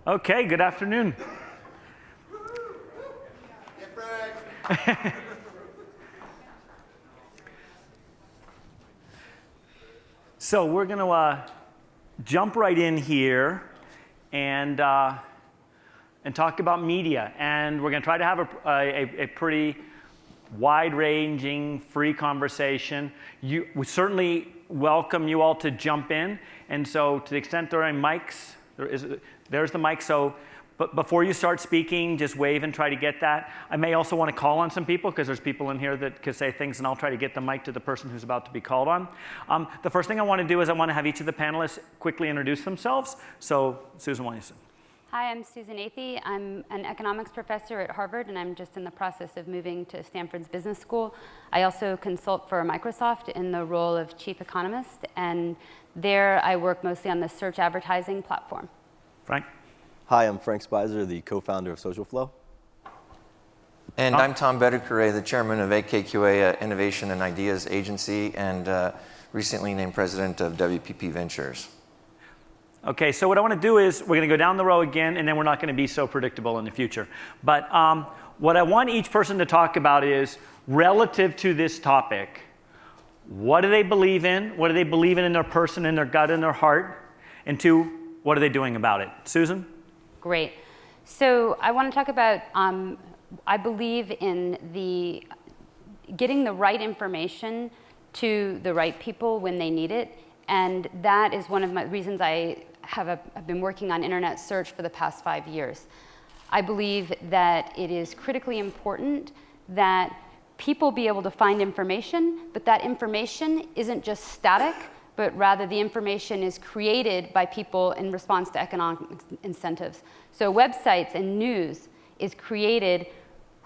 Okay, good afternoon. So we're going to jump right in here and talk about media. And we're going to try to have a pretty wide-ranging, free conversation. We certainly welcome you all to jump in. And so to the extent there are mics, there's the mic. So but before you start speaking, just wave and try to get that. I may also want to call on some people because there's people in here that could say things, and I'll try to get the mic to the person who's about to be called on. The first thing I want to do is I want to have each of the panelists quickly introduce themselves. So Susan, why don't you say? Hi, I'm Susan Athey. I'm an economics professor at Harvard, and I'm just in the process of moving to Stanford's business school. I also consult for Microsoft in the role of chief economist, and there I work mostly on the search advertising platform. Frank? Hi, I'm Frank Spicer, the co-founder of Social Flow. And I'm Tom Bettercure, the chairman of AKQA Innovation and Ideas Agency, and recently named president of WPP Ventures. Okay, so what I want to do is we're going to go down the row again, and then we're not going to be so predictable in the future. But what I want each person to talk about is, relative to this topic, what do they believe in? What do they believe in their person, in their gut, in their heart? And two, what are they doing about it? Susan? Great. So I want to talk about, I believe in getting the right information to the right people when they need it. And that is one of my reasons I've been working on internet search for the past 5 years. I believe that it is critically important that people be able to find information, but that information isn't just static, but rather the information is created by people in response to economic incentives. So websites and news is created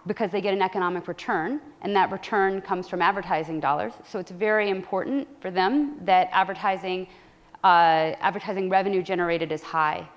because they get an economic return, and that return comes from advertising dollars. So it's very important for them that advertising advertising revenue generated is high.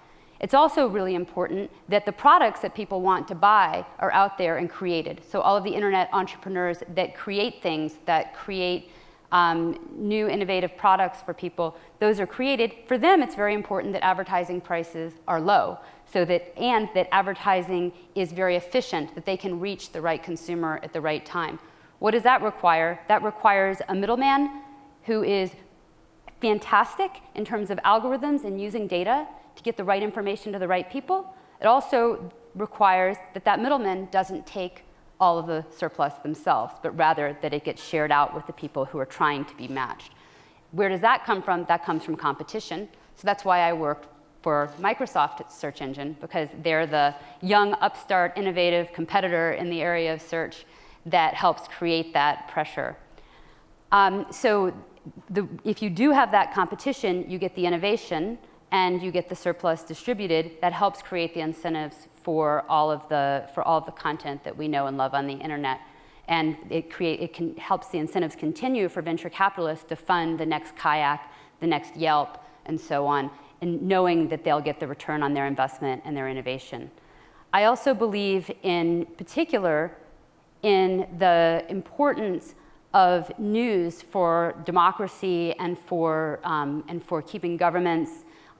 It's also really important that the products that people want to buy are out there and created. So all of the internet entrepreneurs that create things, that create new innovative products for people, those are created. For them, it's very important that advertising prices are low, and that advertising is very efficient, that they can reach the right consumer at the right time. What does that require? That requires a middleman who is fantastic in terms of algorithms and using data to get the right information to the right people. It also requires that that middleman doesn't take all of the surplus themselves, but rather that it gets shared out with the people who are trying to be matched. Where does that come from? That comes from competition. So that's why I worked for Microsoft search engine, because they're the young, upstart, innovative competitor in the area of search that helps create that pressure. If you do have that competition, you get the innovation and you get the surplus distributed. That helps create the incentives for all of the content that we know and love on the internet. And it helps the incentives continue for venture capitalists to fund the next Kayak, the next Yelp, and so on, and knowing that they'll get the return on their investment and their innovation. I also believe in particular in the importance of news for democracy and for keeping governments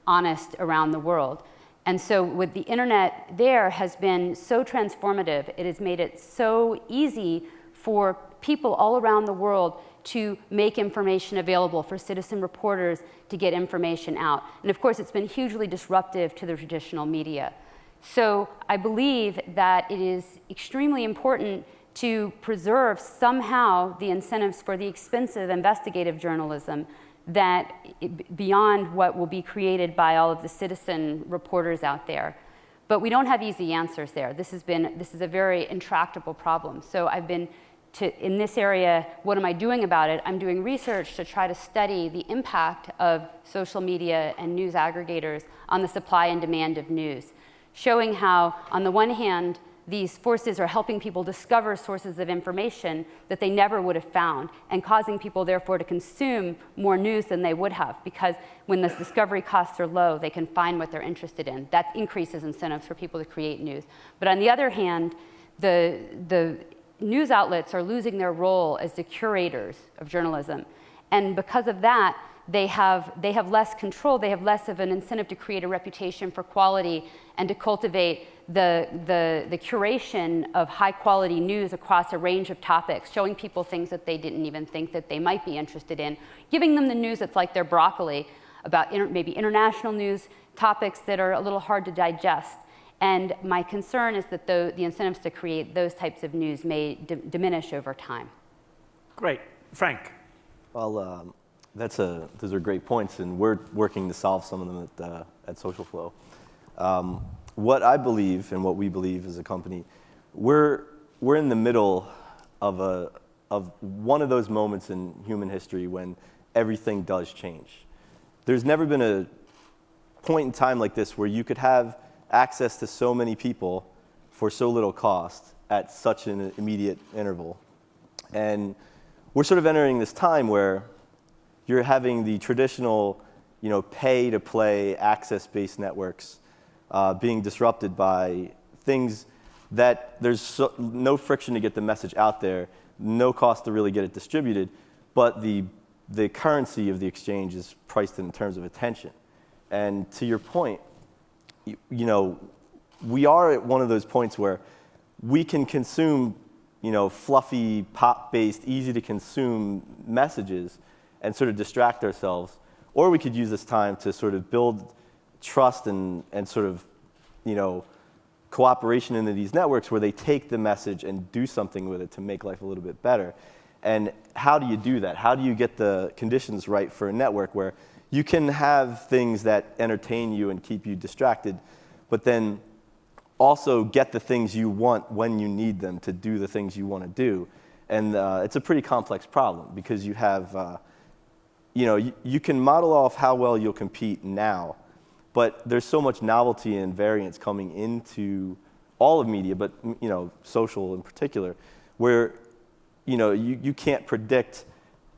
honest around the world. And so with the internet there has been so transformative. It has made it so easy for people all around the world to make information available, for citizen reporters to get information out. And of course, it's been hugely disruptive to the traditional media. So I believe that it is extremely important to preserve somehow the incentives for the expensive investigative journalism that beyond what will be created by all of the citizen reporters out there. But we don't have easy answers there. This is a very intractable problem. So I've been in this area, what am I doing about it? I'm doing research to try to study the impact of social media and news aggregators on the supply and demand of news, showing how, on the one hand, these forces are helping people discover sources of information that they never would have found, and causing people, therefore, to consume more news than they would have, because when the discovery costs are low, they can find what they're interested in. That increases incentives for people to create news. But on the other hand, the news outlets are losing their role as the curators of journalism. And because of that, they have less control, they have less of an incentive to create a reputation for quality and to cultivate the curation of high quality news across a range of topics, showing people things that they didn't even think that they might be interested in, giving them the news that's like their broccoli, about maybe international news, topics that are a little hard to digest. And my concern is that the incentives to create those types of news may diminish over time. Great. Frank. Well, those are great points, and we're working to solve some of them at Social Flow. What I believe and what we believe as a company, we're in the middle of one of those moments in human history when everything does change. There's never been a point in time like this where you could have access to so many people for so little cost at such an immediate interval. And we're sort of entering this time where you're having the traditional, pay-to-play, access-based networks being disrupted by things that there's no friction to get the message out there, no cost to really get it distributed, but the currency of the exchange is priced in terms of attention. And to your point, we are at one of those points where we can consume, fluffy, pop-based, easy-to-consume messages and sort of distract ourselves. Or we could use this time to sort of build trust and sort of, cooperation into these networks where they take the message and do something with it to make life a little bit better. And how do you do that? How do you get the conditions right for a network where you can have things that entertain you and keep you distracted, but then also get the things you want when you need them to do the things you want to do? And it's a pretty complex problem because you have, you can model off how well you'll compete now, but there's so much novelty and variance coming into all of media, but social in particular, where you can't predict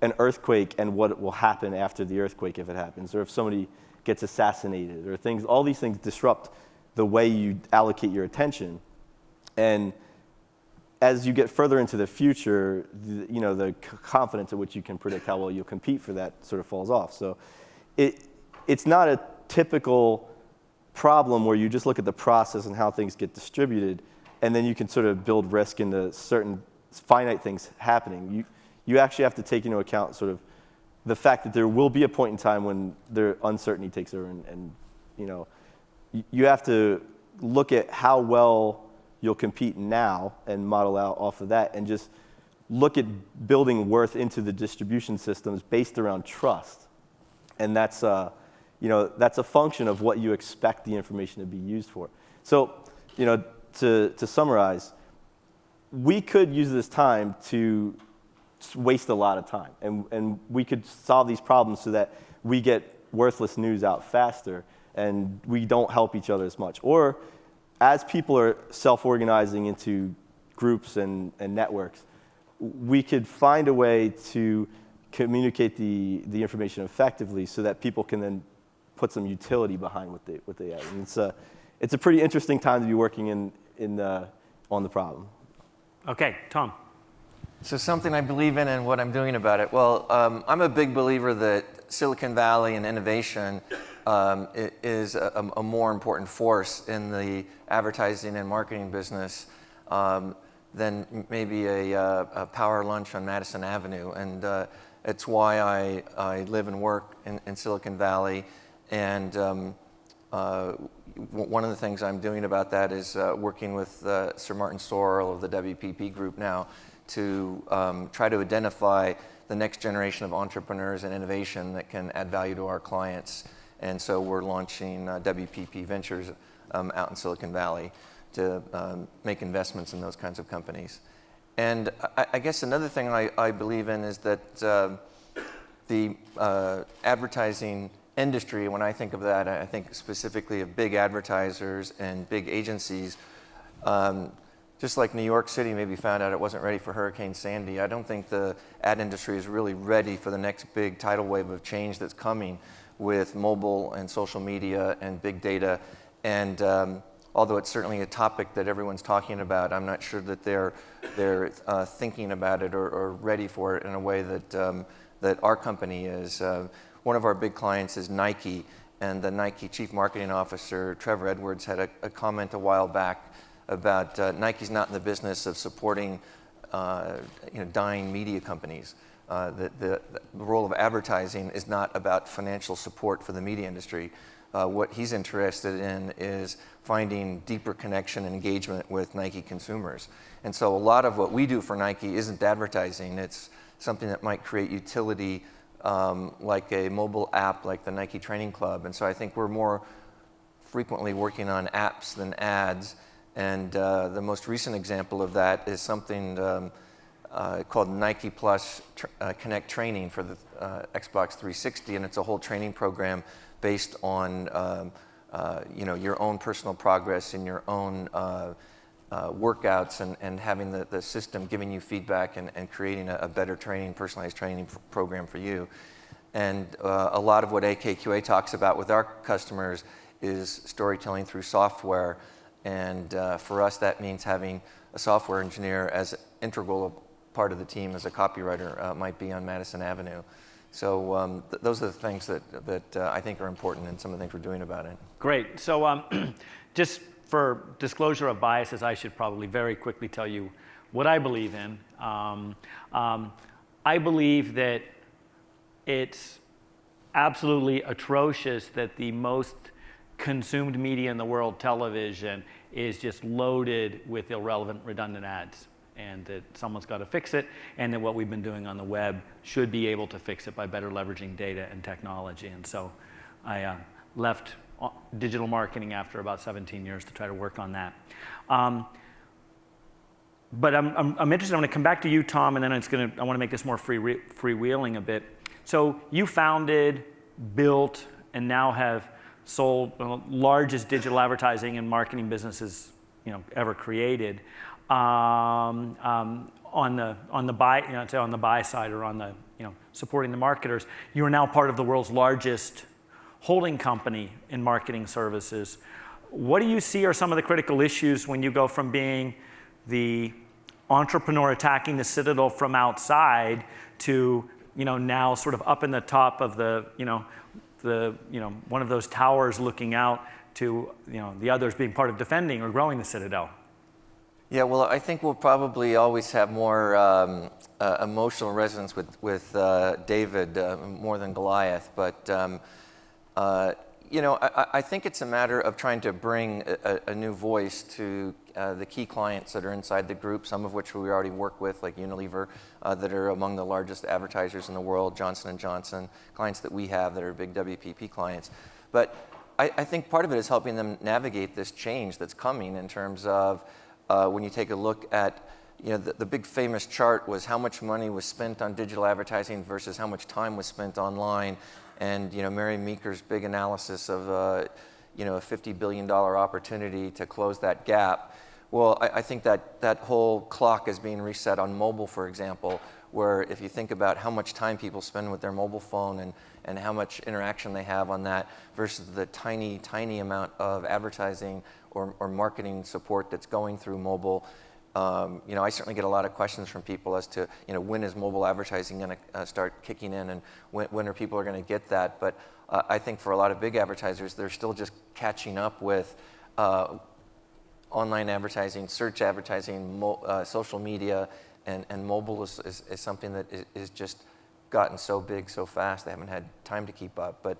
an earthquake and what will happen after the earthquake if it happens, or if somebody gets assassinated, or things. All these things disrupt the way you allocate your attention. And as you get further into the future, the confidence at which you can predict how well you'll compete for that sort of falls off. So it's not a typical problem where you just look at the process and how things get distributed, and then you can sort of build risk into certain finite things happening. You actually have to take into account sort of the fact that there will be a point in time when the uncertainty takes over, and you have to look at how well you'll compete now and model out off of that, and just look at building worth into the distribution systems based around trust. And that's a function of what you expect the information to be used for. So, to summarize, we could use this time to waste a lot of time, and we could solve these problems so that we get worthless news out faster and we don't help each other as much. Or as people are self-organizing into groups and networks, we could find a way to communicate the information effectively so that people can then put some utility behind what they have. And it's a pretty interesting time to be working on the problem. Okay, Tom. So something I believe in and what I'm doing about it. Well, I'm a big believer that Silicon Valley and innovation is a more important force in the advertising and marketing business than maybe a power lunch on Madison Avenue. And it's why I live and work in Silicon Valley. And one of the things I'm doing about that is working with Sir Martin Sorrell of the WPP Group now to try to identify the next generation of entrepreneurs and innovation that can add value to our clients. And so we're launching WPP Ventures out in Silicon Valley to make investments in those kinds of companies. And I guess another thing I believe in is that the advertising industry, when I think of that, I think specifically of big advertisers and big agencies. Just like New York City maybe found out it wasn't ready for Hurricane Sandy, I don't think the ad industry is really ready for the next big tidal wave of change that's coming with mobile and social media and big data. And although it's certainly a topic that everyone's talking about, I'm not sure that they're thinking about it or ready for it in a way that our company is. One of our big clients is Nike, and the Nike Chief Marketing Officer, Trevor Edwards, had a comment a while back about Nike's not in the business of supporting dying media companies. The role of advertising is not about financial support for the media industry. What he's interested in is finding deeper connection and engagement with Nike consumers. And so a lot of what we do for Nike isn't advertising. It's something that might create utility, like a mobile app like the Nike Training Club. And so I think we're more frequently working on apps than ads. And the most recent example of that is something called Nike Plus Connect Training for the Xbox 360, and it's a whole training program based on your own personal progress and your own workouts, and having the system giving you feedback and creating a better personalized training program for you. And a lot of what AKQA talks about with our customers is storytelling through software. And for us, that means having a software engineer as an integral part of the team as a copywriter might be on Madison Avenue. So those are the things that I think are important, and some of the things we're doing about it. Great. So just for disclosure of biases, I should probably very quickly tell you what I believe in. I believe that it's absolutely atrocious that the most consumed media in the world, television, is just loaded with irrelevant, redundant ads, and that someone's got to fix it, and that what we've been doing on the web should be able to fix it by better leveraging data and technology. And so I left digital marketing after about 17 years to try to work on that. But I'm interested. I'm going to come back to you, Tom, and then I want to make this more freewheeling a bit. So you founded, built, and now have sold the largest digital advertising and marketing businesses ever created. On the buy, say on the buy side or on the supporting the marketers. You are now part of the world's largest holding company in marketing services. What do you see are some of the critical issues when you go from being the entrepreneur attacking the citadel from outside to now sort of up in the top of the one of those towers looking out to the others being part of defending or growing the citadel? Yeah, well, I think we'll probably always have more emotional resonance with David more than Goliath, but I think it's a matter of trying to bring a new voice to the key clients that are inside the group, some of which we already work with, like Unilever, that are among the largest advertisers in the world, Johnson & Johnson, clients that we have that are big WPP clients. But I think part of it is helping them navigate this change that's coming in terms of when you take a look at, the big famous chart was how much money was spent on digital advertising versus how much time was spent online. And Mary Meeker's big analysis of a $50 billion opportunity to close that gap. Well, I think that whole clock is being reset on mobile, for example, where if you think about how much time people spend with their mobile phone and how much interaction they have on that versus the tiny, tiny amount of advertising or marketing support that's going through mobile. I certainly get a lot of questions from people as to, when is mobile advertising going to start kicking in, and when are people going to get that? But I think for a lot of big advertisers, they're still just catching up with online advertising, search advertising, social media, and mobile is something that is just gotten so big so fast they haven't had time to keep up. But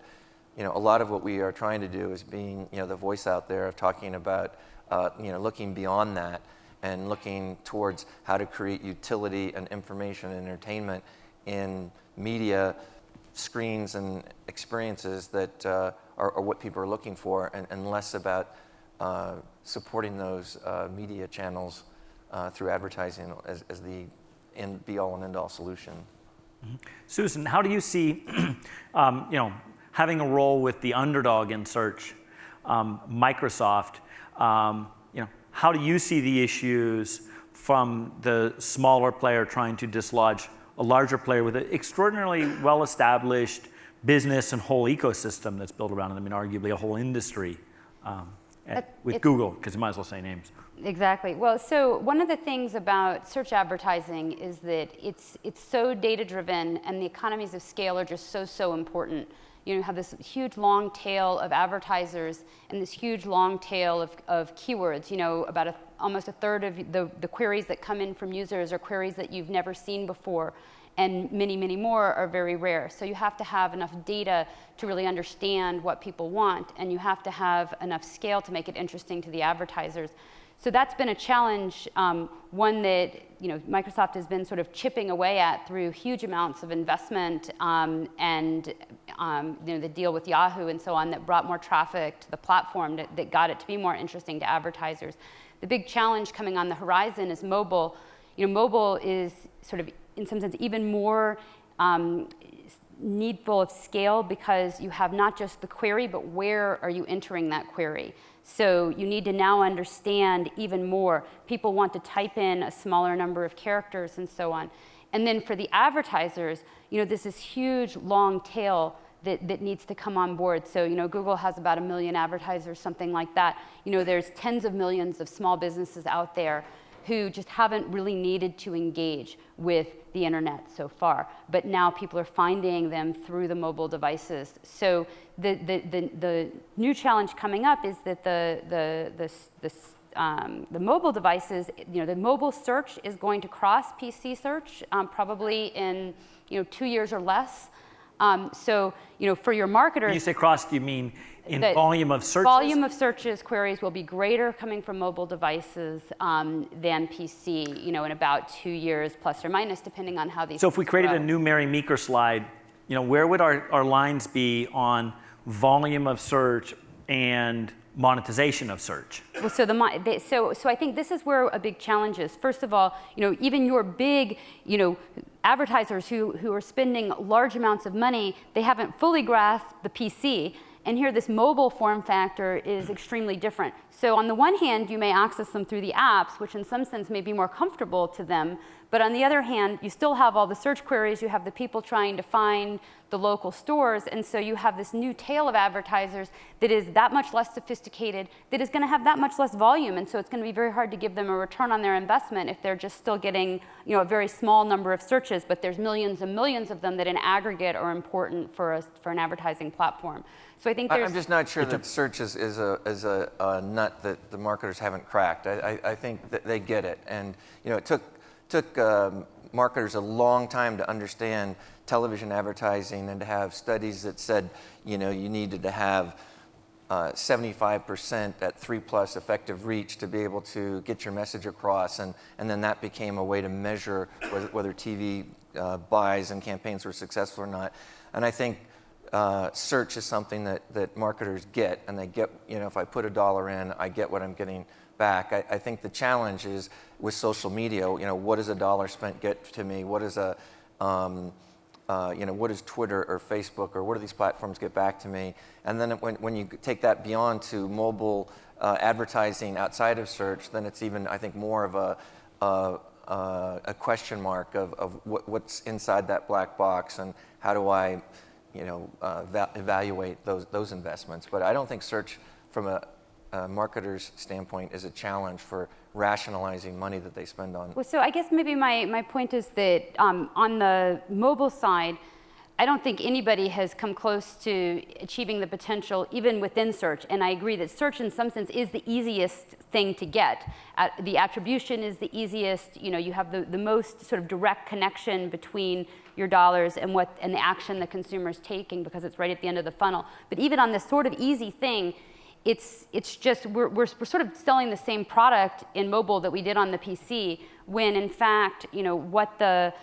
a lot of what we are trying to do is being the voice out there of talking about looking beyond that and looking towards how to create utility and information and entertainment in media, screens, and experiences that are what people are looking for, and less about supporting those media channels through advertising as the be-all and end-all solution. Mm-hmm. Susan, how do you see having a role with the underdog in search, Microsoft? How do you see the issues from the smaller player trying to dislodge a larger player with an extraordinarily well-established business and whole ecosystem that's built around it? I mean, arguably a whole industry with Google, because you might as well say names. Exactly. Well, so one of the things about search advertising is that it's so data-driven, and the economies of scale are just so important. You have this huge long tail of advertisers and this huge long tail of keywords. About almost a third of the queries that come in from users are queries that you've never seen before, and many, many more are very rare. So you have to have enough data to really understand what people want, and you have to have enough scale to make it interesting to the advertisers. So that's been a challenge, one that Microsoft has been sort of chipping away at through huge amounts of investment and the deal with Yahoo and so on that brought more traffic to the platform that got it to be more interesting to advertisers. The big challenge coming on the horizon is mobile. Mobile is sort of, in some sense, even more needful of scale because you have not just the query, but where are you entering that query? So you need to now understand even more. People want to type in a smaller number of characters and so on. And then for the advertisers, this is huge long tail that needs to come on board. So Google has about 1 million advertisers, something like that. There's tens of millions of small businesses out there who just haven't really needed to engage with the internet so far. But now people are finding them through the mobile devices. So the new challenge coming up is that the mobile devices, the mobile search is going to cross PC search probably in 2 years or less. So for your marketers, When you say cross, do you mean in volume of searches? Volume of searches, queries will be greater coming from mobile devices than PC, in about 2 years, plus or minus, depending on how these. So if we created a new Mary Meeker slide, where would our lines be on volume of search and monetization of search? Well, so I think this is where a big challenge is. First of all, even your big, advertisers who are spending large amounts of money, they haven't fully grasped the PC. And here this mobile form factor is extremely different. So on the one hand, you may access them through the apps, which in some sense may be more comfortable to them, But on the other hand, you still have all the search queries, you have the people trying to find the local stores, and so you have this new tail of advertisers that is that much less sophisticated, that is going to have that much less volume, and so it's going to be very hard to give them a return on their investment if they're just still getting, you know, a very small number of searches, but there's millions and millions of them that in aggregate are important for an advertising platform. So I think there's... I'm just not sure that search is a nut that the marketers haven't cracked. I think that they get it, and you know, it took marketers a long time to understand television advertising and to have studies that said, you know, you needed to have 75% at 3+ effective reach to be able to get your message across, and then that became a way to measure whether TV buys and campaigns were successful or not. And I think search is something that marketers get, and they get, you know, if I put $1 in, I get what I'm getting back. I think the challenge is with social media, you know, what does $1 spent get to me? What is you know, what does Twitter or Facebook or what do these platforms get back to me? And then when you take that beyond to mobile advertising outside of search, then it's even, I think, more of a question mark of what's inside that black box and how do I, you know, evaluate those investments. But I don't think search from a marketer's standpoint is a challenge for rationalizing money that they spend on. Well, so I guess maybe my point is that on the mobile side, I don't think anybody has come close to achieving the potential even within search. And I agree that search in some sense is the easiest thing to get. The attribution is the easiest. You know, you have the most sort of direct connection between your dollars and the action the consumer's taking because it's right at the end of the funnel. But even on this sort of easy thing, it's just we're sort of selling the same product in mobile that we did on the PC, when in fact, you know, what the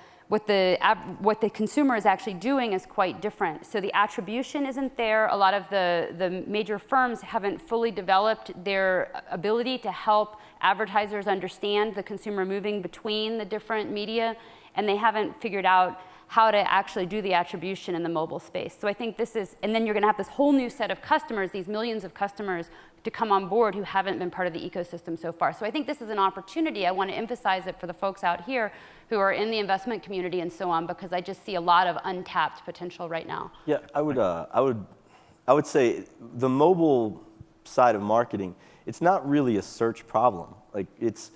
consumer is actually doing is quite different. So the attribution isn't there. A lot of the major firms haven't fully developed their ability to help advertisers understand the consumer moving between the different media, and they haven't figured out how to actually do the attribution in the mobile space. So I think this is, and then you're going to have this whole new set of customers, these millions of customers to come on board who haven't been part of the ecosystem so far. So I think this is an opportunity. I want to emphasize it for the folks out here who are in the investment community and so on, because I just see a lot of untapped potential right now. Yeah, I would say the mobile side of marketing, it's not really a search problem. Like it's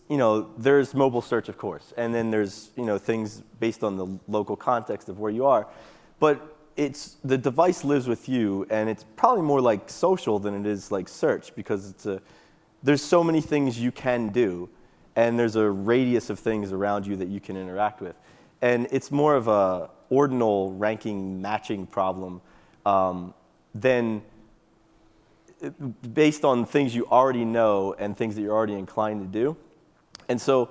you know, there's mobile search, of course, and then there's, you know, things based on the local context of where you are, but the device lives with you, and it's probably more like social than it is like search, because there's so many things you can do, and there's a radius of things around you that you can interact with, and it's more of a ordinal ranking matching problem than based on things you already know and things that you're already inclined to do. And so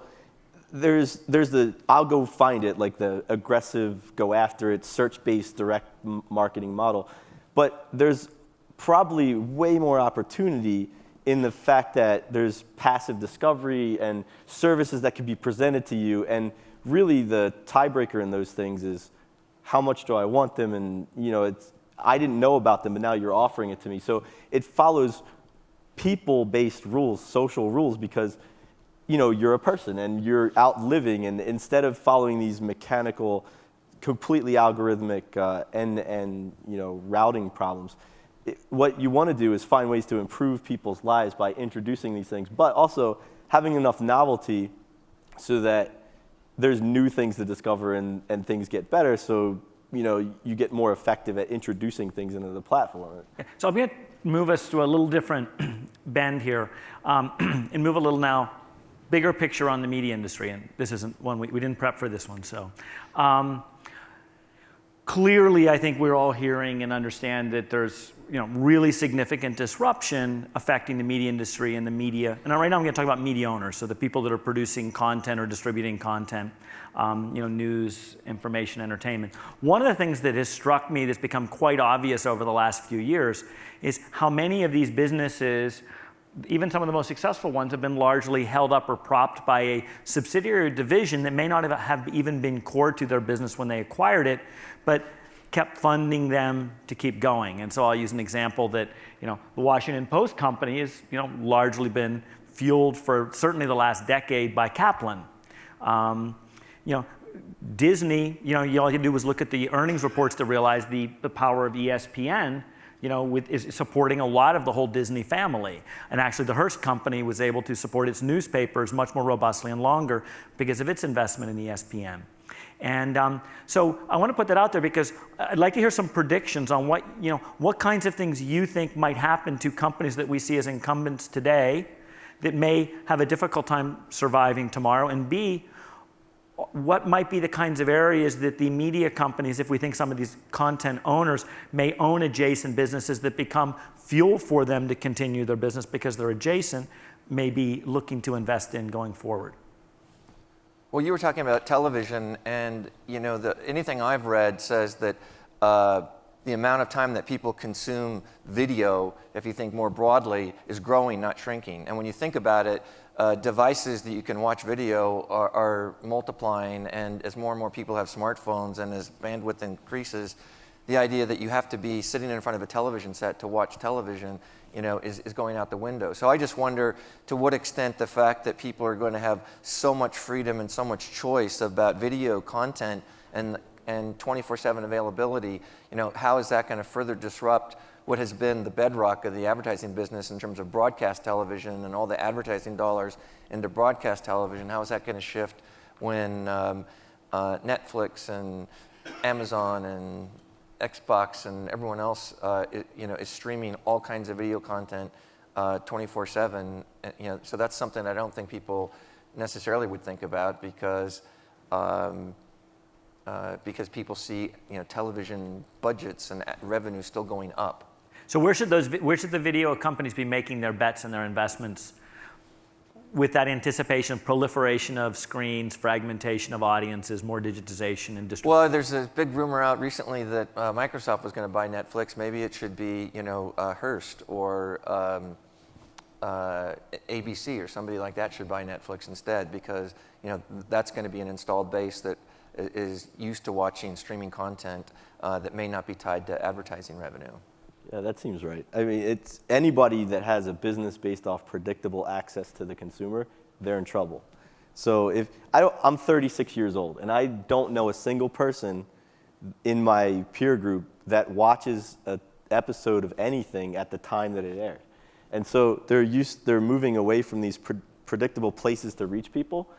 there's the I'll go find it, like the aggressive go after it, search-based direct marketing model. But there's probably way more opportunity in the fact that there's passive discovery and services that can be presented to you. And really the tiebreaker in those things is how much do I want them? And, you know, I didn't know about them, but now you're offering it to me. So it follows people-based rules, social rules, because, you know, you're a person and you're out living, and instead of following these mechanical, completely algorithmic end-to-end, you know, routing problems, what you want to do is find ways to improve people's lives by introducing these things, but also having enough novelty so that there's new things to discover and things get better. So, you know, you get more effective at introducing things into the platform. So I'm going to move us to a little different bend here, and move a little now, bigger picture on the media industry. And this isn't one, we didn't prep for this one. So clearly, I think we're all hearing and understand that there's, you know, really significant disruption affecting the media industry and the media. And right now I'm going to talk about media owners, so the people that are producing content or distributing content, you know, news, information, entertainment. One of the things that has struck me that's become quite obvious over the last few years is how many of these businesses, even some of the most successful ones, have been largely held up or propped by a subsidiary division that may not have even been core to their business when they acquired it, but kept funding them to keep going. And so I'll use an example that, you know, the Washington Post company has, you know, largely been fueled for certainly the last decade by Kaplan, You know, Disney, you know, all you do was look at the earnings reports to realize the power of ESPN, you know, is supporting a lot of the whole Disney family. And actually the Hearst company was able to support its newspapers much more robustly and longer because of its investment in ESPN. And so I want to put that out there because I'd like to hear some predictions on what kinds of things you think might happen to companies that we see as incumbents today that may have a difficult time surviving tomorrow, and B, what might be the kinds of areas that the media companies, if we think some of these content owners may own adjacent businesses that become fuel for them to continue their business because they're adjacent, may be looking to invest in going forward. Well, you were talking about television, and you know, anything I've read says that the amount of time that people consume video, if you think more broadly, is growing, not shrinking. And when you think about it, devices that you can watch video are multiplying, and as more and more people have smartphones and as bandwidth increases, the idea that you have to be sitting in front of a television set to watch television, you know, is going out the window. So I just wonder to what extent the fact that people are going to have so much freedom and so much choice about video content and 24/7 availability, you know, how is that going to further disrupt what has been the bedrock of the advertising business in terms of broadcast television and all the advertising dollars into broadcast television? How is that going to shift when Netflix and Amazon and Xbox and everyone else, you know, is streaming all kinds of video content 24/7? You know, so that's something I don't think people necessarily would think about because people see, you know, television budgets and revenue still going up. So where should the video companies be making their bets and their investments with that anticipation of proliferation of screens, fragmentation of audiences, more digitization and distribution? Well, there's a big rumor out recently that Microsoft was going to buy Netflix. Maybe it should be, you know, Hearst or ABC or somebody like that should buy Netflix instead, because, you know, that's going to be an installed base that is used to watching streaming content that may not be tied to advertising revenue. Yeah, that seems right. I mean, it's anybody that has a business based off predictable access to the consumer, they're in trouble. So if I'm 36 years old, and I don't know a single person in my peer group that watches an episode of anything at the time that it aired. And so they're moving away from these predictable places to reach people,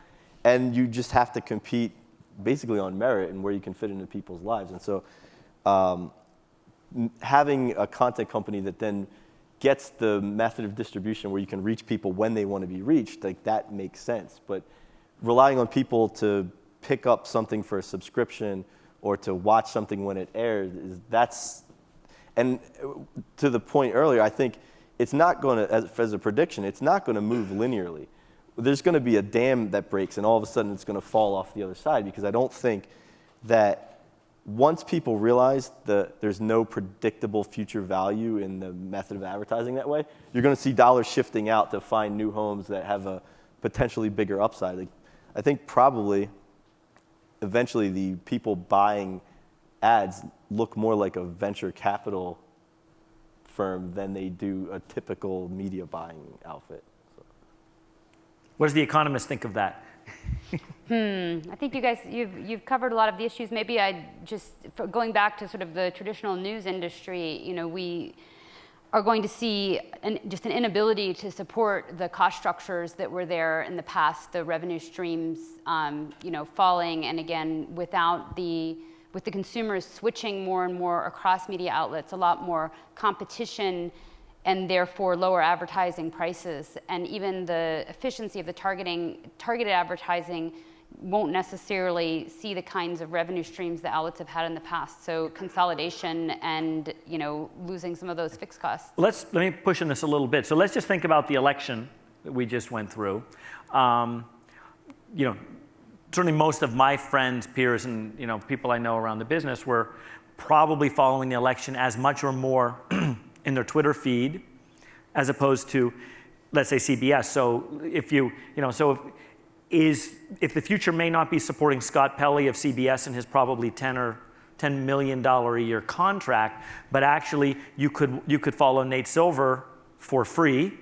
and you just have to compete basically on merit and where you can fit into people's lives. And so having a content company that then gets the method of distribution where you can reach people when they want to be reached, like, that makes sense. But relying on people to pick up something for a subscription or to watch something when it airs, and to the point earlier, I think it's not going to, as a prediction, it's not going to move linearly. There's going to be a dam that breaks, and all of a sudden it's going to fall off the other side, because I don't think that once people realize that there's no predictable future value in the method of advertising that way, you're going to see dollars shifting out to find new homes that have a potentially bigger upside. Like, I think probably eventually the people buying ads look more like a venture capital firm than they do a typical media buying outfit. So. What does The Economist think of that? I think you guys, you've covered a lot of the issues. Maybe going back to sort of the traditional news industry, you know, we are going to see just an inability to support the cost structures that were there in the past, the revenue streams, you know, falling, and again, with the consumers switching more and more across media outlets, a lot more competition, and therefore lower advertising prices, and even the efficiency of the targeted advertising won't necessarily see the kinds of revenue streams that outlets have had in the past. So consolidation and, you know, losing some of those fixed costs. Let me push on this a little bit. So let's just think about the election that we just went through. You know, certainly most of my friends, peers, and, you know, people I know around the business were probably following the election as much or more in their Twitter feed, as opposed to, let's say, CBS. So if the future may not be supporting Scott Pelley of CBS and his probably $10 million a year contract, but actually you could follow Nate Silver for free.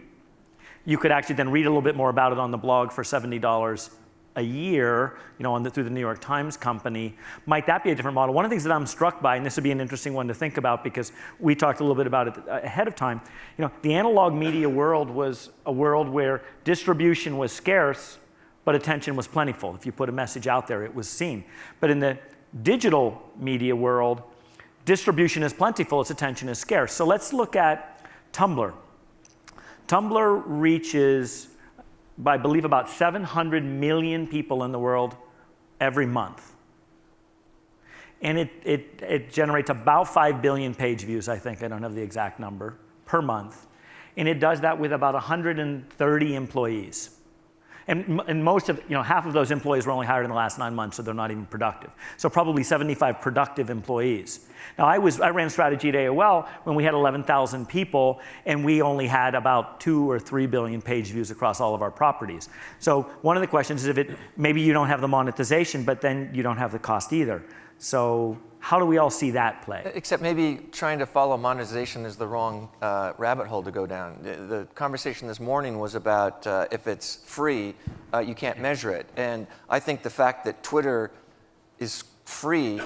You could actually then read a little bit more about it on the blog for $70 a year, through the New York Times company. Might that be a different model? One of the things that I'm struck by, and this would be an interesting one to think about because we talked a little bit about it ahead of time, the analog media world was a world where distribution was scarce, but attention was plentiful. If you put a message out there, it was seen. But in the digital media world, distribution is plentiful, its attention is scarce. So let's look at Tumblr. Tumblr reaches, I believe, about 700 million people in the world every month. And it generates about 5 billion page views, I think. I don't have the exact number, per month. And it does that with about 130 employees. And most of, half of those employees were only hired in the last 9 months, so they're not even productive. So probably 75 productive employees. Now, I ran strategy at AOL when we had 11,000 people, and we only had about 2 or 3 billion page views across all of our properties. So one of the questions is maybe you don't have the monetization, but then you don't have the cost either. So how do we all see that play? Except maybe trying to follow monetization is the wrong rabbit hole to go down. The conversation this morning was about if it's free, you can't measure it. And I think the fact that Twitter is free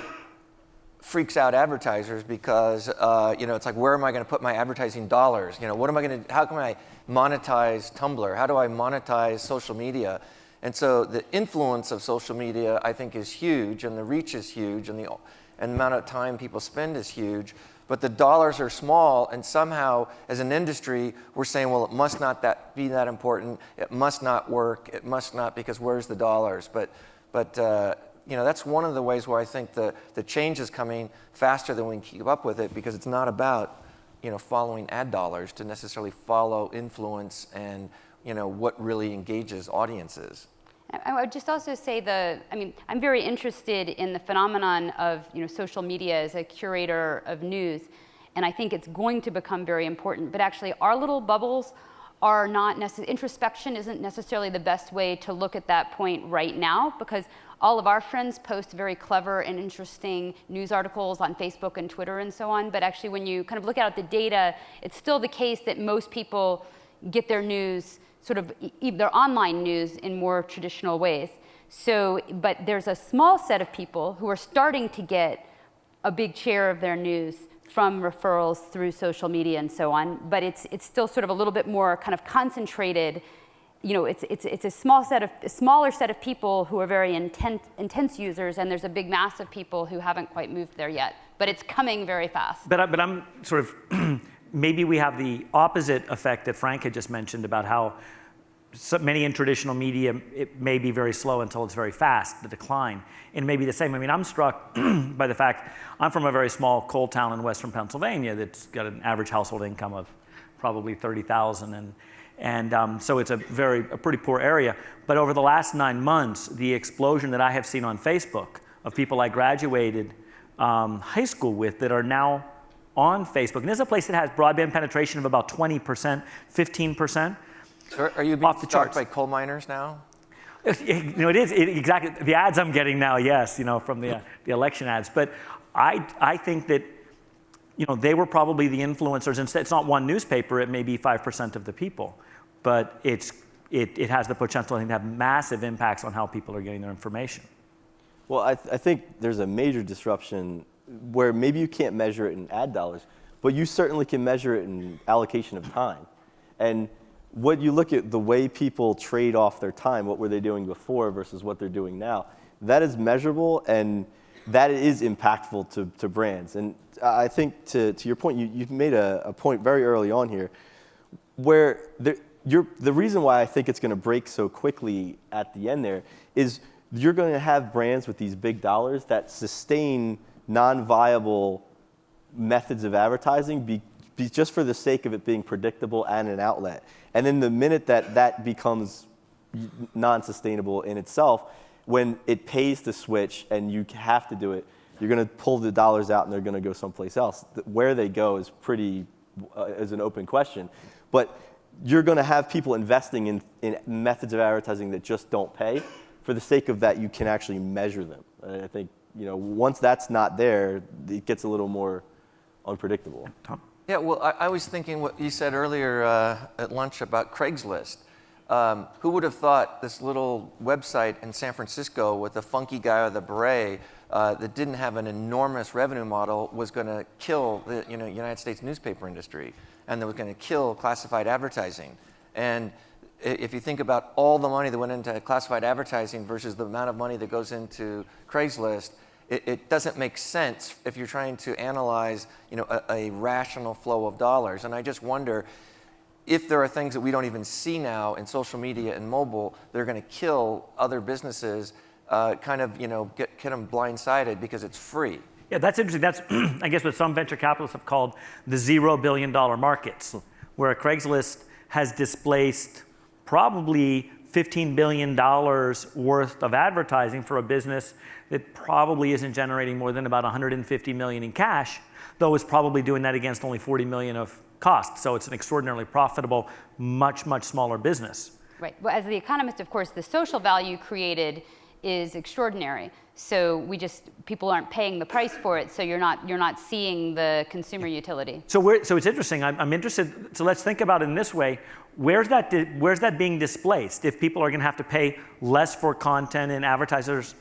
freaks out advertisers because it's like, where am I going to put my advertising dollars? How can I monetize Tumblr? How do I monetize social media? And so the influence of social media, I think, is huge, and the reach is huge, and the amount of time people spend is huge. But the dollars are small, and somehow, as an industry, we're saying, well, it must not be that important. It must not work. It must not, because where's the dollars? But that's one of the ways where I think the change is coming faster than we can keep up with it, because it's not about following ad dollars to necessarily follow influence and what really engages audiences. I would just also say I'm very interested in the phenomenon of social media as a curator of news, and I think it's going to become very important. But actually, our little bubbles are not introspection isn't necessarily the best way to look at that point right now, because all of our friends post very clever and interesting news articles on Facebook and Twitter and so on. But actually, when you kind of look at the data, it's still the case that most people get their news, sort of their online news, in more traditional ways. So, but there's a small set of people who are starting to get a big share of their news from referrals through social media and so on. But it's still sort of a little bit more kind of concentrated. It's a smaller set of people who are very intense users, and there's a big mass of people who haven't quite moved there yet. But it's coming very fast. But I'm sort of maybe we have the opposite effect that Frank had just mentioned about how so many in traditional media, it may be very slow until it's very fast, the decline. And maybe the same. I mean, I'm struck by the fact I'm from a very small coal town in western Pennsylvania that's got an average household income of probably $30,000. And so it's a pretty poor area. But over the last 9 months, the explosion that I have seen on Facebook of people I graduated high school with that are now on Facebook. And this is a place that has broadband penetration of about 20%, 15%. So are you being stalked by coal miners now? It is exactly the ads I'm getting now. Yes, from the election ads. But I think that they were probably the influencers. Instead, it's not one newspaper. It may be 5% of the people, but it has the potential, I think, to have massive impacts on how people are getting their information. Well, I think there's a major disruption where maybe you can't measure it in ad dollars, but you certainly can measure it in allocation of time. And what you look at the way people trade off their time, what were they doing before versus what they're doing now, that is measurable and that is impactful to brands. And I think to your point, you've made a point very early on here where the reason why I think it's going to break so quickly at the end there is you're going to have brands with these big dollars that sustain non-viable methods of advertising just for the sake of it being predictable and an outlet. And then the minute that becomes non-sustainable in itself, when it pays to switch and you have to do it, you're going to pull the dollars out and they're going to go someplace else. Where they go is is an open question. But you're going to have people investing in methods of advertising that just don't pay. For the sake of that, you can actually measure them. And I think once that's not there, it gets a little more unpredictable. Tom? Yeah, well, I was thinking what you said earlier at lunch about Craigslist. Who would have thought this little website in San Francisco with the funky guy with the beret that didn't have an enormous revenue model was going to kill the United States newspaper industry, and that was going to kill classified advertising. And if you think about all the money that went into classified advertising versus the amount of money that goes into Craigslist, it doesn't make sense if you're trying to analyze a rational flow of dollars. And I just wonder if there are things that we don't even see now in social media and mobile that are going to kill other businesses, get them blindsided because it's free. Yeah, that's interesting. That's, I guess, what some venture capitalists have called the $0 billion markets, where Craigslist has displaced probably $15 billion worth of advertising for a business that probably isn't generating more than about $150 million in cash, though it's probably doing that against only $40 million of cost. So it's an extraordinarily profitable, much, much smaller business. Right. Well, as the economist, of course, the social value created is extraordinary. So people aren't paying the price for it. So you're not seeing the consumer utility. So it's interesting. I'm interested. So let's think about it in this way. Where's that being displaced? If people are going to have to pay less for content, and advertisers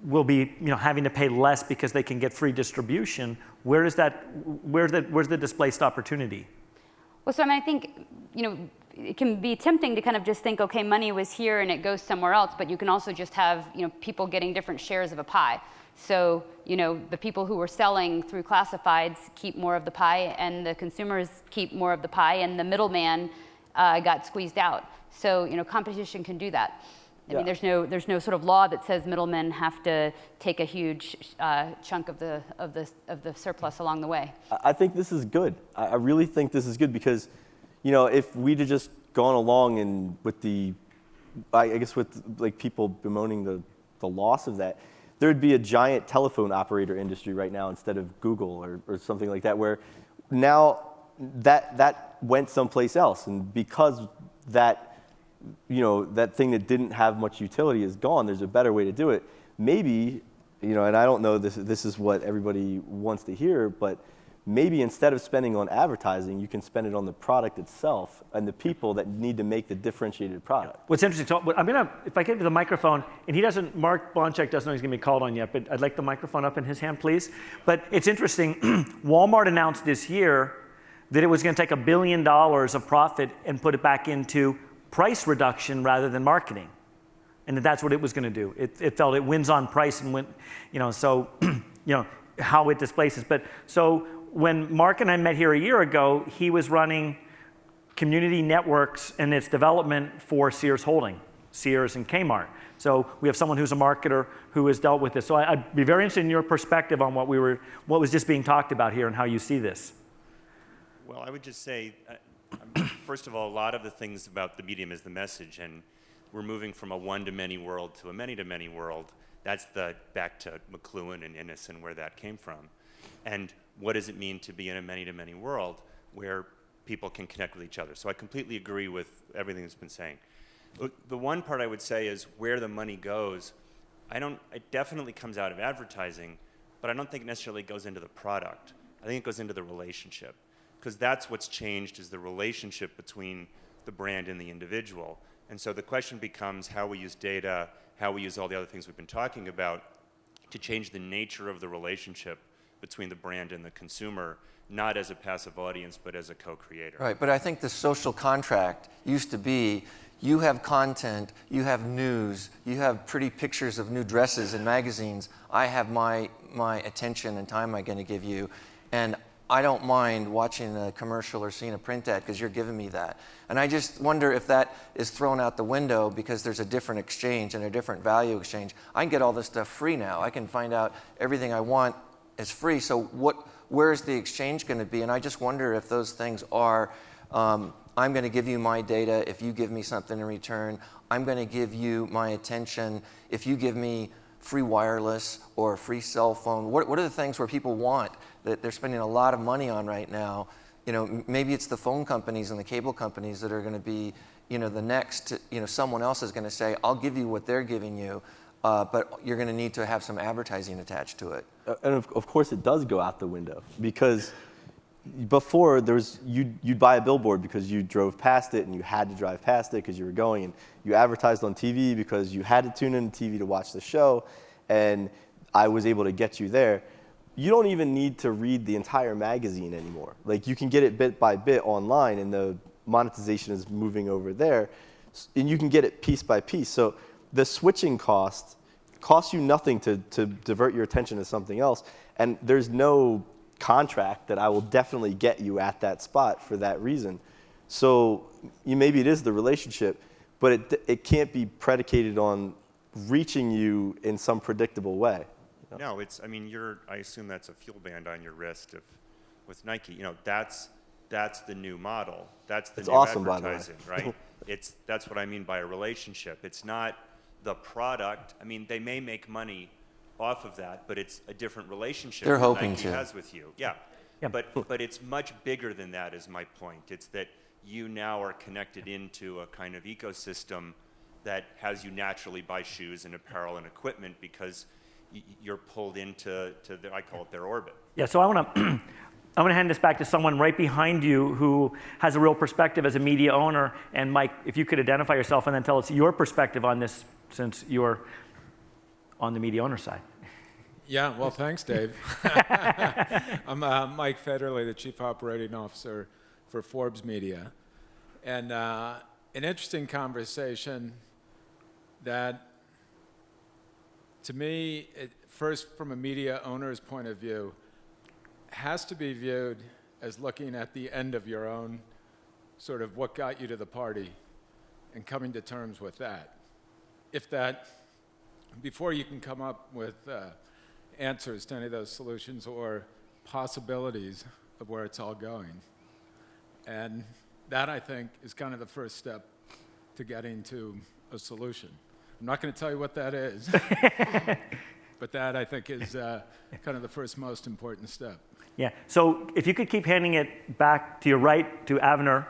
will be having to pay less because they can get free distribution, where's the displaced opportunity? Well, so I think it can be tempting to kind of just think, okay, money was here and it goes somewhere else, but you can also just have people getting different shares of a pie. So the people who were selling through classifieds keep more of the pie, and the consumers keep more of the pie, and the middleman got squeezed out. So competition can do that. I mean, there's no sort of law that says middlemen have to take a huge chunk of the surplus along the way. I think this is good. I really think this is good because, if we'd have just gone along and with people bemoaning the loss of that, there would be a giant telephone operator industry right now instead of Google or something like that, where now that went someplace else, and because that thing that didn't have much utility is gone, there's a better way to do it. Maybe, and I don't know this is what everybody wants to hear, but maybe instead of spending on advertising, you can spend it on the product itself and the people that need to make the differentiated product. What's interesting, so if I get to the microphone, and Mark Blonchek doesn't know he's going to be called on yet, but I'd like the microphone up in his hand, please. But it's interesting, Walmart announced this year that it was going to take $1 billion of profit and put it back into price reduction rather than marketing, and that's what it was going to do. It felt it wins on price and went, how it displaces. But so when Mark and I met here a year ago, he was running community networks and its development for Sears and Kmart. So we have someone who's a marketer who has dealt with this. So I'd be very interested in your perspective on what was just being talked about here and how you see this. Well, I would just say, first of all, a lot of the things about the medium is the message, and we're moving from a one-to-many world to a many-to-many world. That's back to McLuhan and Innes and where that came from. And what does it mean to be in a many-to-many world where people can connect with each other? So I completely agree with everything that's been saying. Look, the one part I would say is where the money goes. It definitely comes out of advertising, but I don't think it necessarily goes into the product. I think it goes into the relationship, because that's what's changed, is the relationship between the brand and the individual. And so the question becomes how we use data, how we use all the other things we've been talking about to change the nature of the relationship between the brand and the consumer, not as a passive audience, but as a co-creator. Right, but I think the social contract used to be, you have content, you have news, you have pretty pictures of new dresses in magazines, I have my attention and time I'm going to give you, and I don't mind watching a commercial or seeing a print ad because you're giving me that. And I just wonder if that is thrown out the window because there's a different exchange and a different value exchange. I can get all this stuff free now. I can find out everything I want is free. So where's the exchange going to be? And I just wonder if those things are, I'm going to give you my data if you give me something in return. I'm going to give you my attention if you give me free wireless or free cell phone. What are the things where people want that they're spending a lot of money on right now? Maybe it's the phone companies and the cable companies that are going to be, the next, someone else is going to say, I'll give you what they're giving you, but you're going to need to have some advertising attached to it. And of course it does go out the window, because before you'd buy a billboard because you drove past it and you had to drive past it because you were going, and you advertised on TV because you had to tune in to TV to watch the show, and I was able to get you there. You don't even need to read the entire magazine anymore. Like, you can get it bit by bit online, and the monetization is moving over there, and you can get it piece by piece. So the switching costs you nothing to divert your attention to something else, and there's no contract that I will definitely get you at that spot for that reason. So maybe it is the relationship, but it can't be predicated on reaching you in some predictable way. You know? No, I mean, I assume that's a fuel band on your wrist with Nike. You know, that's the new model. That's the new awesome, advertising, by the way. right? That's what I mean by a relationship. It's not the product. I mean, they may make money off of that, but it's a different relationship They're that hoping Nike to. has with you. Yeah. Yeah. But it's much bigger than that, is my point. It's that you now are connected into a kind of ecosystem that has you naturally buy shoes and apparel and equipment because you're pulled into I call it their orbit. Yeah, so I want to hand this back to someone right behind you who has a real perspective as a media owner. And Mike, if you could identify yourself and then tell us your perspective on this, since you're on the media owner side. Yeah, well, thanks, Dave. I'm Mike Federley, the Chief Operating Officer for Forbes Media. And an interesting conversation that, to me, first from a media owner's point of view, has to be viewed as looking at the end of your own sort of what got you to the party and coming to terms with that. If that, before you can come up with answers to any of those solutions or possibilities of where it's all going. And that, I think, is kind of the first step to getting to a solution. I'm not going to tell you what that is, but that, I think, is kind of the first most important step. Yeah, so if you could keep handing it back to your right, to Avner,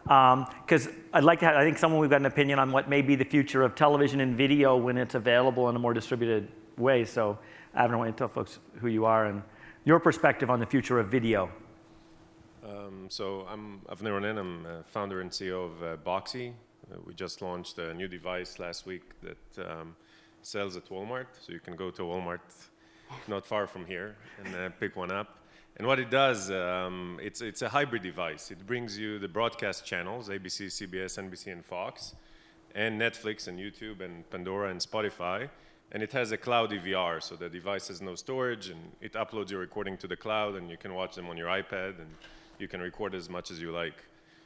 because I'd like to have, I think someone we've got an opinion on what may be the future of television and video when it's available in a more distributed way. So Avner, I want to tell folks who you are and your perspective on the future of video. So I'm Avner Ronen. I'm founder and CEO of Boxy. We just launched a new device last week that sells at Walmart. So you can go to Walmart not far from here and pick one up. And what it does, it's a hybrid device. It brings you the broadcast channels, ABC, CBS, NBC, and Fox, and Netflix and YouTube and Pandora and Spotify. And it has a cloud DVR, so the device has no storage, and it uploads your recording to the cloud, and you can watch them on your iPad, and you can record as much as you like.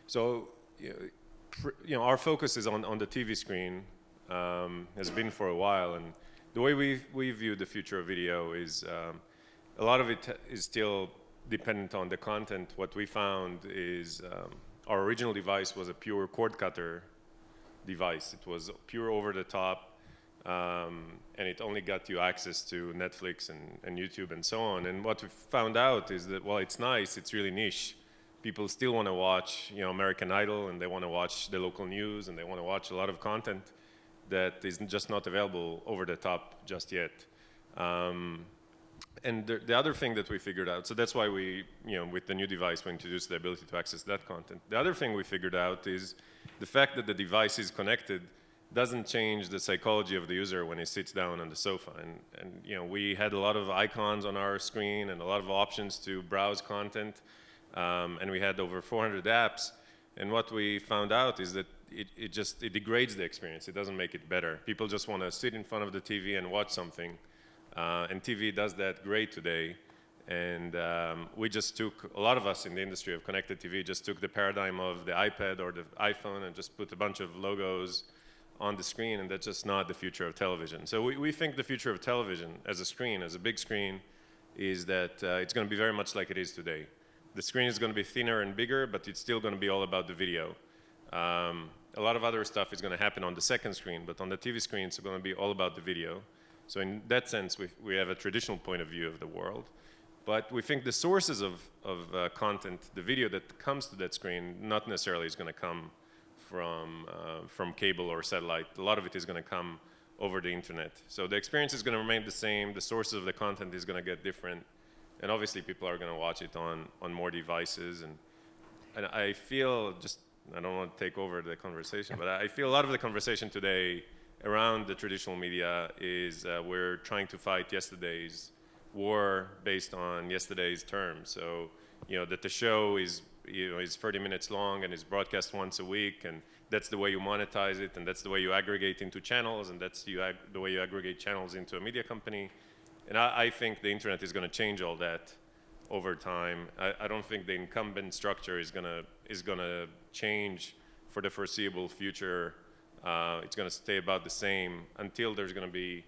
So, our focus is on the TV screen, has been for a while, and the way we view the future of video is a lot of it is still dependent on the content. What we found is our original device was a pure cord cutter device. It was pure over the top, and it only got you access to Netflix and YouTube and so on. And what we found out is that, while it's nice, it's really niche. People still want to watch, American Idol, and they want to watch the local news, and they want to watch a lot of content that is just not available over the top just yet. And the other thing that we figured out, so that's why we, with the new device, we introduced the ability to access that content. The other thing we figured out is the fact that the device is connected doesn't change the psychology of the user when he sits down on the sofa. And we had a lot of icons on our screen and a lot of options to browse content, and we had over 400 apps. And what we found out is that it degrades the experience. It doesn't make it better. People just want to sit in front of the TV and watch something. And TV does that great today. And we just took, a lot of us in the industry of connected TV just took the paradigm of the iPad or the iPhone and just put a bunch of logos on the screen, and that's just not the future of television. So we think the future of television as a screen, as a big screen, is that it's going to be very much like it is today. The screen is going to be thinner and bigger, but it's still going to be all about the video. A lot of other stuff is going to happen on the second screen, but on the TV screen, it's going to be all about the video. So in that sense, we have a traditional point of view of the world. But we think the sources of content, the video that comes to that screen, not necessarily is going to come from cable or satellite. A lot of it is going to come over the internet. So the experience is going to remain the same. The sources of the content is going to get different. and obviously people are going to watch it on more devices, and I feel I don't want to take over the conversation, but I feel a lot of the conversation today around the traditional media is we're trying to fight yesterday's war based on yesterday's terms. So, that the show is 30 minutes long and is broadcast once a week, and that's the way you monetize it, and that's the way you aggregate into channels, and that's the way you aggregate channels into a media company. And I think the internet is going to change all that over time. I don't think the incumbent structure is gonna change for the foreseeable future. It's going to stay about the same until there's going to be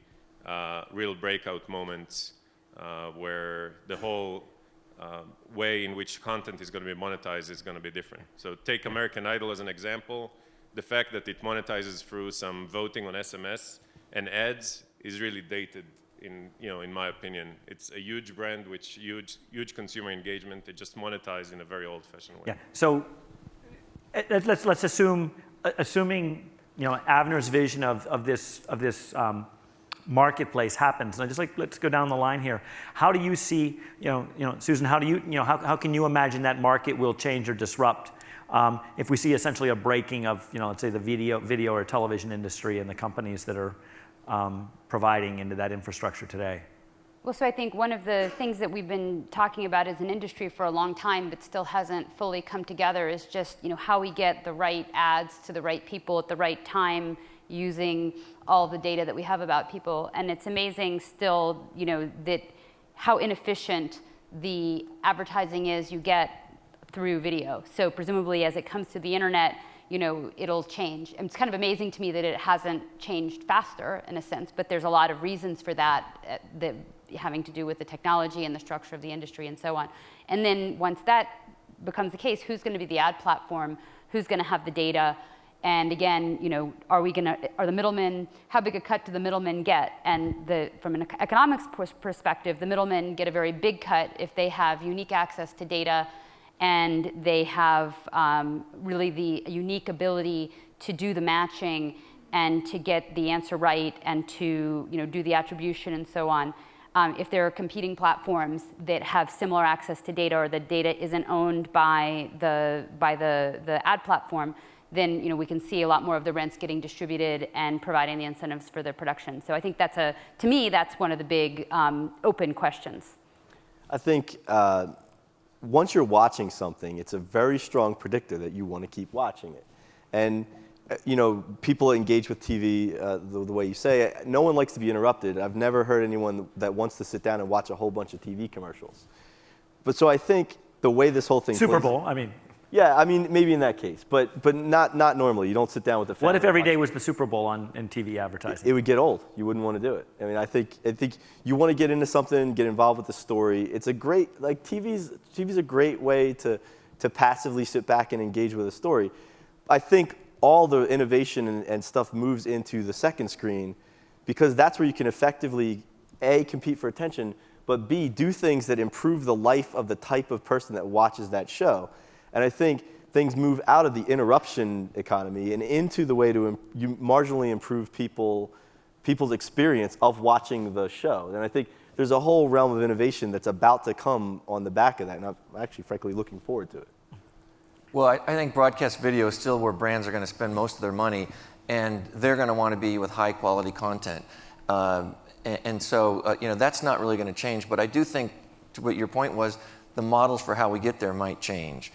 real breakout moments where the whole way in which content is going to be monetized is going to be different. So take American Idol as an example. The fact that it monetizes through some voting on SMS and ads is really dated. In my opinion, it's a huge brand with huge consumer engagement. It just monetized in a very old-fashioned way. Yeah. So let's assuming Avner's vision of this marketplace happens. And let's go down the line here. How do you see, Susan? How do how can you imagine that market will change or disrupt if we see essentially a breaking of, let's say the video or television industry and the companies that are providing into that infrastructure today? Well, so I think one of the things that we've been talking about as an industry for a long time, but still hasn't fully come together, is just how we get the right ads to the right people at the right time, using all the data that we have about people. And it's amazing still, that how inefficient the advertising is you get through video. So presumably, as it comes to the internet, it'll change. And it's kind of amazing to me that it hasn't changed faster, in a sense, but there's a lot of reasons for that, that having to do with the technology and the structure of the industry and so on. And then once that becomes the case, who's going to be the ad platform? Who's going to have the data? And again, are the middlemen, how big a cut do the middlemen get? And from an economics perspective, the middlemen get a very big cut if they have unique access to data, and they have really the unique ability to do the matching and to get the answer right and to do the attribution and so on. If there are competing platforms that have similar access to data, or the data isn't owned by the ad platform, then we can see a lot more of the rents getting distributed and providing the incentives for the production. So I think to me, that's one of the big open questions. I think once you're watching something, it's a very strong predictor that you want to keep watching it. And people engage with TV the way you say. No one likes to be interrupted. I've never heard anyone that wants to sit down and watch a whole bunch of TV commercials. But so I think the way this whole thing Super Bowl, I mean. Yeah, maybe in that case, but not normally. You don't sit down with the family. What if every day was the Super Bowl in TV advertising? It would get old. You wouldn't want to do it. I think you want to get into something, get involved with the story. It's a great, TV's a great way to passively sit back and engage with a story. I think all the innovation and stuff moves into the second screen, because that's where you can effectively, A, compete for attention, but B, do things that improve the life of the type of person that watches that show. And I think things move out of the interruption economy and into the way to marginally improve people's experience of watching the show. And I think there's a whole realm of innovation that's about to come on the back of that, and I'm actually, frankly, looking forward to it. Well, I think broadcast video is still where brands are going to spend most of their money, and they're going to want to be with high-quality content. And so, that's not really going to change. But I do think, to what your point was, the models for how we get there might change.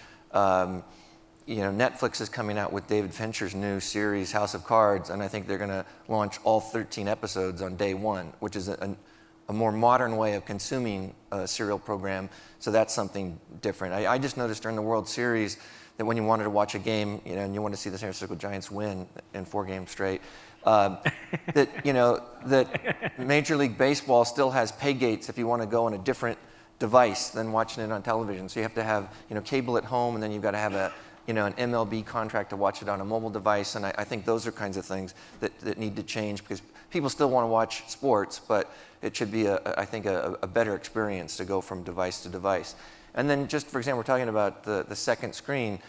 Netflix is coming out with David Fincher's new series, House of Cards, and I think they're going to launch all 13 episodes on day one, which is a more modern way of consuming a serial program. So that's something different. I just noticed during the World Series that when you wanted to watch a game, and you want to see the San Francisco Giants win in 4 games straight, that Major League Baseball still has pay gates if you want to go on a different device than watching it on television. So you have to have cable at home, and then you've got to have an MLB contract to watch it on a mobile device. And I think those are kinds of things that need to change, because people still want to watch sports, but it should be I think a better experience to go from device to device. And then just, for example, we're talking about the second screen.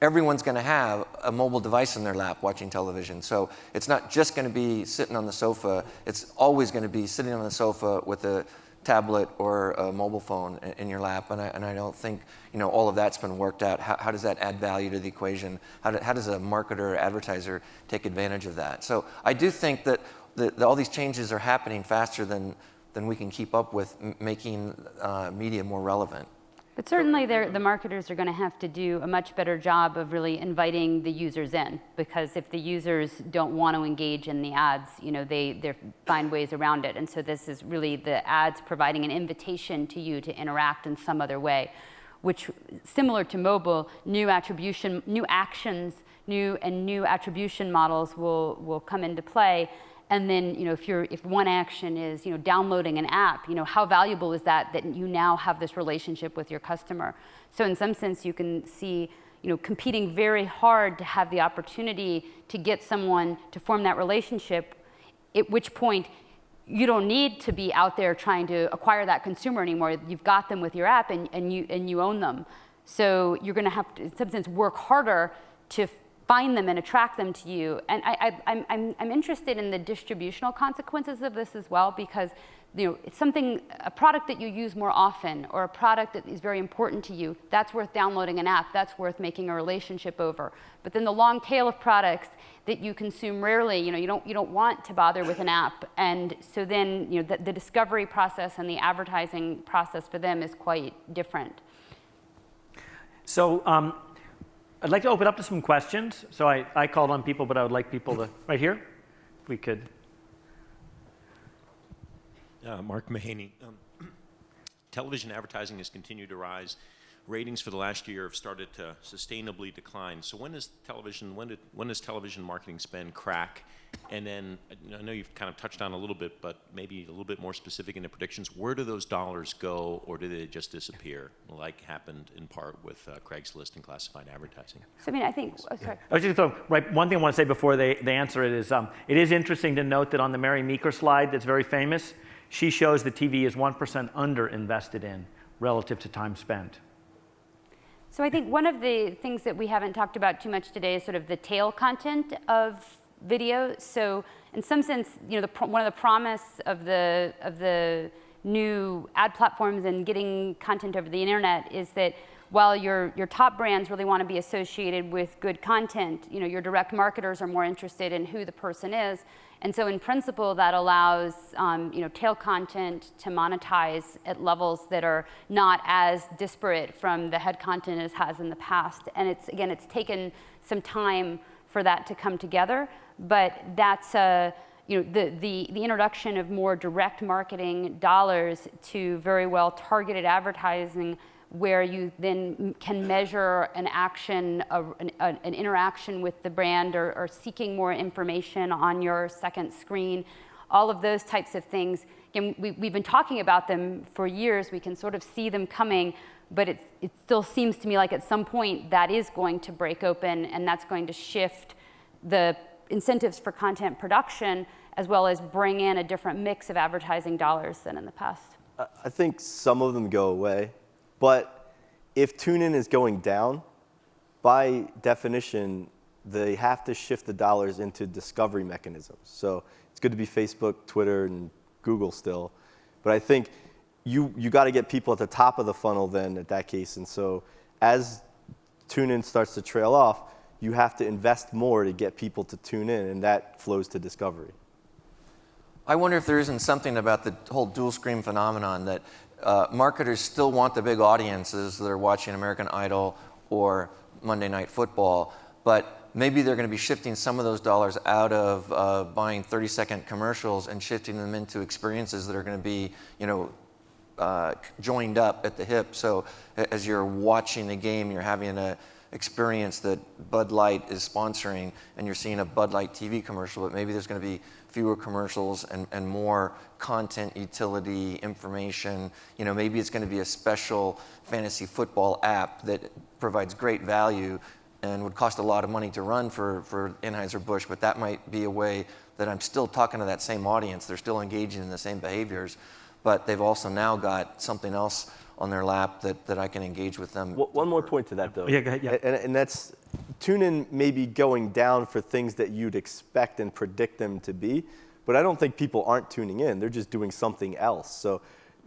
Everyone's going to have a mobile device in their lap watching television. So it's not just going to be sitting on the sofa. It's always going to be sitting on the sofa with a tablet or a mobile phone in your lap, and I don't think all of that's been worked out. How does that add value to the equation? How does a marketer or advertiser take advantage of that? So I do think that all these changes are happening faster than we can keep up with, making media more relevant. But certainly the marketers are going to have to do a much better job of really inviting the users in, because if the users don't want to engage in the ads, they find ways around it. And so this is really the ads providing an invitation to you to interact in some other way, which, similar to mobile, new actions, new attribution models will come into play. And then, if one action is, downloading an app, how valuable is that you now have this relationship with your customer? So in some sense, you can see, competing very hard to have the opportunity to get someone to form that relationship, at which point you don't need to be out there trying to acquire that consumer anymore. You've got them with your app and you own them. So you're going to have to, in some sense, work harder to find them and attract them to you. And I'm interested in the distributional consequences of this as well, because it's a product that you use more often, or a product that is very important to you, that's worth downloading an app, that's worth making a relationship over. But then the long tail of products that you consume rarely, you don't want to bother with an app. And so then the discovery process and the advertising process for them is quite different. So I'd like to open up to some questions. So I called on people, but I would like people to, right here, if we could. Mark Mahaney. Television advertising has continued to rise. Ratings for the last year have started to sustainably decline. So when does television marketing spend crack? And then I know you've kind of touched on a little bit, but maybe a little bit more specific in the predictions. Where do those dollars go, or do they just disappear, like happened in part with Craigslist and classified advertising? So I think, sorry. I was just going to throw, one thing I want to say before they answer it is interesting to note that on the Mary Meeker slide that's very famous, she shows the TV is 1% under invested in relative to time spent. So I think one of the things that we haven't talked about too much today is sort of the tail content of video. So in some sense, one of the promise of the new ad platforms and getting content over the internet is that while your top brands really want to be associated with good content, your direct marketers are more interested in who the person is. And so in principle, that allows tail content to monetize at levels that are not as disparate from the head content as has in the past. And it's taken some time for that to come together, but that's the introduction of more direct marketing dollars to very well targeted advertising, where you then can measure an action, an interaction with the brand, or seeking more information on your second screen. All of those types of things. Again, we've been talking about them for years. We can sort of see them coming, but it still seems to me like at some point that is going to break open, and that's going to shift the incentives for content production, as well as bring in a different mix of advertising dollars than in the past. I think some of them go away. But if tune-in is going down, by definition, they have to shift the dollars into discovery mechanisms. So it's good to be Facebook, Twitter, and Google still. But I think you got to get people at the top of the funnel then at that case. And so as tune-in starts to trail off, you have to invest more to get people to tune in, and that flows to discovery. I wonder if there isn't something about the whole dual screen phenomenon that marketers still want the big audiences that are watching American Idol or Monday Night Football, but maybe they're going to be shifting some of those dollars out of buying 30-second commercials and shifting them into experiences that are going to be, joined up at the hip. So as you're watching the game, you're having an experience that Bud Light is sponsoring, and you're seeing a Bud Light TV commercial, but maybe there's going to be fewer commercials and more content, utility, information. Maybe it's going to be a special fantasy football app that provides great value and would cost a lot of money to run for Anheuser-Busch, but that might be a way that I'm still talking to that same audience. They're still engaging in the same behaviors, but they've also now got something else on their lap that I can engage with them. One more point to that, though. Yeah, go ahead. Yeah. And that's tune-in may be going down for things that you'd expect and predict them to be, but I don't think people aren't tuning in. They're just doing something else. So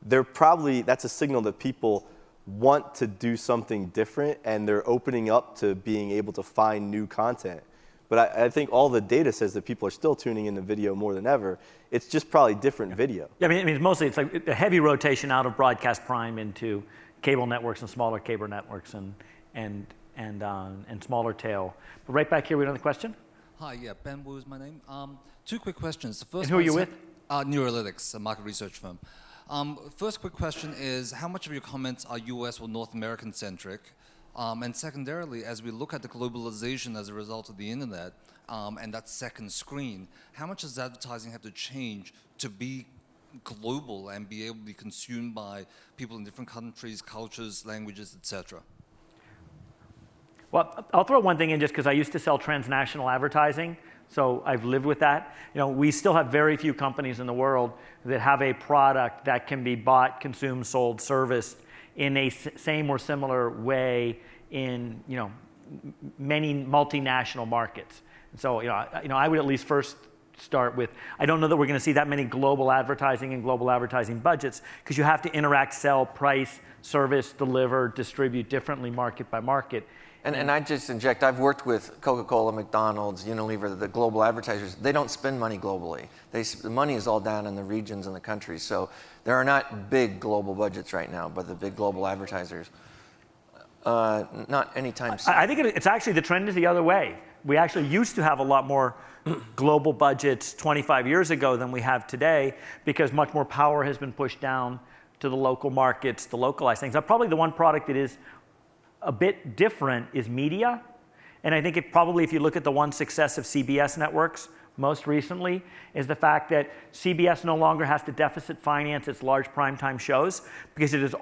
that's a signal that people want to do something different, and they're opening up to being able to find new content. But I think all the data says that people are still tuning into video more than ever. It's just probably different video. Yeah, I mean, mostly it's like a heavy rotation out of broadcast prime into cable networks and smaller cable networks and smaller tail. But right back here, we have another question. Hi, yeah, Ben Wu is my name. Two quick questions. The first And who are you with? Neurolytics, a market research firm. First quick question is, how much of your comments are US or North American centric? And secondarily, as we look at the globalization as a result of the internet and that second screen, how much does advertising have to change to be global and be able to be consumed by people in different countries, cultures, languages, etc.? Well, I'll throw one thing in just because I used to sell transnational advertising, so I've lived with that. We still have very few companies in the world that have a product that can be bought, consumed, sold, serviced in a same or similar way in many multinational markets. And so I would at least first start with, I don't know that we're going to see that many global advertising and global advertising budgets, because you have to interact, sell, price, service, deliver, distribute differently market by market. And I just inject, I've worked with Coca-Cola, McDonald's, Unilever, the global advertisers. They don't spend money globally. The money is all down in the regions and the countries. So there are not big global budgets right now, but the big global advertisers, not anytime soon. I think it's actually, the trend is the other way. We actually used to have a lot more global budgets 25 years ago than we have today, because much more power has been pushed down to the local markets, to localize things. Now, probably the one product that is a bit different is media. And I think if you look at the one success of CBS networks most recently, is the fact that CBS no longer has to deficit finance its large primetime shows, because it has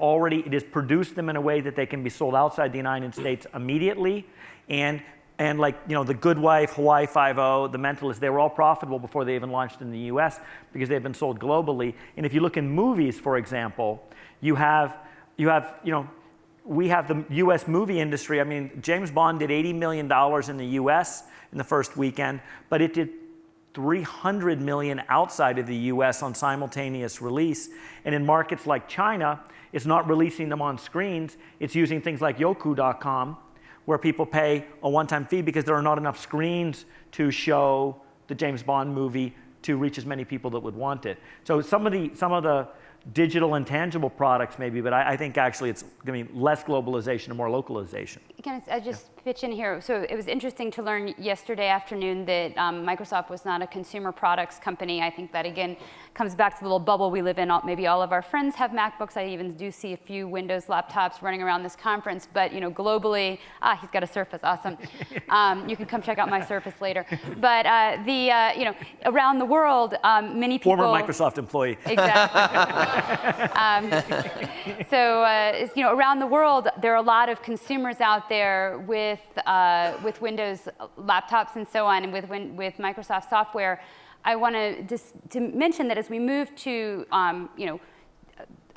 produced them in a way that they can be sold outside the United States immediately. And like, The Good Wife, Hawaii Five-0, The Mentalist, they were all profitable before they even launched in the US, because they've been sold globally. And if you look in movies, for example, we have the US movie industry. I mean, James Bond did $80 million in the US in the first weekend, but it did $300 million outside of the US on simultaneous release. And in markets like China, it's not releasing them on screens. It's using things like Youku.com, where people pay a one-time fee because there are not enough screens to show the James Bond movie to reach as many people that would want it. So some of the digital and tangible products maybe, but I think actually it's going to be less globalization and more localization. Can I just pitch in here? So it was interesting to learn yesterday afternoon that Microsoft was not a consumer products company. I think that, again, comes back to the little bubble we live in. Maybe all of our friends have MacBooks. I even do see a few Windows laptops running around this conference. But globally, he's got a Surface. Awesome. You can come check out my Surface later. But around the world, many people. Former Microsoft employee. Exactly. Around the world, there are a lot of consumers out there with Windows laptops and so on, and with Microsoft software. I want to mention that as we move to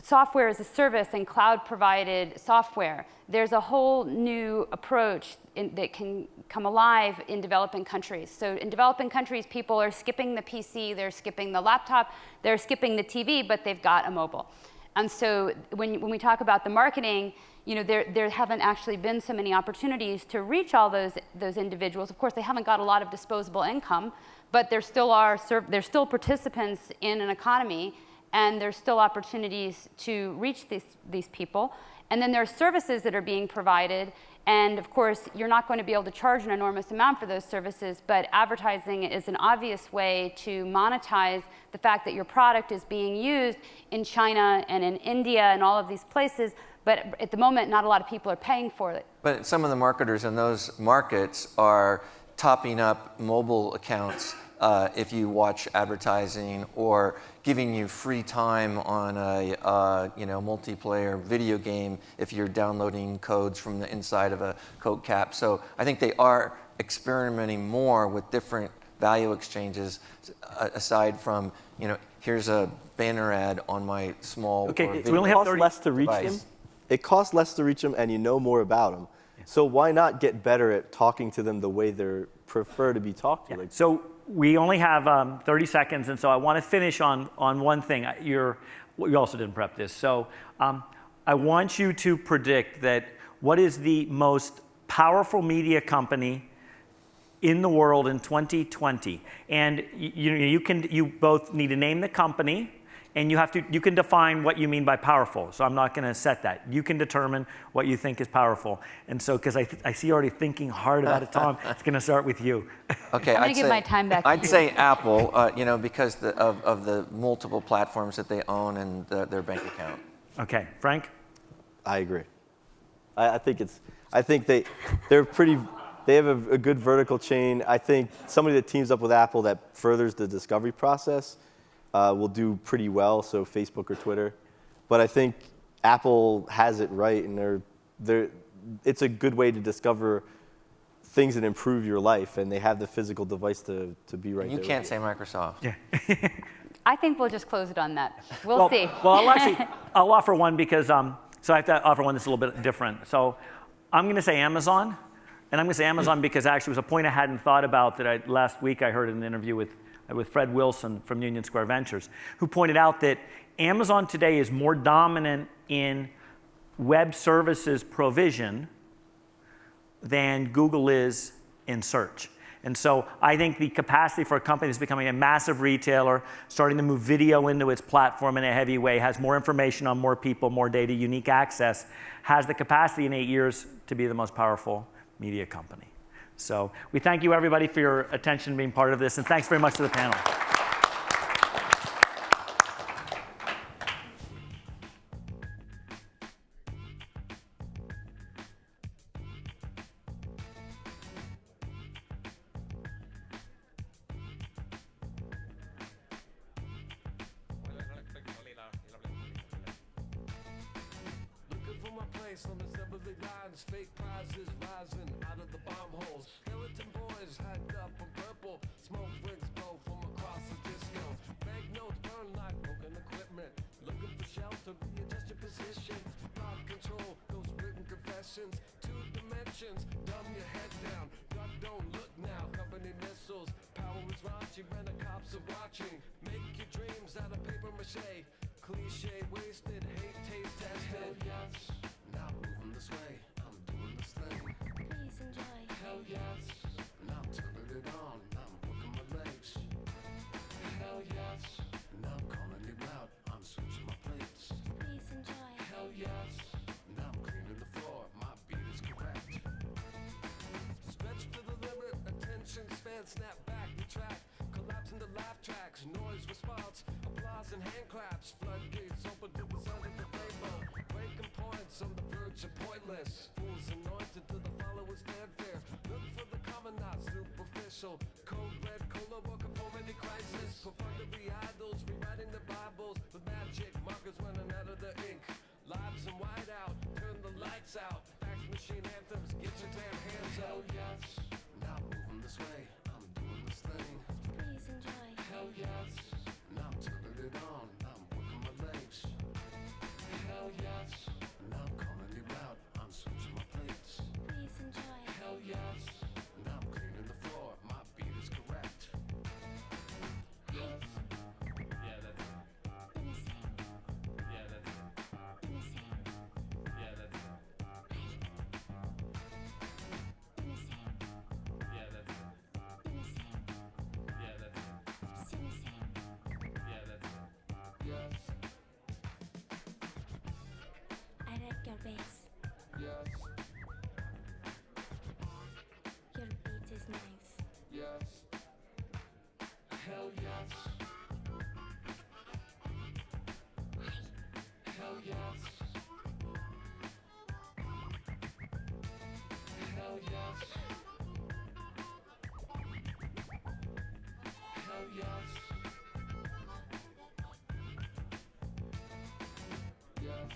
software as a service and cloud-provided software, there's a whole new approach that can come alive in developing countries. So in developing countries, people are skipping the PC, they're skipping the laptop, they're skipping the TV, but they've got a mobile. And so when we talk about the marketing, there haven't actually been so many opportunities to reach all those individuals. Of course, they haven't got a lot of disposable income, but there still still participants in an economy, and there's still opportunities to reach these people. And then there are services that are being provided. And of course, you're not going to be able to charge an enormous amount for those services, but advertising is an obvious way to monetize the fact that your product is being used in China and in India and all of these places. But at the moment, not a lot of people are paying for it. But some of the marketers in those markets are topping up mobile accounts if you watch advertising, or giving you free time on a multiplayer video game if you're downloading codes from the inside of a Coke cap. So I think they are experimenting more with different value exchanges aside from here's a banner ad on my small. Okay, so it costs less to reach them. It costs less to reach them, and you know more about them. So why not get better at talking to them the way they prefer to be talked to? Yeah. So we only have 30 seconds, and so I want to finish on one thing. we also didn't prep this. So I want you to predict that what is the most powerful media company in the world in 2020. And you both need to name the company, and you can define what you mean by powerful. So I'm not going to set that. You can determine what you think is powerful. And so, because I see you already thinking hard about it, Tom, it's going to start with you. Okay, I'm going to give my time back to I'd you. say Apple, because of the multiple platforms that they own and their bank account. Okay, Frank? I agree. I think they have a good vertical chain. I think somebody that teams up with Apple that furthers the discovery process will do pretty well, so Facebook or Twitter. But I think Apple has it right, and it's a good way to discover things that improve your life, and they have the physical device to be right there. You can't say Microsoft. Yeah. I think we'll just close it on that. We'll see. Well, I'll offer one because, so I have to offer one that's a little bit different. So I'm going to say Amazon, and I'm going to say Amazon because actually it was a point I hadn't thought about that last week I heard in an interview with Fred Wilson from Union Square Ventures, who pointed out that Amazon today is more dominant in web services provision than Google is in search. And so I think the capacity for a company that's becoming a massive retailer, starting to move video into its platform in a heavy way, has more information on more people, more data, unique access, has the capacity in 8 years to be the most powerful media company. So we thank you, everybody, for your attention and being part of this, and thanks very much to the panel. Looking for my place on assembly lines, fake prizes rising out of the bomb holes. Skeleton boys hyped up in purple, smoke rings blow from across the disco. Banknotes burn like broken equipment. Looking for shelter, readjust your position. Thought control, those written confessions. 2 dimensions, dumb your head down. Duck, don't look now, company missiles. Power is raunchy when the cops are watching. Make your dreams out of paper mache. Cliche wasted, hate taste tested. Hell yes, now moving this way, I'm doing this thing. Please enjoy. Hell yes, now I'm turning it on, I'm working my legs. Hell yes, now I'm calling it out, I'm switching my plates. Please enjoy. Hell yes, now I'm cleaning the floor, my beat is correct. Stretch to the limit, attention span, snap back, retract. Collapse into laugh tracks, noise response, applause and hand claps. Floodgates open to the sound of the rainbow. Breaking points on the verge of pointless. Fools anointed to the followers' fanfare. Look for the common, not superficial. Code red, cola, or conformity crisis. Profundity idols, rewriting the Bibles. With magic markers running out of the ink. Lives in whiteout, turn the lights out. Fax machine anthems, get your damn hands out. Hell yes, now moving this way, I'm doing this thing. Please enjoy. Hell yes, now I'm turning it on, I'm working my legs. Hell yes, now I'm calling you out, I'm switching my plates. Please enjoy. Hell yes, now I'm cleaning the floor, my beat is correct. Yes. Yeah, that's it. Let me sing. Yeah, that's it. Let me sing. Yeah, that's it. Let me sing. Yeah, that's it. Let me sing. Yeah, that's it. Sing me sing. Yeah, that's it. Yes. I like your bass. Yes. Your beat is nice. Yes. Hell yes. Hell yes. Hell yes. Hell yes. Yes.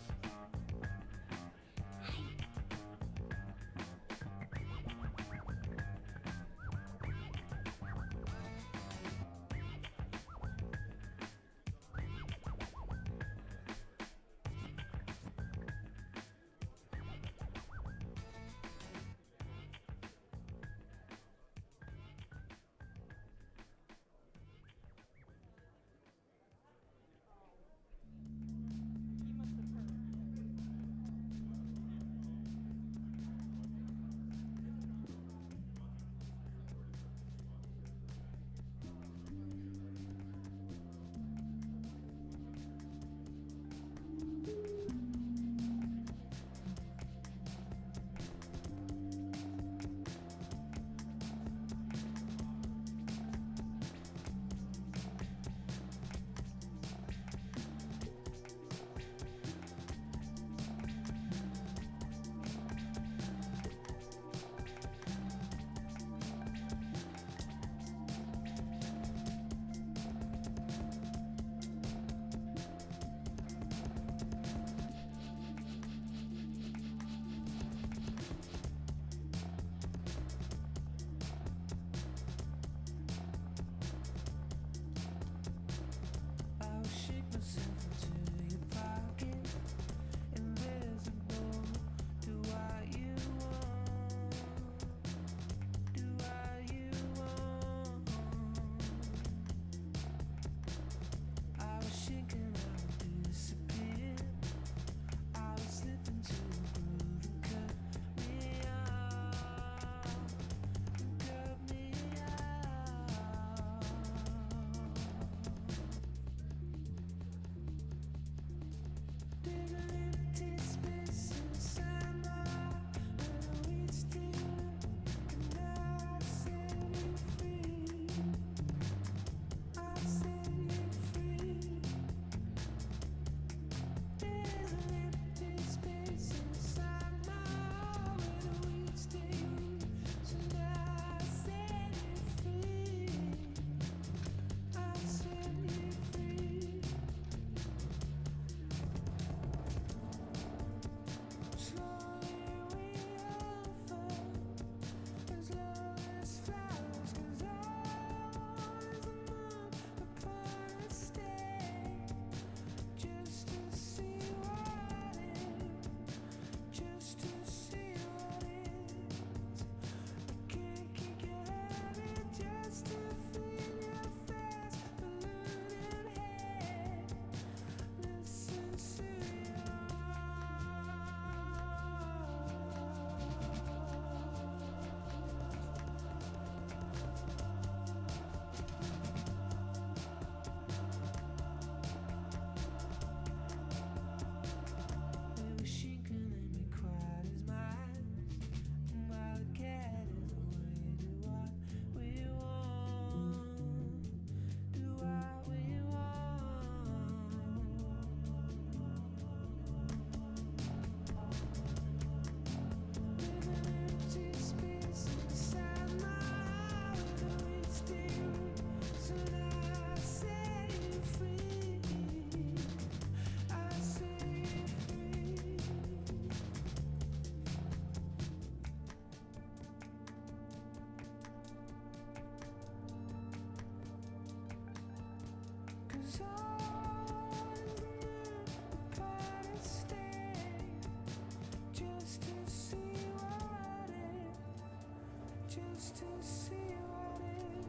just to see what is.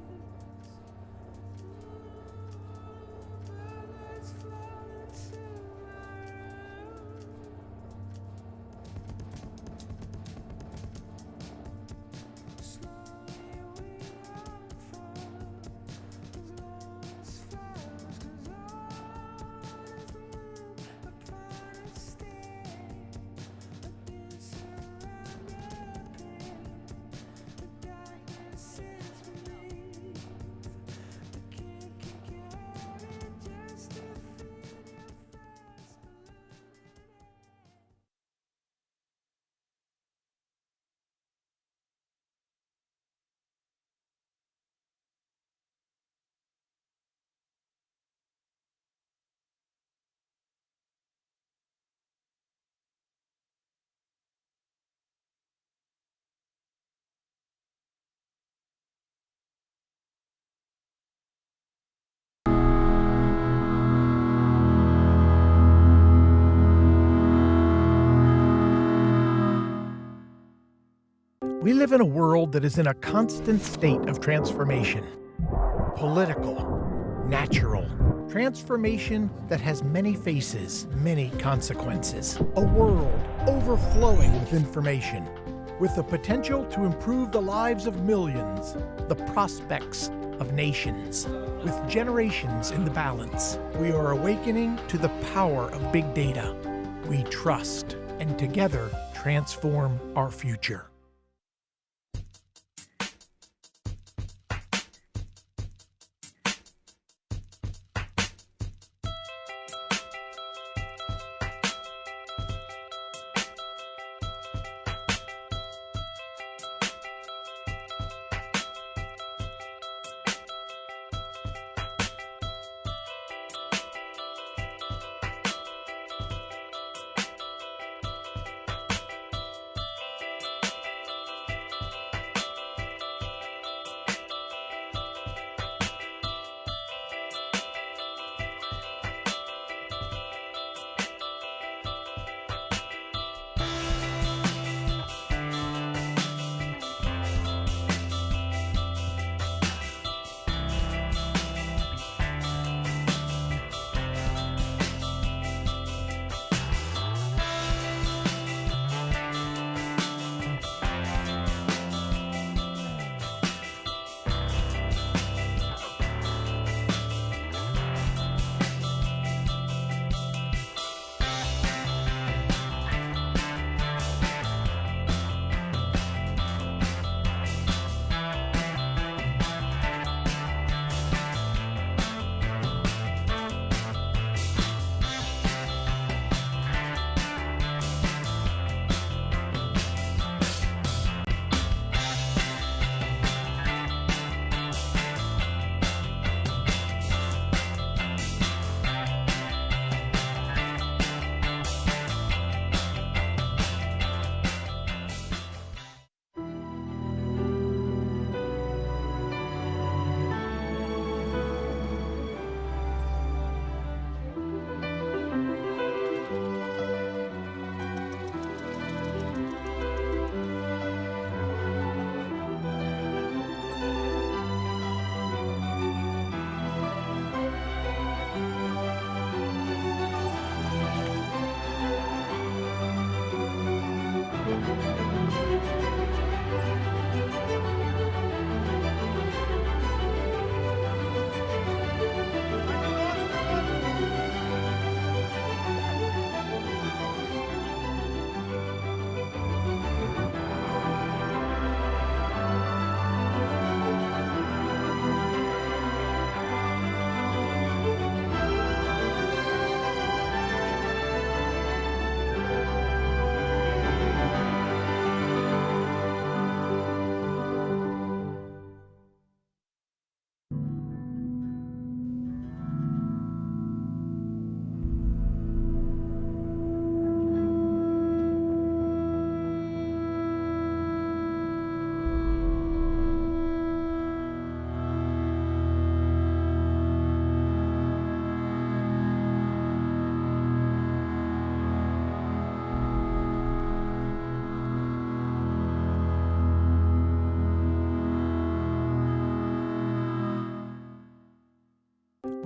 Birds fly into my room. Slowly we unfold, as long as fast as on is the moon upon a stair. A dancer around a pin, the darkness is beneath. The kid kick your head in just to feel your fast balloon in air. We live in a world that is in a constant state of transformation. Political, natural, transformation that has many faces, many consequences. A world overflowing with information, with the potential to improve the lives of millions, the prospects of nations. With generations in the balance, we are awakening to the power of big data. We trust and together transform our future.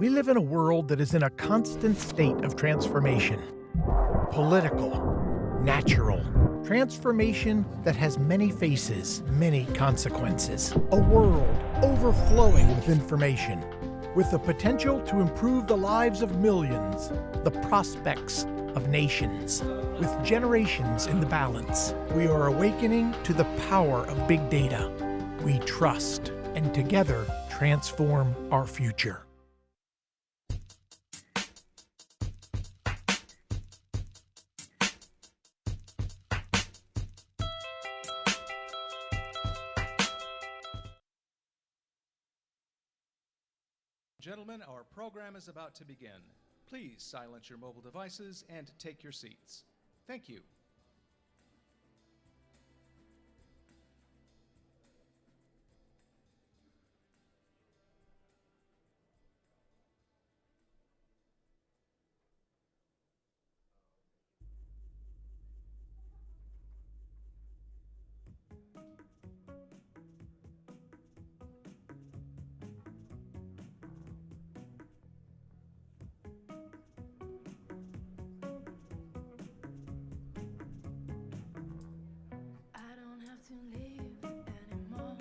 We live in a world that is in a constant state of transformation. Political, natural, transformation that has many faces, many consequences. A world overflowing with information, with the potential to improve the lives of millions, the prospects of nations. With generations in the balance, we are awakening to the power of big data. We trust and together transform our future. Gentlemen, our program is about to begin. Please silence your mobile devices and take your seats. Thank you. To leave anymore.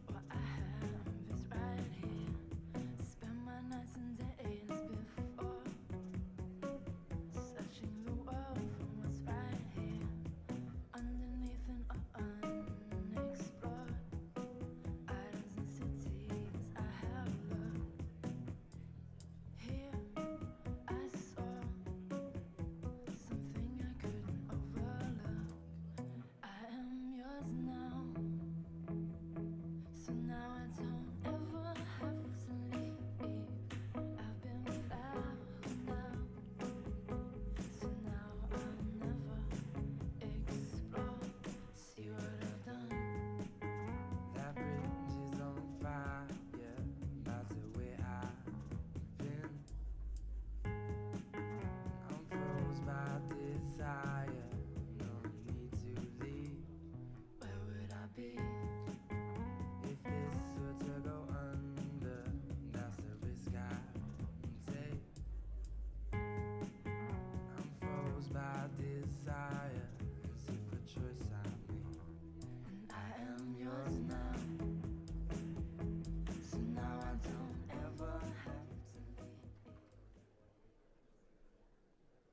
What I have is right here. Spend my nights and days before, searching the world for what's right here, underneath and unexplored. Islands and cities I have looked. Here I saw something I couldn't overlook. I am yours now, so now I don't ever have to leave. I've been found out, so now I'll never explore. See what I've done. That bridge is on fire, yeah, that's the way I've been. I'm froze by desire. Where would I be if this were to go under? That's the risk I take. I'm froze by desire. It's a choice I made, and I am yours now, so now I don't ever have to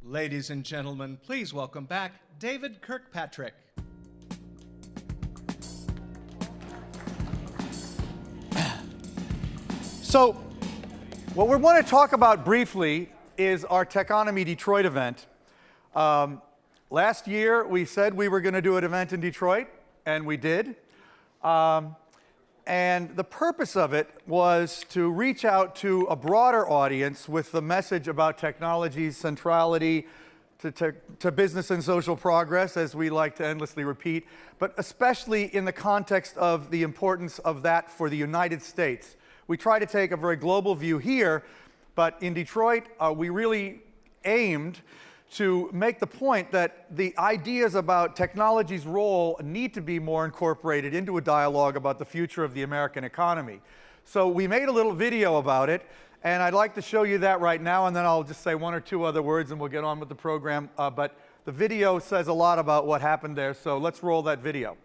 leave. Ladies and gentlemen, please welcome back David Kirkpatrick. So, what we want to talk about briefly is our Techonomy Detroit event. Last year, we said we were going to do an event in Detroit, and we did. And the purpose of it was to reach out to a broader audience with the message about technology's centrality to business and social progress, as we like to endlessly repeat, but especially in the context of the importance of that for the United States. We try to take a very global view here, but in Detroit, we really aimed to make the point that the ideas about technology's role need to be more incorporated into a dialogue about the future of the American economy. So we made a little video about it, and I'd like to show you that right now, and then I'll just say one or two other words and we'll get on with the program. But the video says a lot about what happened there, so let's roll that video.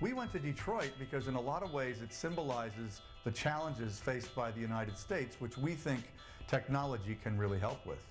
We went to Detroit because in a lot of ways it symbolizes the challenges faced by the United States, which we think technology can really help with.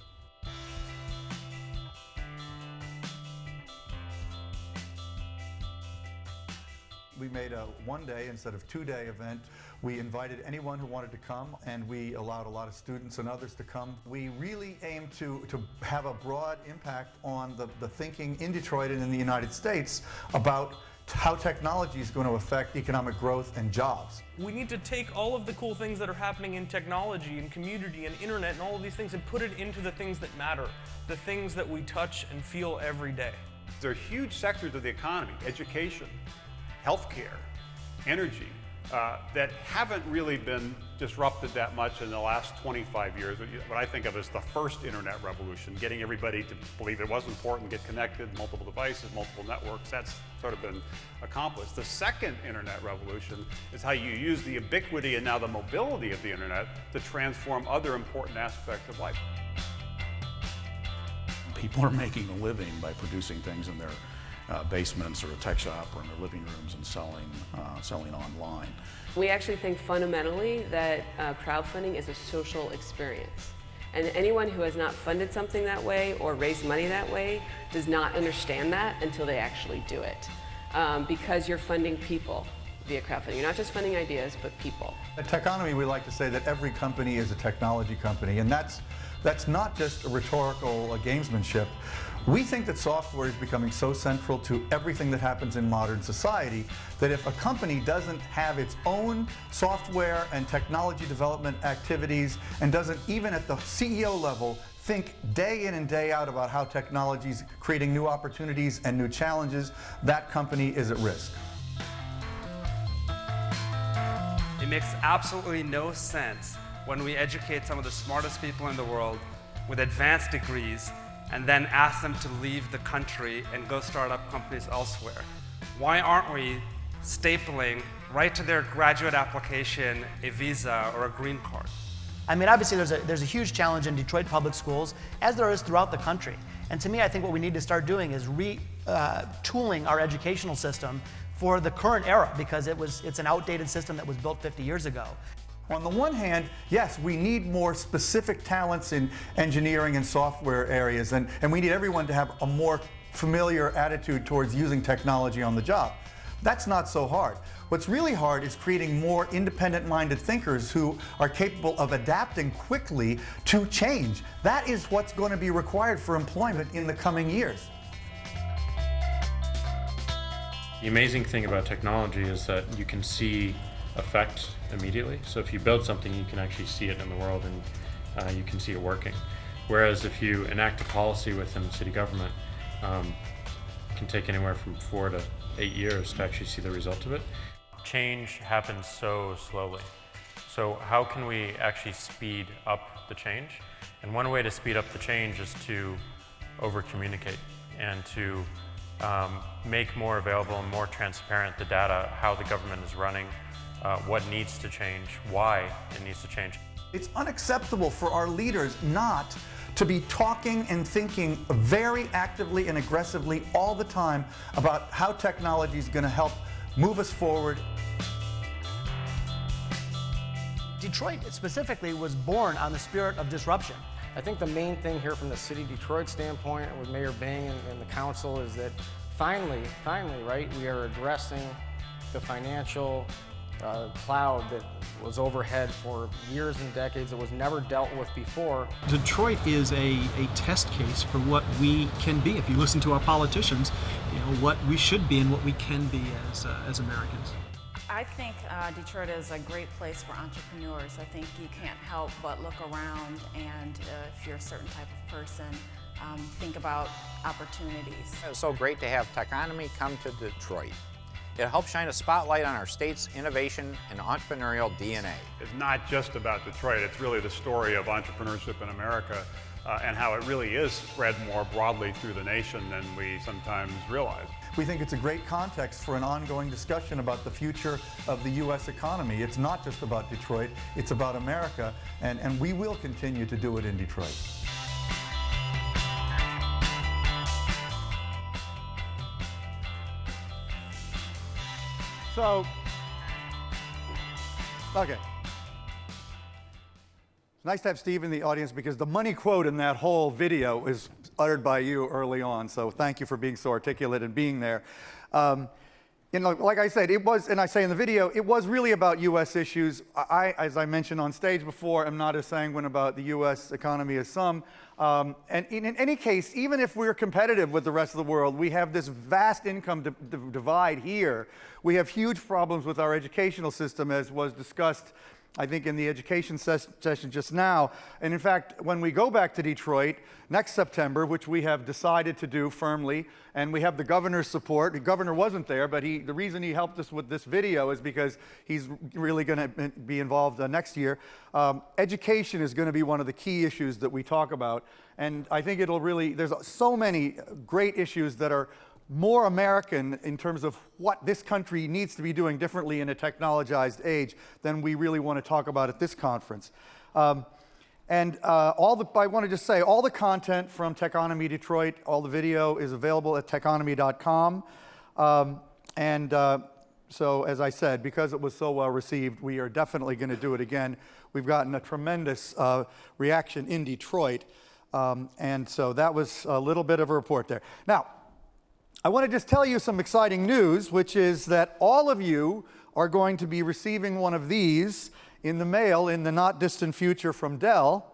We made a one-day instead of two-day event. We invited anyone who wanted to come, and we allowed a lot of students and others to come. We really aimed to have a broad impact on the thinking in Detroit and in the United States about how technology is going to affect economic growth and jobs. We need to take all of the cool things that are happening in technology and community and internet and all of these things and put it into the things that matter, the things that we touch and feel every day. There are huge sectors of the economy: education, healthcare, energy, that haven't really been disrupted that much in the last 25 years. What I think of as the first internet revolution, getting everybody to believe it was important, get connected, multiple devices, multiple networks, that's sort of been accomplished. The second internet revolution is how you use the ubiquity and now the mobility of the internet to transform other important aspects of life. People are making a living by producing things in their basements or a tech shop or in their living rooms and selling online. We actually think fundamentally that crowdfunding is a social experience. And anyone who has not funded something that way or raised money that way does not understand that until they actually do it. Because you're funding people via crowdfunding. You're not just funding ideas, but people. At Techonomy, we like to say that every company is a technology company, and that's not just a rhetorical gamesmanship. We think that software is becoming so central to everything that happens in modern society that if a company doesn't have its own software and technology development activities and doesn't even at the CEO level think day in and day out about how technology is creating new opportunities and new challenges, that company is at risk. It makes absolutely no sense when we educate some of the smartest people in the world with advanced degrees and then ask them to leave the country and go start up companies elsewhere. Why aren't we stapling right to their graduate application a visa or a green card? I mean, obviously there's a huge challenge in Detroit public schools, as there is throughout the country. And to me, I think what we need to start doing is retooling our educational system for the current era, because it's an outdated system that was built 50 years ago. On the one hand, yes, we need more specific talents in engineering and software areas, and we need everyone to have a more familiar attitude towards using technology on the job. That's not so hard. What's really hard is creating more independent-minded thinkers who are capable of adapting quickly to change. That is what's going to be required for employment in the coming years. The amazing thing about technology is that you can see effect immediately. So if you build something, you can actually see it in the world and you can see it working. Whereas if you enact a policy within the city government, it can take anywhere from 4 to 8 years to actually see the result of it. Change happens so slowly. So how can we actually speed up the change? And one way to speed up the change is to over-communicate and to make more available and more transparent the data, how the government is running, what needs to change, why it needs to change. It's unacceptable for our leaders not to be talking and thinking very actively and aggressively all the time about how technology is going to help move us forward. Detroit specifically was born on the spirit of disruption. I think the main thing here from the city of Detroit standpoint with Mayor Bing and the council is that finally, right, we are addressing the financial cloud that was overhead for years and decades that was never dealt with before. Detroit is a test case for what we can be. If you listen to our politicians, you know, what we should be and what we can be as Americans. I think Detroit is a great place for entrepreneurs. I think you can't help but look around and if you're a certain type of person, think about opportunities. It's so great to have Techonomy come to Detroit. It helps shine a spotlight on our state's innovation and entrepreneurial DNA. It's not just about Detroit, it's really the story of entrepreneurship in America and how it really is spread more broadly through the nation than we sometimes realize. We think it's a great context for an ongoing discussion about the future of the U.S. economy. It's not just about Detroit, it's about America, and we will continue to do it in Detroit. So, okay. It's nice to have Steve in the audience because the money quote in that whole video is uttered by you early on. So thank you for being so articulate and being there. You know, like I said, it was, and I say in the video, it was really about U.S. issues. As I mentioned on stage before, am not as sanguine about the U.S. economy as some. And in any case, even if we're competitive with the rest of the world, we have this vast income divide here. We have huge problems with our educational system, as was discussed I think, in the education session just now. And in fact, when we go back to Detroit next September, which we have decided to do firmly, and we have the governor's support. The governor wasn't there, but the reason he helped us with this video is because he's really going to be involved next year. Education is going to be one of the key issues that we talk about. And I think it'll really, there's so many great issues that are more American in terms of what this country needs to be doing differently in a technologized age than we really want to talk about at this conference. I want to just say, all the content from Techonomy Detroit, all the video is available at techonomy.com. So as I said, because it was so well received, we are definitely going to do it again. We've gotten a tremendous reaction in Detroit. And so that was a little bit of a report there. Now, I want to just tell you some exciting news, which is that all of you are going to be receiving one of these in the mail in the not distant future from Dell,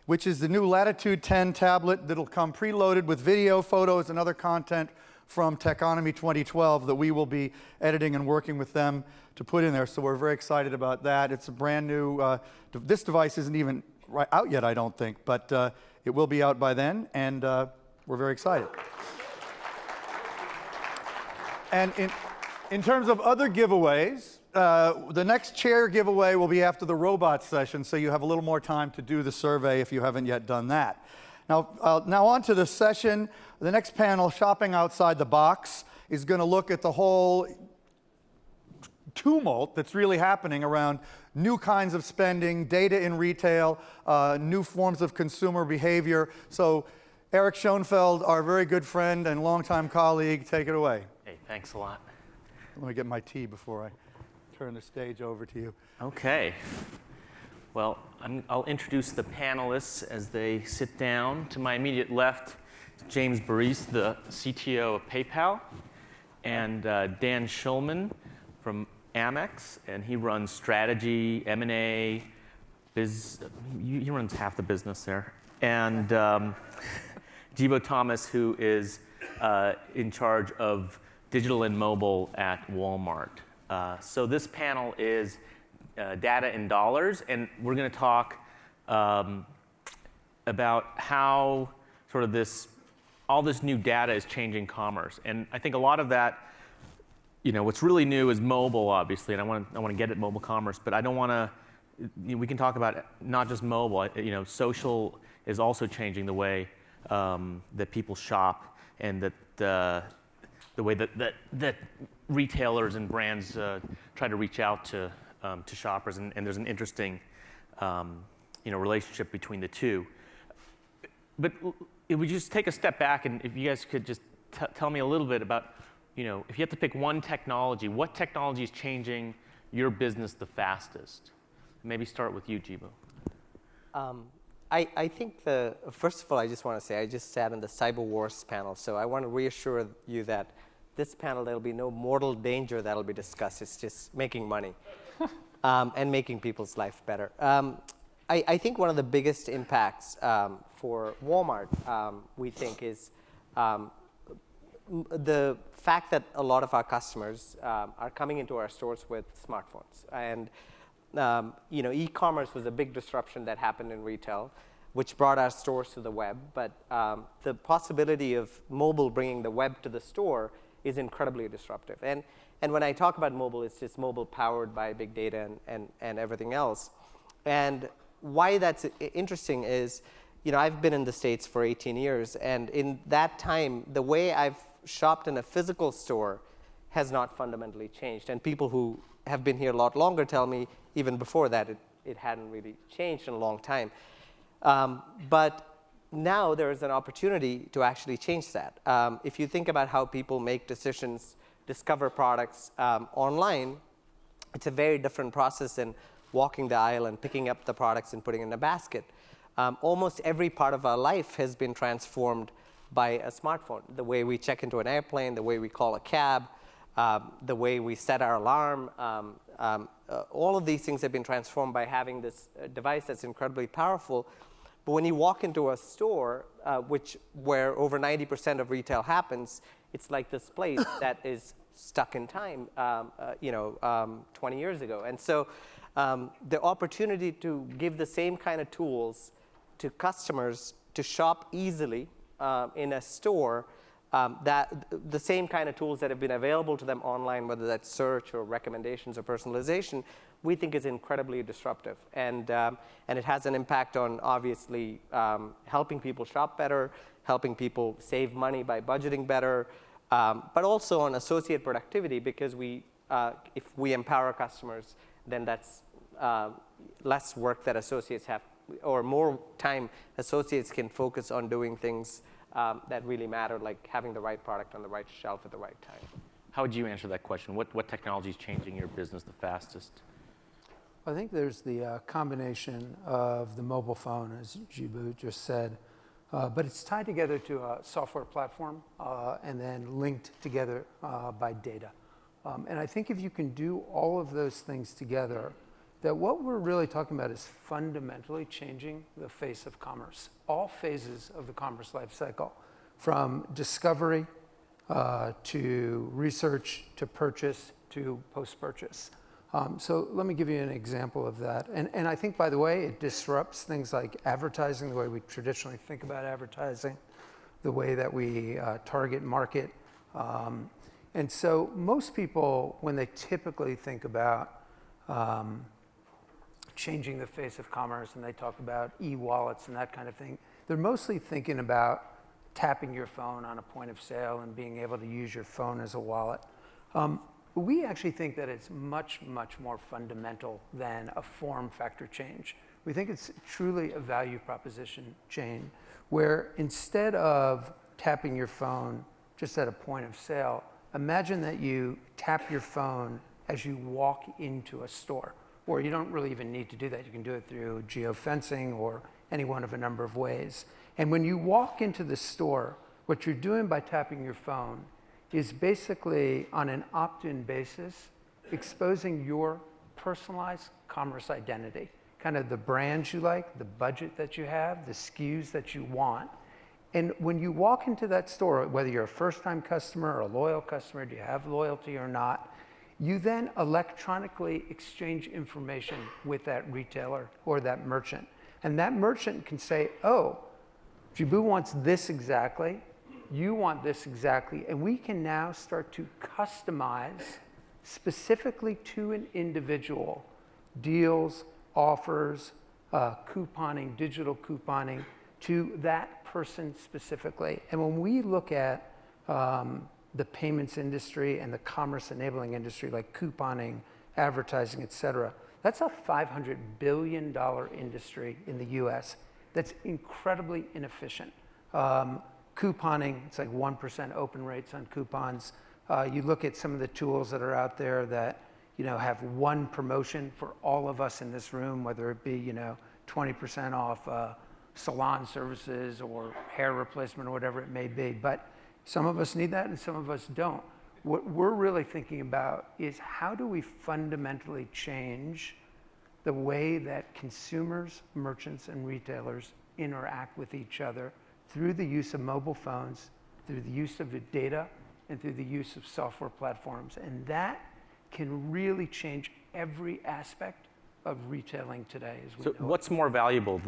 which is the new Latitude 10 tablet that'll come preloaded with video, photos, and other content from Techonomy 2012 that we will be editing and working with them to put in there. So we're very excited about that. It's a brand new, this device isn't even out yet, I don't think, but it will be out by then, and we're very excited. And in terms of other giveaways, the next chair giveaway will be after the robot session, so you have a little more time to do the survey if you haven't yet done that. Now on to the session. The next panel, Shopping Outside the Box, is going to look at the whole tumult that's really happening around new kinds of spending, data in retail, new forms of consumer behavior. So Eric Schoenfeld, our very good friend and longtime colleague, take it away. Hey, thanks a lot. Let me get my tea before I turn the stage over to you. Okay. Well, I'll introduce the panelists as they sit down. To my immediate left, James Baris, the CTO of PayPal, and Dan Schulman from Amex, and he runs strategy, M&A, he runs half the business there. And Jibo Thomas, who is in charge of digital and mobile at Walmart. So this panel is data in dollars, and we're going to talk about how sort of all this new data is changing commerce. And I think a lot of that, what's really new is mobile, obviously, and I want to get at mobile commerce, but I don't want to. We can talk about not just mobile. Social is also changing the way that people shop, and that the way that retailers and brands try to reach out to shoppers, and there's an interesting relationship between the two. But if we just take a step back, and if you guys could just tell me a little bit about, if you have to pick one technology, what technology is changing your business the fastest? Maybe start with you, Jibo. I think first of all, I just want to say I just sat in the Cyber Wars panel, so I want to reassure you that this panel, there'll be no mortal danger that'll be discussed. It's just making money and making people's life better. I think one of the biggest impacts for Walmart, we think, is the fact that a lot of our customers are coming into our stores with smartphones. And e-commerce was a big disruption that happened in retail, which brought our stores to the web. But the possibility of mobile bringing the web to the store is incredibly disruptive. And when I talk about mobile, it's just mobile powered by big data and everything else. And why that's interesting is, I've been in the States for 18 years, and in that time, the way I've shopped in a physical store has not fundamentally changed. And people who have been here a lot longer tell me, even before that, it hadn't really changed in a long time. But now there is an opportunity to actually change that. If you think about how people make decisions, discover products online, it's a very different process than walking the aisle and picking up the products and putting in a basket. Almost every part of our life has been transformed by a smartphone. The way we check into an airplane, the way we call a cab, the way we set our alarm, all of these things have been transformed by having this device that's incredibly powerful. But when you walk into a store, where over 90% of retail happens, it's like this place that is stuck in time, 20 years ago. And so The opportunity to give the same kind of tools to customers to shop easily in a store, that the same kind of tools that have been available to them online, whether that's search or recommendations or personalization, we think is incredibly disruptive. And it has an impact on, obviously, helping people shop better, helping people save money by budgeting better, but also on associate productivity, because if we empower customers, then that's less work that associates have, or more time associates can focus on doing things that really matter, like having the right product on the right shelf at the right time. How would you answer that question? What technology is changing your business the fastest? I think there's the combination of the mobile phone, as Jibu just said, but it's tied together to a software platform and then linked together by data. And I think if you can do all of those things together, that what we're really talking about is fundamentally changing the face of commerce, all phases of the commerce life cycle, from discovery to research to purchase to post-purchase. So let me give you an example of that. And I think, by the way, it disrupts things like advertising, the way we traditionally think about advertising, the way that we target market. And so most people, when they typically think about changing the face of commerce and they talk about e-wallets and that kind of thing, they're mostly thinking about tapping your phone on a point of sale and being able to use your phone as a wallet. We actually think that it's much, much more fundamental than a form factor change. We think it's truly a value proposition change, where instead of tapping your phone just at a point of sale, imagine that you tap your phone as you walk into a store. Or you don't really even need to do that. You can do it through geofencing or any one of a number of ways. And when you walk into the store, what you're doing by tapping your phone is basically, on an opt-in basis, exposing your personalized commerce identity, kind of the brands you like, the budget that you have, the SKUs that you want. And when you walk into that store, whether you're a first-time customer or a loyal customer, do you have loyalty or not, you then electronically exchange information with that retailer or that merchant. And that merchant can say, oh, Jibu wants this exactly, you want this exactly, and we can now start to customize specifically to an individual deals, offers, couponing, digital couponing to that person specifically. And when we look at the payments industry and the commerce enabling industry, like couponing, advertising, et cetera, that's a $500 billion industry in the US that's incredibly inefficient. Couponing, it's like 1% open rates on coupons. You look at some of the tools that are out there that have one promotion for all of us in this room, whether it be 20% off salon services or hair replacement or whatever it may be. But some of us need that and some of us don't. What we're really thinking about is how do we fundamentally change the way that consumers, merchants, and retailers interact with each other through the use of mobile phones, through the use of the data, and through the use of software platforms. And that can really change every aspect of retailing today. So what's more valuable,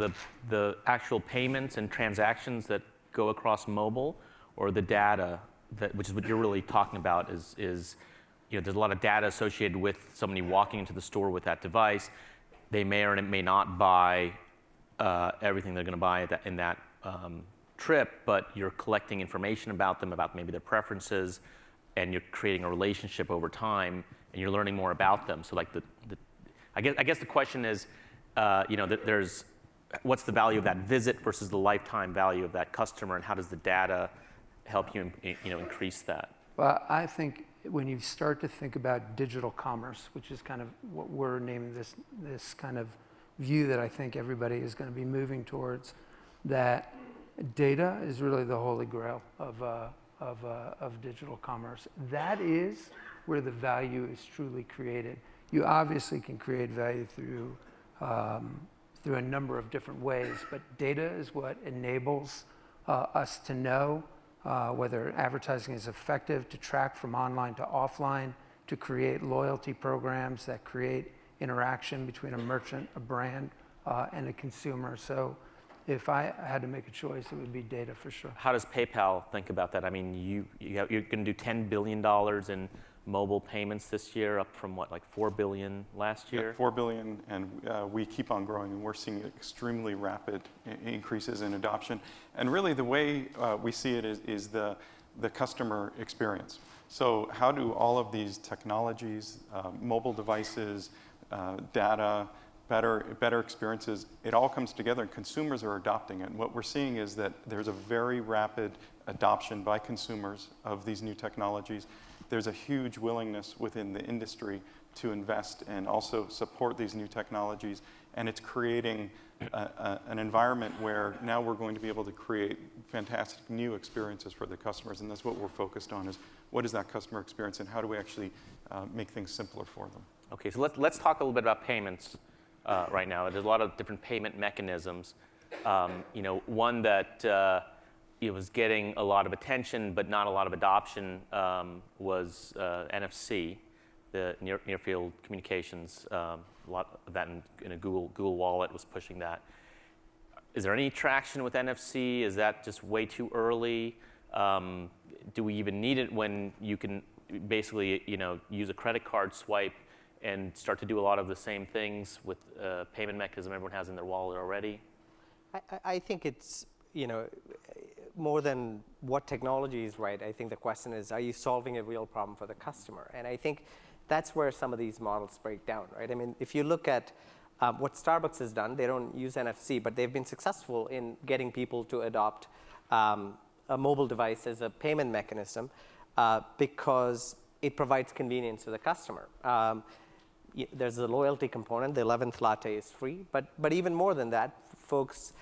the actual payments and transactions that go across mobile, or the data, which is what you're really talking about, is there's a lot of data associated with somebody walking into the store with that device. They may or may not buy everything they're going to buy in that trip, but you're collecting information about them, about maybe their preferences, and you're creating a relationship over time, and you're learning more about them. So, like I guess the question is, there's what's the value of that visit versus the lifetime value of that customer, and how does the data help you, increase that? Well, I think when you start to think about digital commerce, which is kind of what we're naming this kind of view that I think everybody is going to be moving towards, that data is really the holy grail of digital commerce. That is where the value is truly created. You obviously can create value through a number of different ways, but data is what enables us to know whether advertising is effective, to track from online to offline, to create loyalty programs that create interaction between a merchant, a brand, and a consumer. So if I had to make a choice, it would be data for sure. How does PayPal think about that? I mean, you're going to do $10 billion in mobile payments this year, up from what, like $4 billion last year? Yeah, $4 billion, and we keep on growing, and we're seeing extremely rapid increases in adoption. And really, the way we see it is the customer experience. So how do all of these technologies, mobile devices, data, better experiences, it all comes together, and consumers are adopting it. And what we're seeing is that there's a very rapid adoption by consumers of these new technologies. There's a huge willingness within the industry to invest and also support these new technologies, and it's creating an environment where now we're going to be able to create fantastic new experiences for the customers, and that's what we're focused on, is what is that customer experience and how do we actually make things simpler for them. Okay, so let's talk a little bit about payments right now. There's a lot of different payment mechanisms. One that it was getting a lot of attention but not a lot of adoption was NFC, the near field communications. A lot of that in a Google Wallet was pushing that. Is there any traction with NFC? Is that just way too early? Do we even need it when you can basically use a credit card swipe and start to do a lot of the same things with a payment mechanism everyone has in their wallet already? I think it's more than what technology is right. I think the question is, are you solving a real problem for the customer? And I think that's where some of these models break down, right? I mean, if you look at what Starbucks has done, they don't use NFC, but they've been successful in getting people to adopt a mobile device as a payment mechanism because it provides convenience to the customer. There's a loyalty component. The 11th latte is free, but even more than that, folks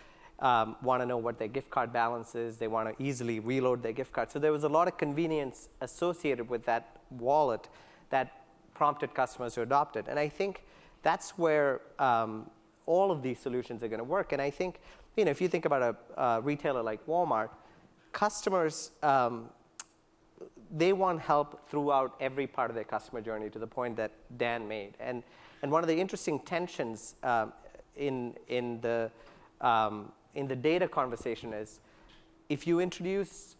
want to know what their gift card balance is. They want to easily reload their gift card. So there was a lot of convenience associated with that wallet that prompted customers to adopt it. And I think that's where all of these solutions are going to work. And I think, if you think about a retailer like Walmart, customers, they want help throughout every part of their customer journey, to the point that Dan made. And one of the interesting tensions in the data conversation is, if you introduce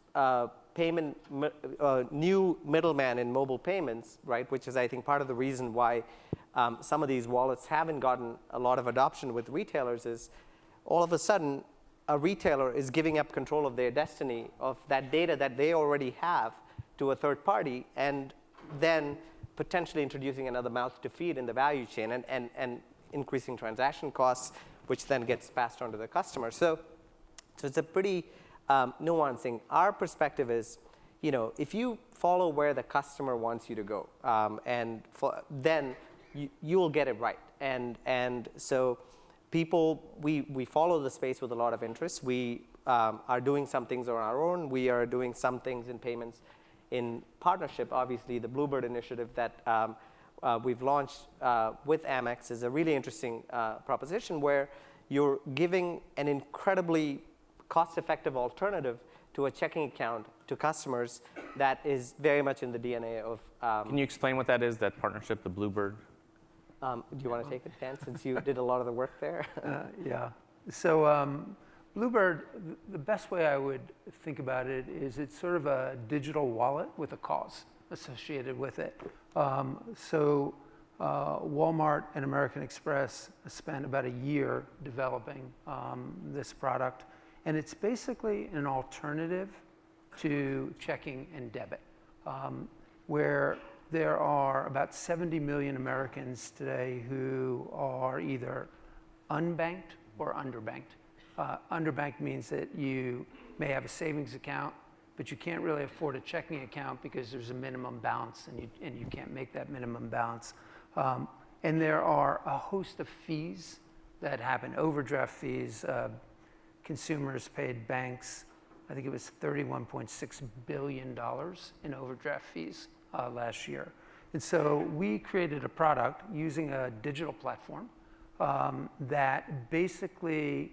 new middleman in mobile payments, right, which is, I think, part of the reason why some of these wallets haven't gotten a lot of adoption with retailers, is all of a sudden a retailer is giving up control of their destiny, of that data that they already have, to a third party, and then potentially introducing another mouth to feed in the value chain, and increasing transaction costs, which then gets passed on to the customer. So it's a pretty nuanced thing. Our perspective is, if you follow where the customer wants you to go, then you will get it right. And so we follow the space with a lot of interest. We are doing some things on our own. We are doing some things in payments in partnership. Obviously, the Bluebird initiative that we've launched with Amex is a really interesting proposition, where you're giving an incredibly cost-effective alternative to a checking account to customers that is very much in the DNA of... Can you explain what that is, that partnership, the Bluebird? Do you want to take it, Dan, since you did a lot of the work there? Yeah. So Bluebird, the best way I would think about it is it's sort of a digital wallet with a cause associated with it. So Walmart and American Express spent about a year developing this product, and it's basically an alternative to checking and debit, where there are about 70 million Americans today who are either unbanked or underbanked. Underbanked means that you may have a savings account, but you can't really afford a checking account because there's a minimum balance, and you can't make that minimum balance. And there are a host of fees that happen, overdraft fees. Consumers paid banks, I think it was $31.6 billion in overdraft fees last year. And so we created a product using a digital platform that basically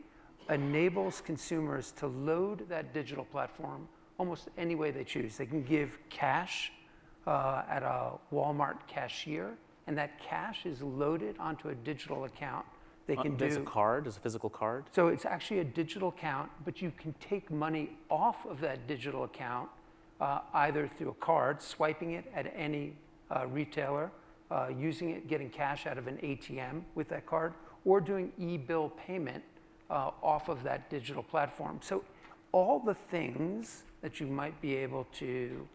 enables consumers to load that digital platform almost any way they choose. They can give cash at a Walmart cashier and that cash is loaded onto a digital account. They can There's a card, there's a physical card. So it's actually a digital account, but you can take money off of that digital account either through a card, swiping it at any retailer, using it, getting cash out of an ATM with that card, or doing e-bill payment off of that digital platform. So all the things that you might be able to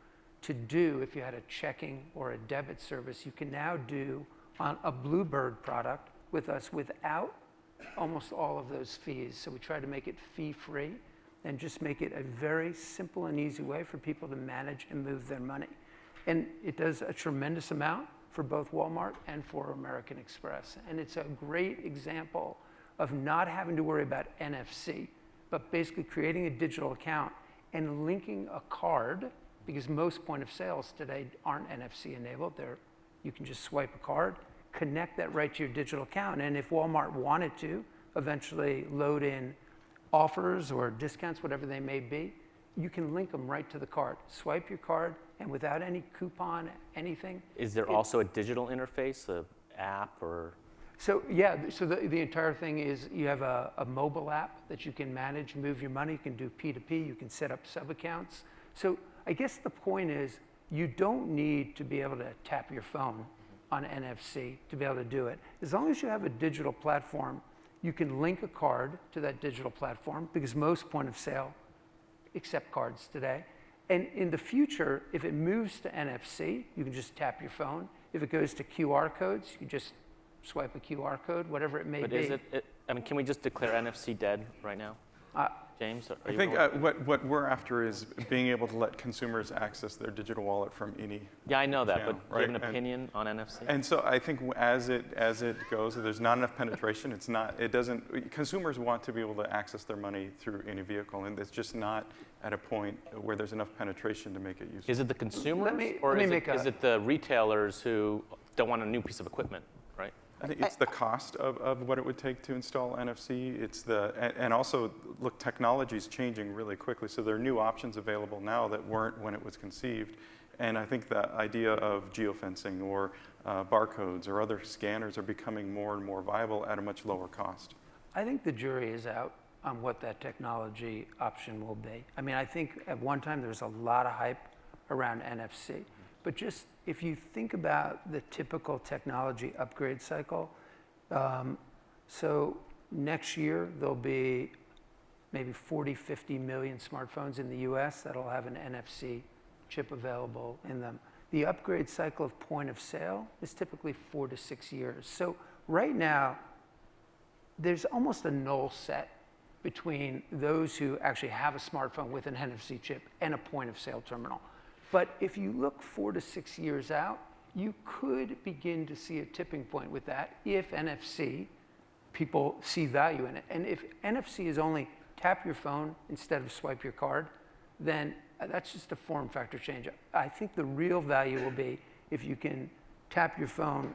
do if you had a checking or a debit service, you can now do on a Bluebird product with us without almost all of those fees. So we try to make it fee-free and just make it a very simple and easy way for people to manage and move their money. And it does a tremendous amount for both Walmart and for American Express. And it's a great example of not having to worry about NFC, but basically creating a digital account and linking a card, because most point of sales today aren't NFC enabled. You can just swipe a card, connect that right to your digital account. And if Walmart wanted to eventually load in offers or discounts, whatever they may be, you can link them right to the card. Swipe your card, and without any coupon, anything. Is there also a digital interface, an app, or? So yeah, so the entire thing is you have a mobile app that you can manage, move your money. You can do P2P. You can set up sub-accounts. So I guess the point is you don't need to be able to tap your phone on NFC to be able to do it. As long as you have a digital platform, you can link a card to that digital platform, because most point of sale accept cards today. And in the future, if it moves to NFC, you can just tap your phone. If it goes to QR codes, you just swipe a QR code, whatever it may be. But is it, I mean, can we just declare NFC dead right now? James, are I you think what we're after is being able to let consumers access their digital wallet from any. Yeah, I know that, channel, but do you have an opinion on NFC? And so I think as it goes, there's not enough penetration. Consumers want to be able to access their money through any vehicle, and it's just not at a point where there's enough penetration to make it useful. Is it the consumers, or is it the retailers who don't want a new piece of equipment, right? I think it's the cost of what it would take to install NFC. And also, look, technology is changing really quickly. So there are new options available now that weren't when it was conceived. And I think the idea of geofencing or barcodes or other scanners are becoming more and more viable at a much lower cost. I think the jury is out on what that technology option will be. I mean, I think at one time there was a lot of hype around NFC. But just if you think about the typical technology upgrade cycle, so next year there'll be maybe 40, 50 million smartphones in the US that'll have an NFC chip available in them. The upgrade cycle of point of sale is typically 4 to 6 years. So right now, there's almost a null set between those who actually have a smartphone with an NFC chip and a point of sale terminal. But if you look 4 to 6 years out, you could begin to see a tipping point with that if NFC, people see value in it. And if NFC is only tap your phone instead of swipe your card, then that's just a form factor change. I think the real value will be if you can tap your phone,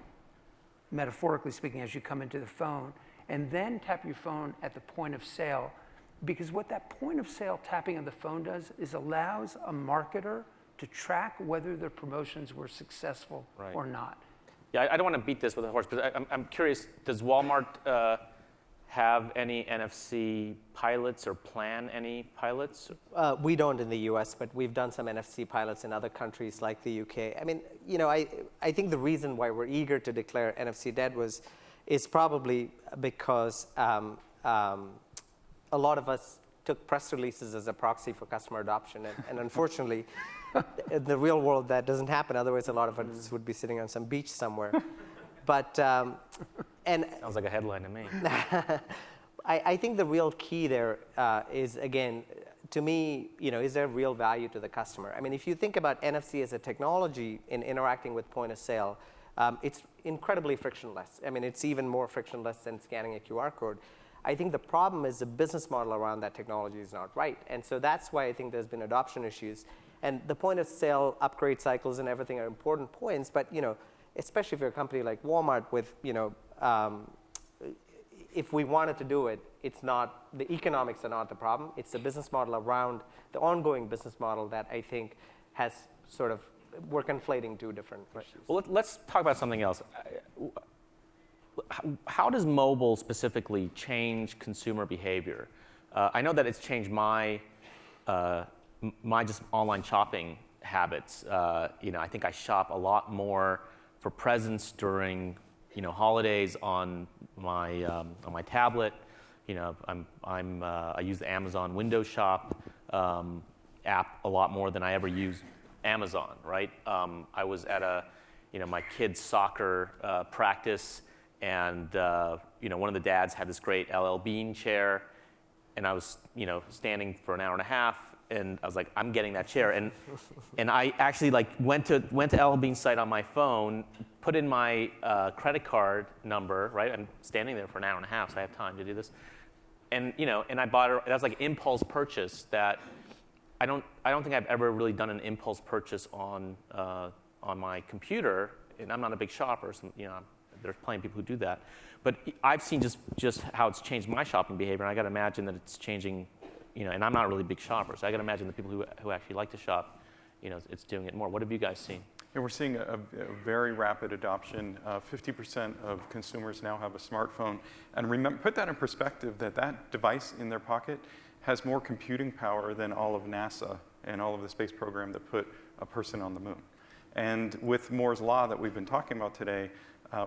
metaphorically speaking, as you come into the phone, and then tap your phone at the point of sale. Because what that point of sale tapping of the phone does is allows a marketer to track whether their promotions were successful or not. Yeah, I don't want to beat this with a horse, but I'm curious, does Walmart have any NFC pilots or plan any pilots? We don't in the US, but we've done some NFC pilots in other countries like the UK. I mean, I think the reason why we're eager to declare NFC dead is probably because a lot of us took press releases as a proxy for customer adoption, and unfortunately, in the real world, that doesn't happen. Otherwise, a lot of us would be sitting on some beach somewhere. But sounds like a headline to me. I think the real key there is, again, to me, is there real value to the customer? I mean, if you think about NFC as a technology in interacting with point of sale, it's incredibly frictionless. I mean, it's even more frictionless than scanning a QR code. I think the problem is the business model around that technology is not right. And so that's why I think there's been adoption issues. And the point of sale upgrade cycles and everything are important points, but especially if you're a company like Walmart with, if we wanted to do it, it's not, the economics are not the problem. It's the business model around, the ongoing business model that I think has sort of we're conflating two different issues. Well, let's talk about something else. How does mobile specifically change consumer behavior? I know that it's changed my just online shopping habits. I think I shop a lot more for presents during holidays on my tablet. I use the Amazon Window Shop app a lot more than I ever use Amazon. Right? I was at my kid's soccer practice, and one of the dads had this great LL Bean chair, and I was standing for an hour and a half, and I was like, I'm getting that chair, and I actually went to LL Bean's site on my phone, put in my credit card number. Right, I'm standing there for an hour and a half, so I have time to do this, and I bought it. That was like an impulse purchase that I don't think I've ever really done an impulse purchase on my computer, and I'm not a big shopper, so there's plenty of people who do that. But I've seen just how it's changed my shopping behavior, and I got to imagine that it's changing, and I'm not a really big shopper, so I got to imagine the people who actually like to shop, it's doing it more. What have you guys seen? And we're seeing a very rapid adoption. 50% of consumers now have a smartphone. And remember, put that in perspective, that device in their pocket has more computing power than all of NASA and all of the space program that put a person on the moon. And with Moore's Law that we've been talking about today,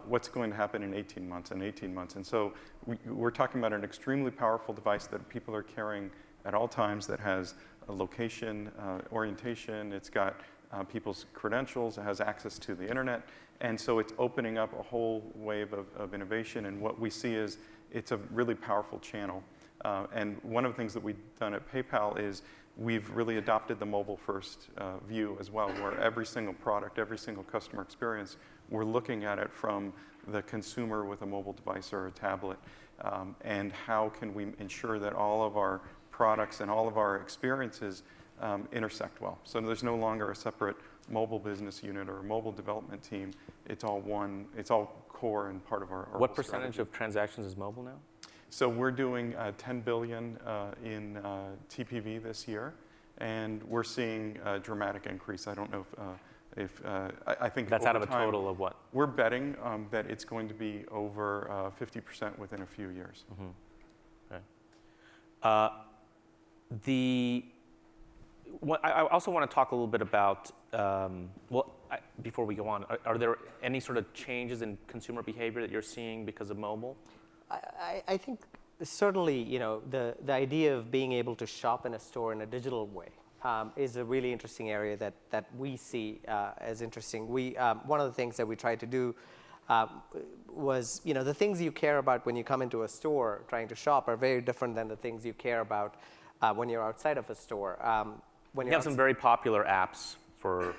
what's going to happen in 18 months and 18 months. And so we're talking about an extremely powerful device that people are carrying at all times that has a location, orientation, it's got people's credentials, it has access to the internet. And so it's opening up a whole wave of innovation. And what we see is it's a really powerful channel. And one of the things that we've done at PayPal is we've really adopted the mobile-first view as well, where every single product, every single customer experience, we're looking at it from the consumer with a mobile device or a tablet. And how can we ensure that all of our products and all of our experiences intersect well? So there's no longer a separate mobile business unit or a mobile development team. It's all one, it's all core and part of our What percentage of transactions is mobile now? So we're doing 10 billion in TPV this year, and we're seeing a dramatic increase. I don't know if I think that's out of a time, total of what? We're betting that it's going to be over 50% within a few years. Mm-hmm. Okay. I also want to talk a little bit about, before we go on, are there any sort of changes in consumer behavior that you're seeing because of mobile? I think certainly, the idea of being able to shop in a store in a digital way is a really interesting area that we see as interesting. One of the things that we tried to do was, the things you care about when you come into a store trying to shop are very different than the things you care about when you're outside of a store. You have some very popular apps for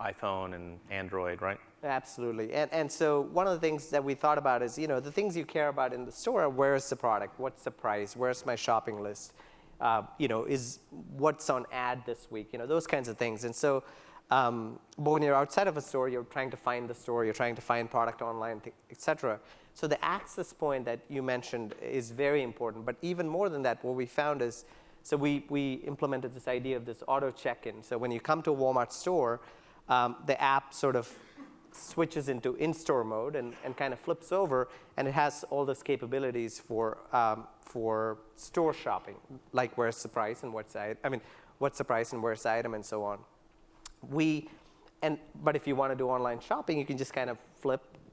iPhone and Android, right? Absolutely. And so one of the things that we thought about is, the things you care about in the store, where's the product? What's the price? Where's my shopping list? Is what's on ad this week? Those kinds of things. And so but when you're outside of a store, you're trying to find the store, you're trying to find product online, et cetera. So the access point that you mentioned is very important. But even more than that, what we found is, so we implemented this idea of this auto check-in. So when you come to a Walmart store, the app sort of switches into in-store mode and kind of flips over, and it has all those capabilities for store shopping, like where's the price and what's the price and where's the item and so on. But if you want to do online shopping, you can just kind of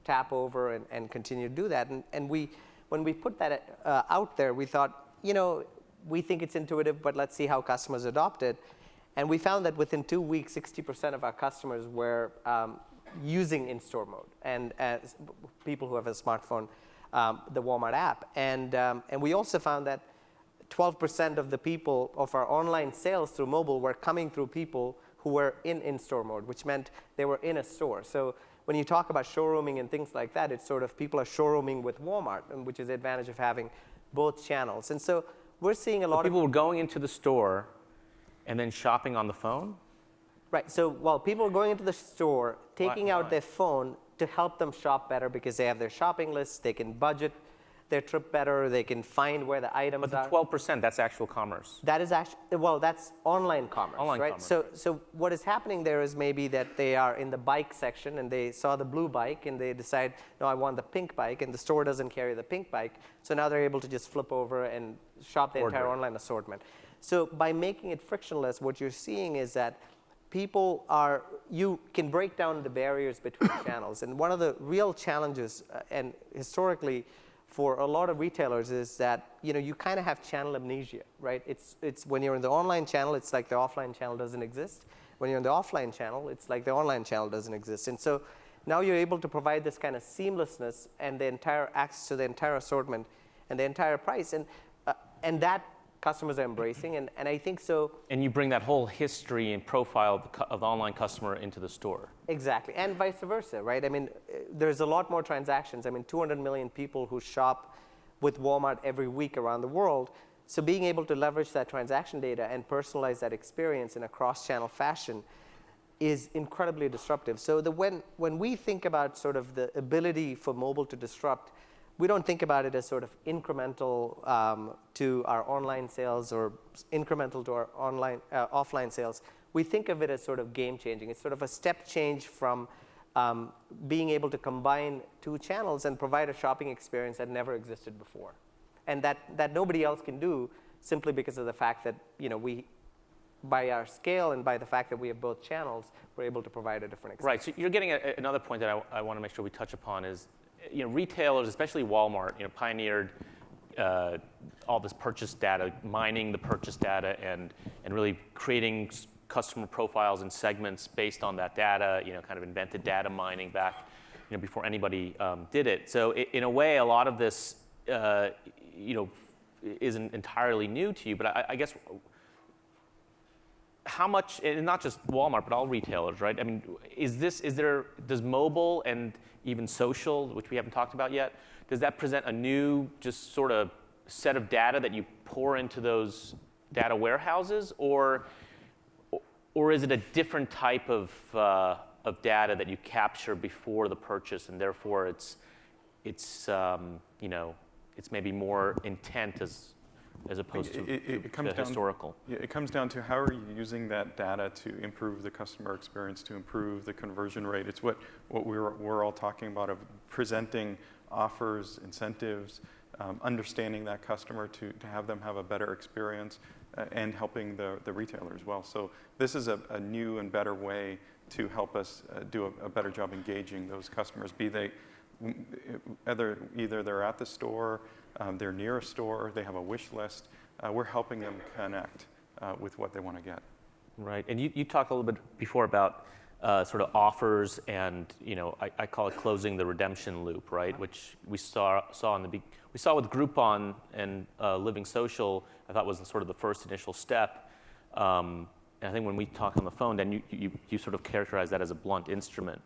tap over and continue to do that. And when we put that out there, we thought, we think it's intuitive, but let's see how customers adopt it. And we found that within 2 weeks, 60% of our customers were using in-store mode, and as people who have a smartphone, the Walmart app. And we also found that 12% of the people of our online sales through mobile were coming through people who were in-store mode, which meant they were in a store. So when you talk about showrooming and things like that, it's sort of people are showrooming with Walmart, which is the advantage of having both channels. And so we're seeing a lot of people were going into the store and then shopping on the phone? Right. So while people are going into the store, taking out their phone to help them shop better because they have their shopping lists, they can budget their trip better. They can find where the items But the are. 12%, that's actual commerce. That is actually, well, that's online commerce, Online right? commerce, So what is happening there is maybe that they are in the bike section and they saw the blue bike and they decide, no, I want the pink bike, and the store doesn't carry the pink bike. So now they're able to just flip over and shop the entire online assortment. So by making it frictionless, what you're seeing is that you can break down the barriers between channels. And one of the real challenges, and historically, for a lot of retailers is that you kind of have channel amnesia, right? It's when you're in the online channel, it's like the offline channel doesn't exist. When you're in the offline channel, it's like the online channel doesn't exist. And so now you're able to provide this kind of seamlessness and the entire access to the entire assortment and the entire price, and that customers are embracing, and I think so. And you bring that whole history and profile of the online customer into the store. Exactly, and vice versa, right? I mean, there's a lot more transactions. I mean, 200 million people who shop with Walmart every week around the world. So being able to leverage that transaction data and personalize that experience in a cross-channel fashion is incredibly disruptive. So when we think about sort of the ability for mobile to disrupt, we don't think about it as sort of incremental to our online sales or incremental to our offline sales. We think of it as sort of game changing. It's sort of a step change from being able to combine two channels and provide a shopping experience that never existed before, and that nobody else can do, simply because of the fact that we, by our scale and by the fact that we have both channels, we're able to provide a different experience. Right. So you're getting another point that I want to make sure we touch upon is, retailers, especially Walmart, pioneered all this purchase data, mining the purchase data, and really creating customer profiles and segments based on that data. Kind of invented data mining back, before anybody did it. So in a way, a lot of this, isn't entirely new to you. But I guess how much, and not just Walmart, but all retailers, right? I mean, does mobile and even social, which we haven't talked about yet, does that present a new just sort of set of data that you pour into those data warehouses, or is it a different type of data that you capture before the purchase, and therefore it's maybe more intent as opposed to historical? It comes down to how are you using that data to improve the customer experience, to improve the conversion rate. It's what we're all talking about, of presenting offers, incentives, understanding that customer to have them have a better experience, and helping the retailer as well. So this is a new and better way to help us do a better job engaging those customers, be they either they're at the store, they're near a store, they have a wish list. We're helping them connect with what they want to get. Right, and you talked a little bit before about sort of offers, and I call it closing the redemption loop, right? Which we saw with Groupon and Living Social. I thought was sort of the first initial step. And I think when we talked on the phone, then you sort of characterized that as a blunt instrument.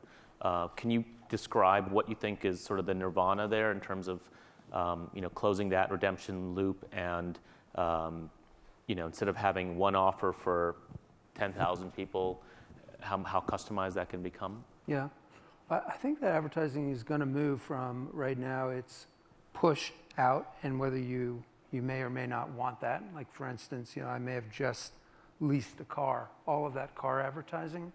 Can you describe what you think is sort of the nirvana there in terms of closing that redemption loop, and instead of having one offer for 10,000 people, how customized that can become? Yeah, I think that advertising is going to move from right now it's push out, and whether you may or may not want that. Like for instance, I may have just leased a car. All of that car advertising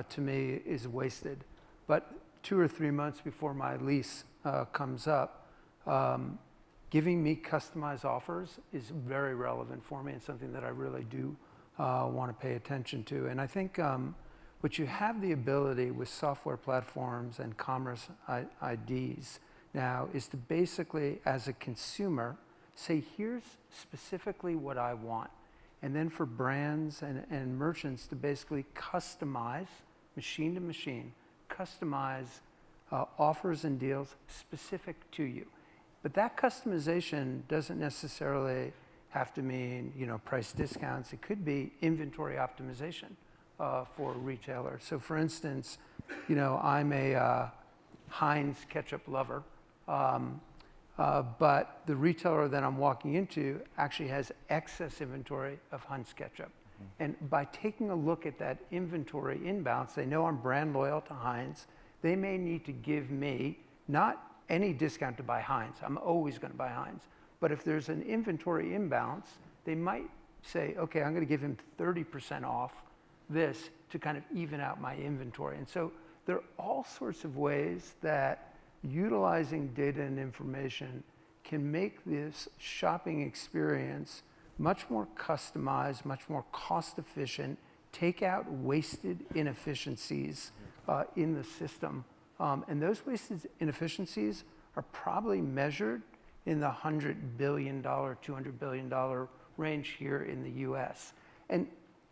to me is wasted. But 2 or 3 months before my lease comes up, giving me customized offers is very relevant for me, and something that I really do want to pay attention to. And I think what you have the ability with software platforms and commerce IDs now is to basically, as a consumer, say, here's specifically what I want. And then for brands and merchants to basically customize, machine to machine, customize offers and deals specific to you. But that customization doesn't necessarily have to mean price discounts. It could be inventory optimization for a retailer. So for instance, I'm a Heinz ketchup lover, but the retailer that I'm walking into actually has excess inventory of Heinz ketchup. Mm-hmm. And by taking a look at that inventory inbounds, they know I'm brand loyal to Heinz. They may need to give me not any discount to buy Heinz. I'm always going to buy Heinz. But if there's an inventory imbalance, they might say, okay, I'm going to give him 30% off this to kind of even out my inventory. And so there are all sorts of ways that utilizing data and information can make this shopping experience much more customized, much more cost efficient, take out wasted inefficiencies in the system. And those wasted inefficiencies are probably measured in the $100 billion, $200 billion range here in the US. And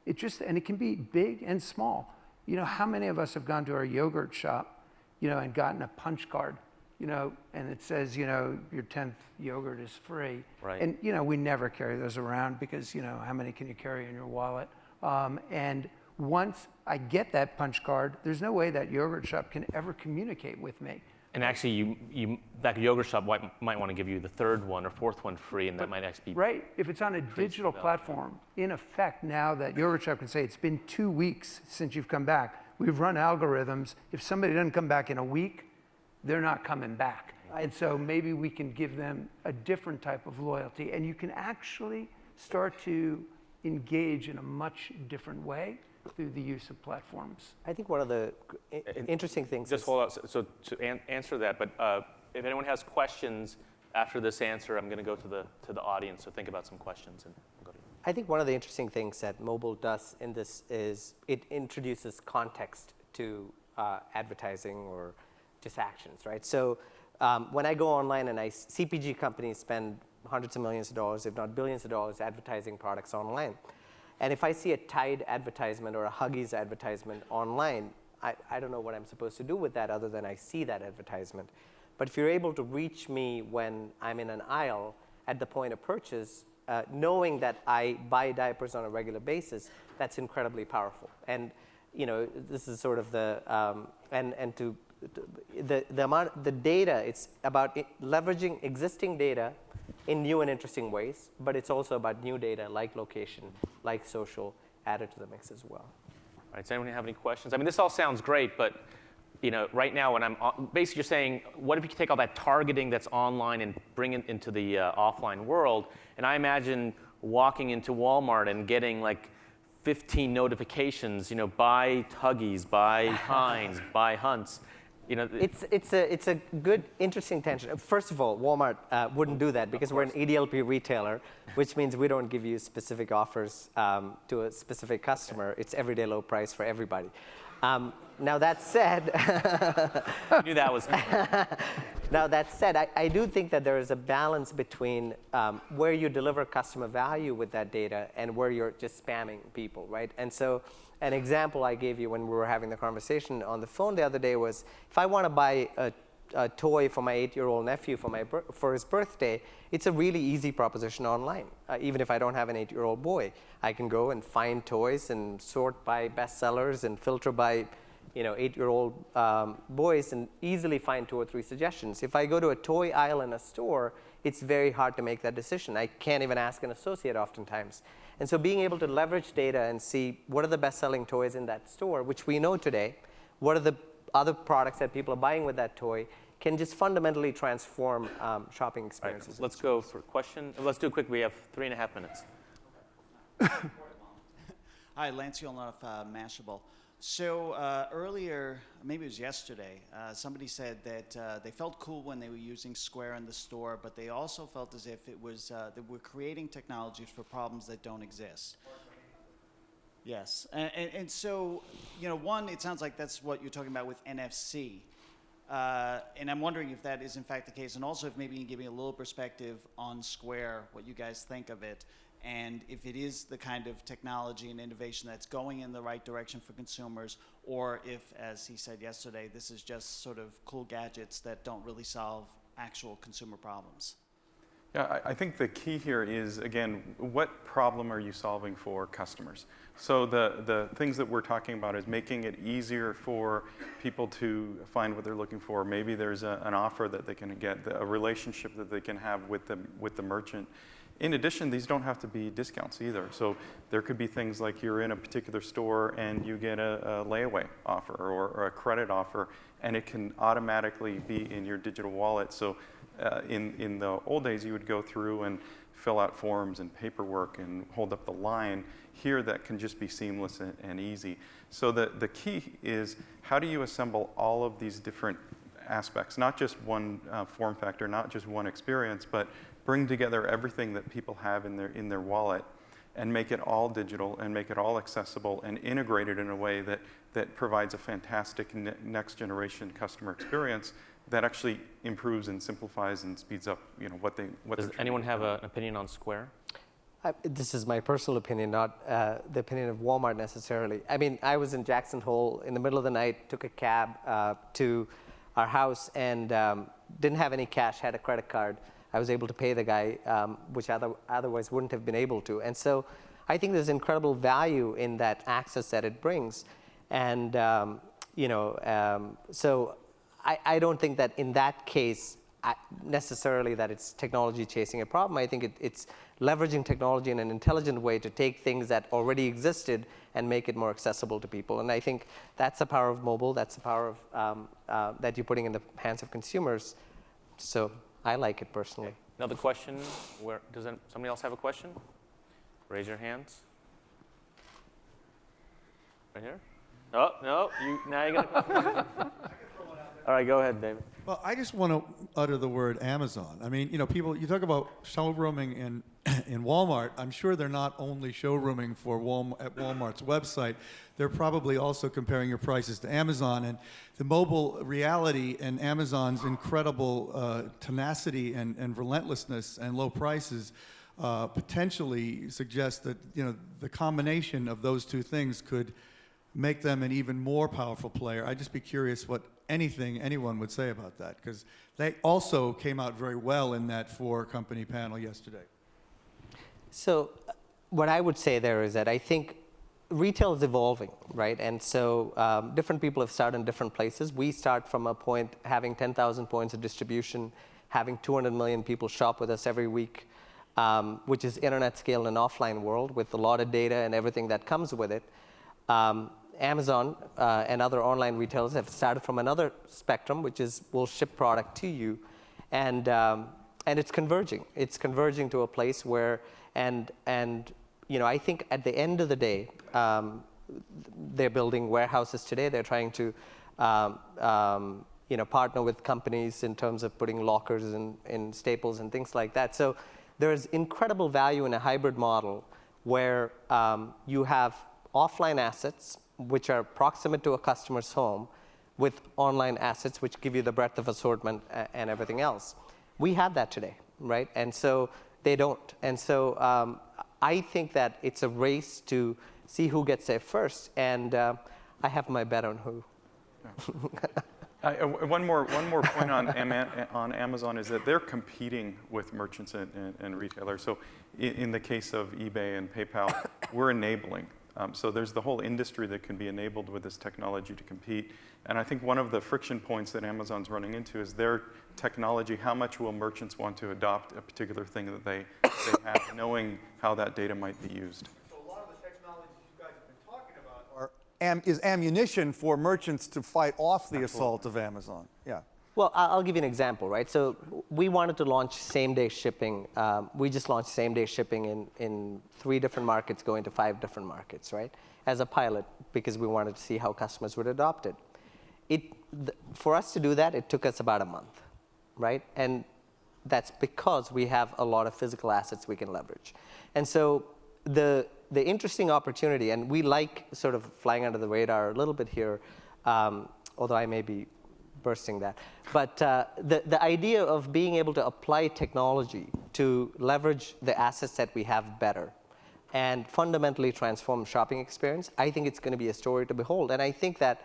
it can be big and small. You know, how many of us have gone to our yogurt shop, you know, and gotten a punch card, you know, and it says, you know, your 10th yogurt is free. Right. And, you know, we never carry those around because, you know, how many can you carry in your wallet? And once I get that punch card, there's no way that yogurt shop can ever communicate with me. And actually, that yogurt shop might want to give you the third one or fourth one free, and that might actually be right. If it's on a digital platform, in effect, now that yogurt shop can say it's been 2 weeks since you've come back. We've run algorithms. If somebody doesn't come back in a week, they're not coming back. And so maybe we can give them a different type of loyalty, and you can actually start to engage in a much different way through the use of platforms. I think one of the interesting things Just hold on. So to answer that, but if anyone has questions after this answer, I'm going to go to the audience. So think about some questions and we'll go to you. I think one of the interesting things that mobile does in this is it introduces context to advertising or just actions, right? So when I go online and CPG companies spend hundreds of millions of dollars, if not billions of dollars, advertising products online. And if I see a Tide advertisement or a Huggies advertisement online, I don't know what I'm supposed to do with that other than I see that advertisement. But if you're able to reach me when I'm in an aisle at the point of purchase, knowing that I buy diapers on a regular basis, that's incredibly powerful. And you know, this is sort of the the data. It's about leveraging existing data in new and interesting ways, but it's also about new data like location, like social, added to the mix as well. All right, does anyone have any questions? I mean, this all sounds great, but you know, right now when basically you're saying, what if you could take all that targeting that's online and bring it into the offline world? And I imagine walking into Walmart and getting like 15 notifications, you know, buy Huggies, buy Heinz, buy Hunt's. You know, it's a good, interesting tension. First of all, Walmart wouldn't do that because we're an EDLP retailer, which means we don't give you specific offers to a specific customer. It's everyday low price for everybody. Now that said, I knew that was. Now that said, I do think that there is a balance between where you deliver customer value with that data and where you're just spamming people, right? And so, an example I gave you when we were having the conversation on the phone the other day was, if I want to buy a toy for my 8-year-old nephew for his birthday, it's a really easy proposition online. Even if I don't have an 8-year-old boy, I can go and find toys and sort by bestsellers and filter by, you know, 8-year-old boys and easily find 2 or 3 suggestions. If I go to a toy aisle in a store, it's very hard to make that decision. I can't even ask an associate oftentimes. And so being able to leverage data and see what are the best-selling toys in that store, which we know today, what are the other products that people are buying with that toy, can just fundamentally transform shopping experiences. Right, let's go for a question. Let's do it quick. We have 3.5 minutes. Hi, Lance Yolnoff, Mashable. So earlier, maybe it was yesterday, somebody said that they felt cool when they were using Square in the store, but they also felt as if it was that we're creating technologies for problems that don't exist. Yes, and so, you know, one, it sounds like that's what you're talking about with NFC. And I'm wondering if that is in fact the case, and also if maybe you can give me a little perspective on Square, what you guys think of it, and if it is the kind of technology and innovation that's going in the right direction for consumers, or if, as he said yesterday, this is just sort of cool gadgets that don't really solve actual consumer problems. Yeah, I think the key here is, again, what problem are you solving for customers? So the things that we're talking about is making it easier for people to find what they're looking for. Maybe there's an offer that they can get, a relationship that they can have with the merchant. In addition, these don't have to be discounts either. So there could be things like you're in a particular store and you get a layaway offer or a credit offer, and it can automatically be in your digital wallet. So in the old days, you would go through and fill out forms and paperwork and hold up the line. Here, that can just be seamless and easy. So the key is, how do you assemble all of these different aspects, not just one form factor, not just one experience, but bring together everything that people have in their wallet and make it all digital and make it all accessible and integrate it in a way that provides a fantastic next generation customer experience that actually improves and simplifies and speeds up, what Does anyone have an opinion on Square? This is my personal opinion, not the opinion of Walmart necessarily. I mean, I was in Jackson Hole in the middle of the night, took a cab to our house, and didn't have any cash, had a credit card. I was able to pay the guy, which otherwise wouldn't have been able to. And so I think there's incredible value in that access that it brings. And, so I don't think that in that case, necessarily that it's technology chasing a problem. I think it's leveraging technology in an intelligent way to take things that already existed and make it more accessible to people. And I think that's the power of mobile. That's the power of that you're putting in the hands of consumers. So I like it personally. Another question? Somebody else have a question? Raise your hands. Right here? Oh, no, now you're going to. All right, go ahead, David. Well, I just want to utter the word Amazon. I mean, people, you talk about showrooming in Walmart. I'm sure they're not only showrooming for at Walmart's website. They're probably also comparing your prices to Amazon. And the mobile reality and Amazon's incredible tenacity and relentlessness and low prices potentially suggest that, the combination of those two things could make them an even more powerful player. I'd just be curious what anyone would say about that, because they also came out very well in that 4-company panel yesterday. So what I would say there is that I think retail is evolving, right? And so different people have started in different places. We start from a point having 10,000 points of distribution, having 200 million people shop with us every week, which is internet scale in an offline world with a lot of data and everything that comes with it. Amazon and other online retailers have started from another spectrum, which is we'll ship product to you, and it's converging. It's converging to a place where, and I think at the end of the day, they're building warehouses today. They're trying to partner with companies in terms of putting lockers in Staples and things like that. So there's incredible value in a hybrid model where you have offline assets which are proximate to a customer's home with online assets which give you the breadth of assortment and everything else. We have that today, right? And so they don't. And so I think that it's a race to see who gets there first, and I have my bet on who. One more point on Amazon is that they're competing with merchants and retailers. So in the case of eBay and PayPal, we're enabling. So there's the whole industry that can be enabled with this technology to compete. And I think one of the friction points that Amazon's running into is their technology. How much will merchants want to adopt a particular thing that they have, knowing how that data might be used? So a lot of the technologies you guys have been talking about is ammunition for merchants to fight off the assault of Amazon. Yeah. Well, I'll give you an example, right? So we wanted to launch same-day shipping. We just launched same-day shipping in 3 different markets, going to 5 different markets, right? As a pilot, because we wanted to see how customers would adopt it. For us to do that, it took us about a month, right? And that's because we have a lot of physical assets we can leverage. And so the interesting opportunity, and we like sort of flying under the radar a little bit here, although I may be bursting that. But the idea of being able to apply technology to leverage the assets that we have better and fundamentally transform shopping experience, I think it's going to be a story to behold. And I think that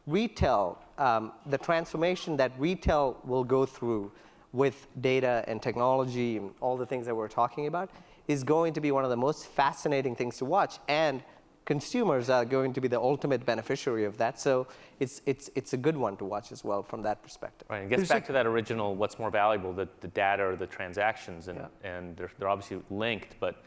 retail, the transformation that retail will go through with data and technology and all the things that we're talking about is going to be one of the most fascinating things to watch. And consumers are going to be the ultimate beneficiary of that. So it's a good one to watch as well from that perspective. Right, it gets back to that original, what's more valuable, the data or the transactions, and they're obviously linked, but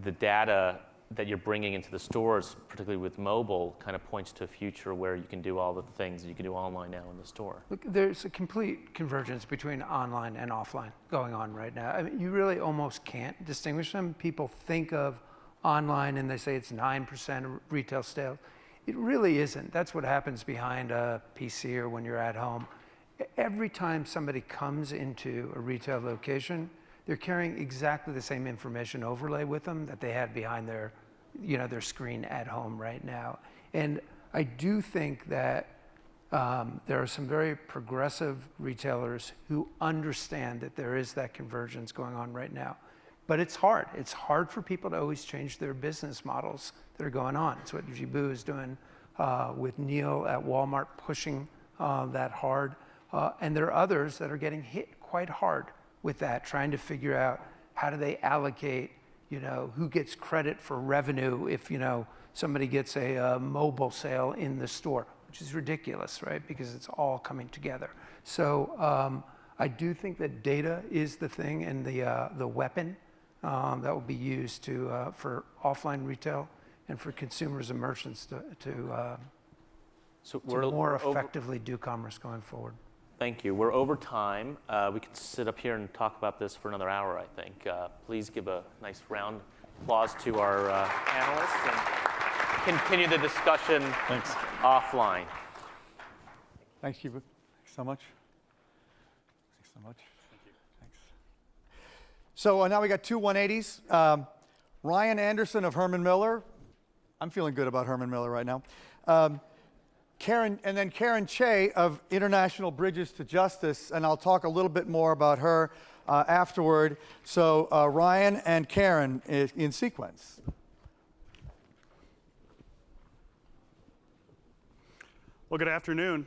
the data that you're bringing into the stores, particularly with mobile, kind of points to a future where you can do all the things that you can do online now in the store. Look, there's a complete convergence between online and offline going on right now. I mean, you really almost can't distinguish them. People think of online and they say it's 9% of retail sales. It really isn't. That's what happens behind a PC or when you're at home. Every time somebody comes into a retail location, they're carrying exactly the same information overlay with them that they had behind their, their screen at home right now. And I do think that there are some very progressive retailers who understand that there is that convergence going on right now. But it's hard. It's hard for people to always change their business models that are going on. It's what Jibu is doing with Neil at Walmart, pushing that hard. And there are others that are getting hit quite hard with that, trying to figure out how do they allocate, who gets credit for revenue if, somebody gets a mobile sale in the store, which is ridiculous, right? Because it's all coming together. So I do think that data is the thing and the weapon that will be used for offline retail and for consumers and merchants to more effectively do commerce going forward. Thank you. We're over time. We could sit up here and talk about this for another hour, I think. Please give a nice round of applause to our panelists and continue the discussion offline. Thanks, Jibu. Thanks so much. Thanks so much. Thank you. Thanks. So now we got two 180s. Ryan Anderson of Herman Miller. I'm feeling good about Herman Miller right now. Karen Che of International Bridges to Justice, and I'll talk a little bit more about her afterward. So Ryan and Karen in sequence. Well, good afternoon.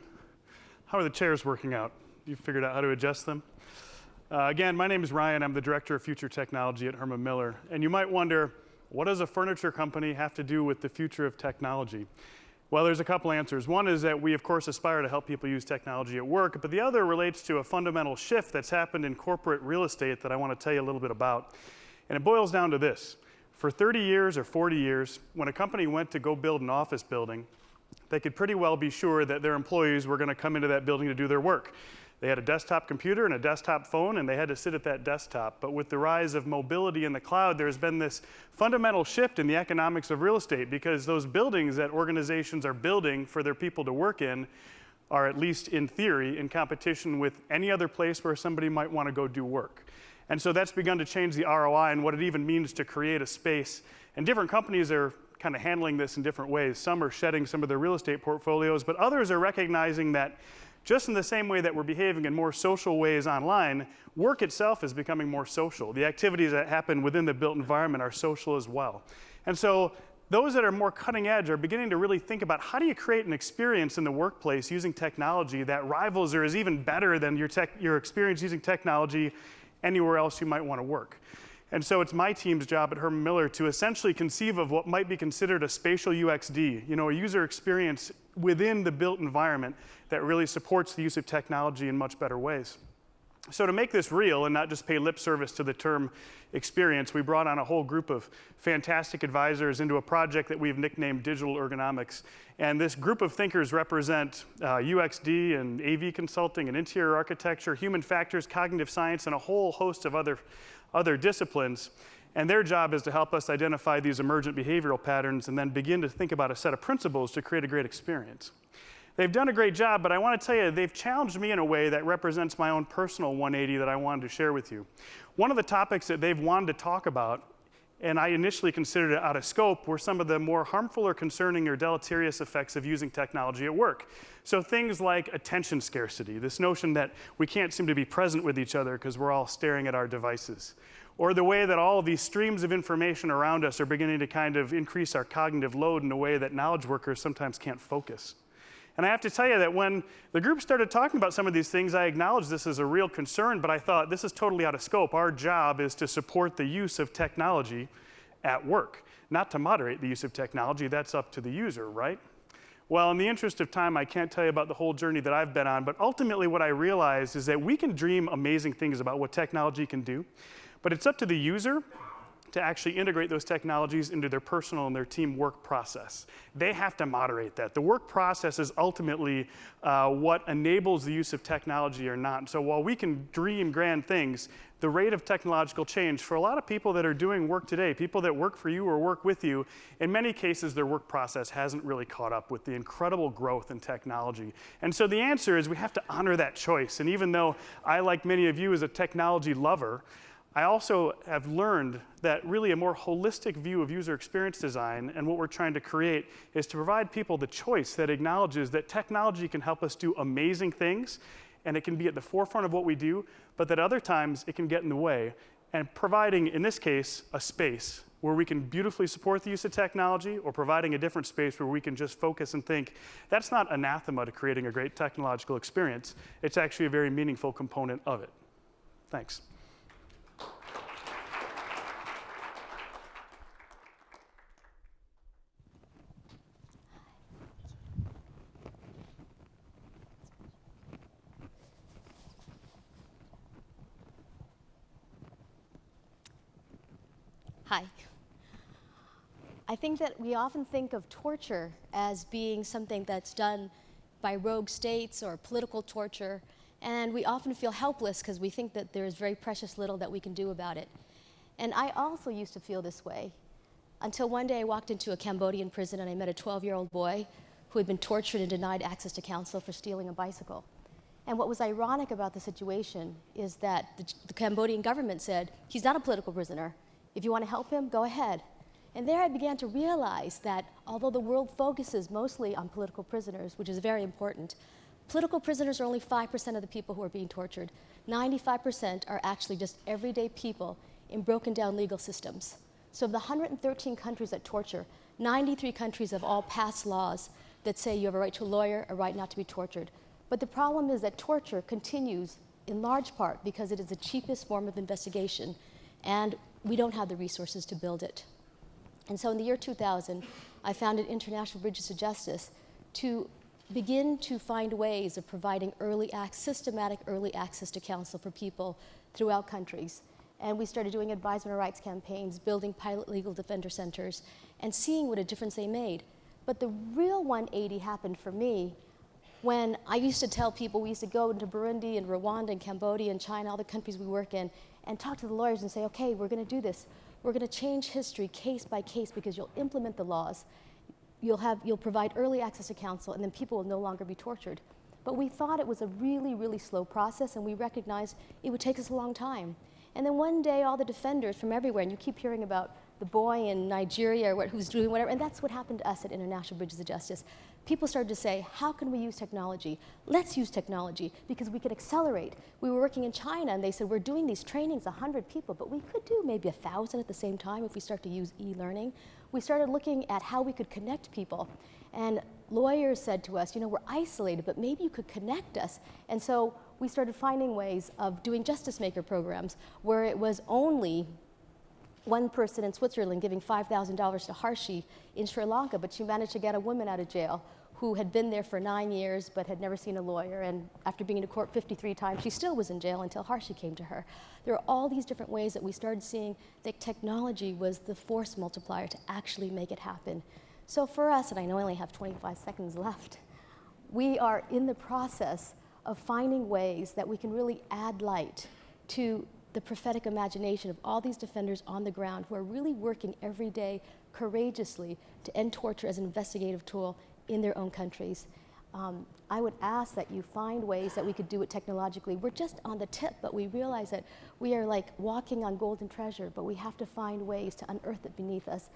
How are the chairs working out? You figured out how to adjust them? Again, my name is Ryan. I'm the Director of Future Technology at Herman Miller. And you might wonder, what does a furniture company have to do with the future of technology? Well, there's a couple answers. One is that we, of course, aspire to help people use technology at work, but the other relates to a fundamental shift that's happened in corporate real estate that I want to tell you a little bit about. And it boils down to this. For 30 years or 40 years, when a company went to go build an office building, they could pretty well be sure that their employees were going to come into that building to do their work. They had a desktop computer and a desktop phone, and they had to sit at that desktop. But with the rise of mobility in the cloud, there's been this fundamental shift in the economics of real estate, because those buildings that organizations are building for their people to work in are, at least in theory, in competition with any other place where somebody might want to go do work. And so that's begun to change the ROI and what it even means to create a space. And different companies are kind of handling this in different ways. Some are shedding some of their real estate portfolios, but others are recognizing that just in the same way that we're behaving in more social ways online, work itself is becoming more social. The activities that happen within the built environment are social as well. And so those that are more cutting edge are beginning to really think about how do you create an experience in the workplace using technology that rivals or is even better than your experience using technology anywhere else you might want to work. And so it's my team's job at Herman Miller to essentially conceive of what might be considered a spatial UXD, a user experience within the built environment that really supports the use of technology in much better ways. So to make this real and not just pay lip service to the term experience, we brought on a whole group of fantastic advisors into a project that we've nicknamed Digital Ergonomics. And this group of thinkers represent UXD and AV consulting and interior architecture, human factors, cognitive science, and a whole host of other disciplines. And their job is to help us identify these emergent behavioral patterns and then begin to think about a set of principles to create a great experience. They've done a great job, but I want to tell you, they've challenged me in a way that represents my own personal 180 that I wanted to share with you. One of the topics that they've wanted to talk about, and I initially considered it out of scope, were some of the more harmful or concerning or deleterious effects of using technology at work. So things like attention scarcity, this notion that we can't seem to be present with each other because we're all staring at our devices. Or the way that all of these streams of information around us are beginning to kind of increase our cognitive load in a way that knowledge workers sometimes can't focus. And I have to tell you that when the group started talking about some of these things, I acknowledged this as a real concern, but I thought this is totally out of scope. Our job is to support the use of technology at work, not to moderate the use of technology. That's up to the user, right? Well, in the interest of time, I can't tell you about the whole journey that I've been on, but ultimately what I realized is that we can dream amazing things about what technology can do, but it's up to the user to actually integrate those technologies into their personal and their team work process. They have to moderate that. The work process is ultimately what enables the use of technology or not. So while we can dream grand things, the rate of technological change for a lot of people that are doing work today, people that work for you or work with you, in many cases their work process hasn't really caught up with the incredible growth in technology. And so the answer is we have to honor that choice. And even though I, like many of you, is a technology lover, I also have learned that really a more holistic view of user experience design and what we're trying to create is to provide people the choice that acknowledges that technology can help us do amazing things and it can be at the forefront of what we do, but that other times it can get in the way. And providing, in this case, a space where we can beautifully support the use of technology or providing a different space where we can just focus and think, that's not anathema to creating a great technological experience. It's actually a very meaningful component of it. Thanks. Hi. I think that we often think of torture as being something that's done by rogue states or political torture, and we often feel helpless because we think that there is very precious little that we can do about it. And I also used to feel this way until one day I walked into a Cambodian prison and I met a 12-year-old boy who had been tortured and denied access to counsel for stealing a bicycle. And what was ironic about the situation is that the Cambodian government said, he's not a political prisoner. If you want to help him, go ahead. And there I began to realize that although the world focuses mostly on political prisoners, which is very important, political prisoners are only 5% of the people who are being tortured. 95% are actually just everyday people in broken down legal systems. So of the 113 countries that torture, 93 countries have all passed laws that say you have a right to a lawyer, a right not to be tortured. But the problem is that torture continues in large part because it is the cheapest form of investigation, and we don't have the resources to build it. And so in the year 2000, I founded International Bridges to Justice to begin to find ways of providing systematic early access to counsel for people throughout countries. And we started doing advisement rights campaigns, building pilot legal defender centers, and seeing what a difference they made. But the real 180 happened for me when I used to tell people, we used to go into Burundi and Rwanda and Cambodia and China, all the countries we work in, and talk to the lawyers and say, okay, we're going to do this. We're going to change history case by case because you'll implement the laws. You'll provide early access to counsel, and then people will no longer be tortured. But we thought it was a really, really slow process, and we recognized it would take us a long time. And then one day, all the defenders from everywhere, and you keep hearing about the boy in Nigeria who's doing whatever, and that's what happened to us at International Bridges of Justice. People started to say, how can we use technology? Let's use technology because we could accelerate. We were working in China and they said, we're doing these trainings, 100 people, but we could do maybe 1,000 at the same time if we start to use e-learning. We started looking at how we could connect people. And lawyers said to us, we're isolated, but maybe you could connect us. And so we started finding ways of doing justice maker programs where it was only one person in Switzerland giving $5,000 to Harshi in Sri Lanka, but she managed to get a woman out of jail who had been there for 9 years but had never seen a lawyer. And after being to court 53 times, she still was in jail until Harshi came to her. There are all these different ways that we started seeing that technology was the force multiplier to actually make it happen. So for us, and I know I only have 25 seconds left, we are in the process of finding ways that we can really add light to the prophetic imagination of all these defenders on the ground who are really working every day courageously to end torture as an investigative tool in their own countries. I would ask that you find ways that we could do it technologically. We're just on the tip, but we realize that we are like walking on golden treasure, but we have to find ways to unearth it beneath us.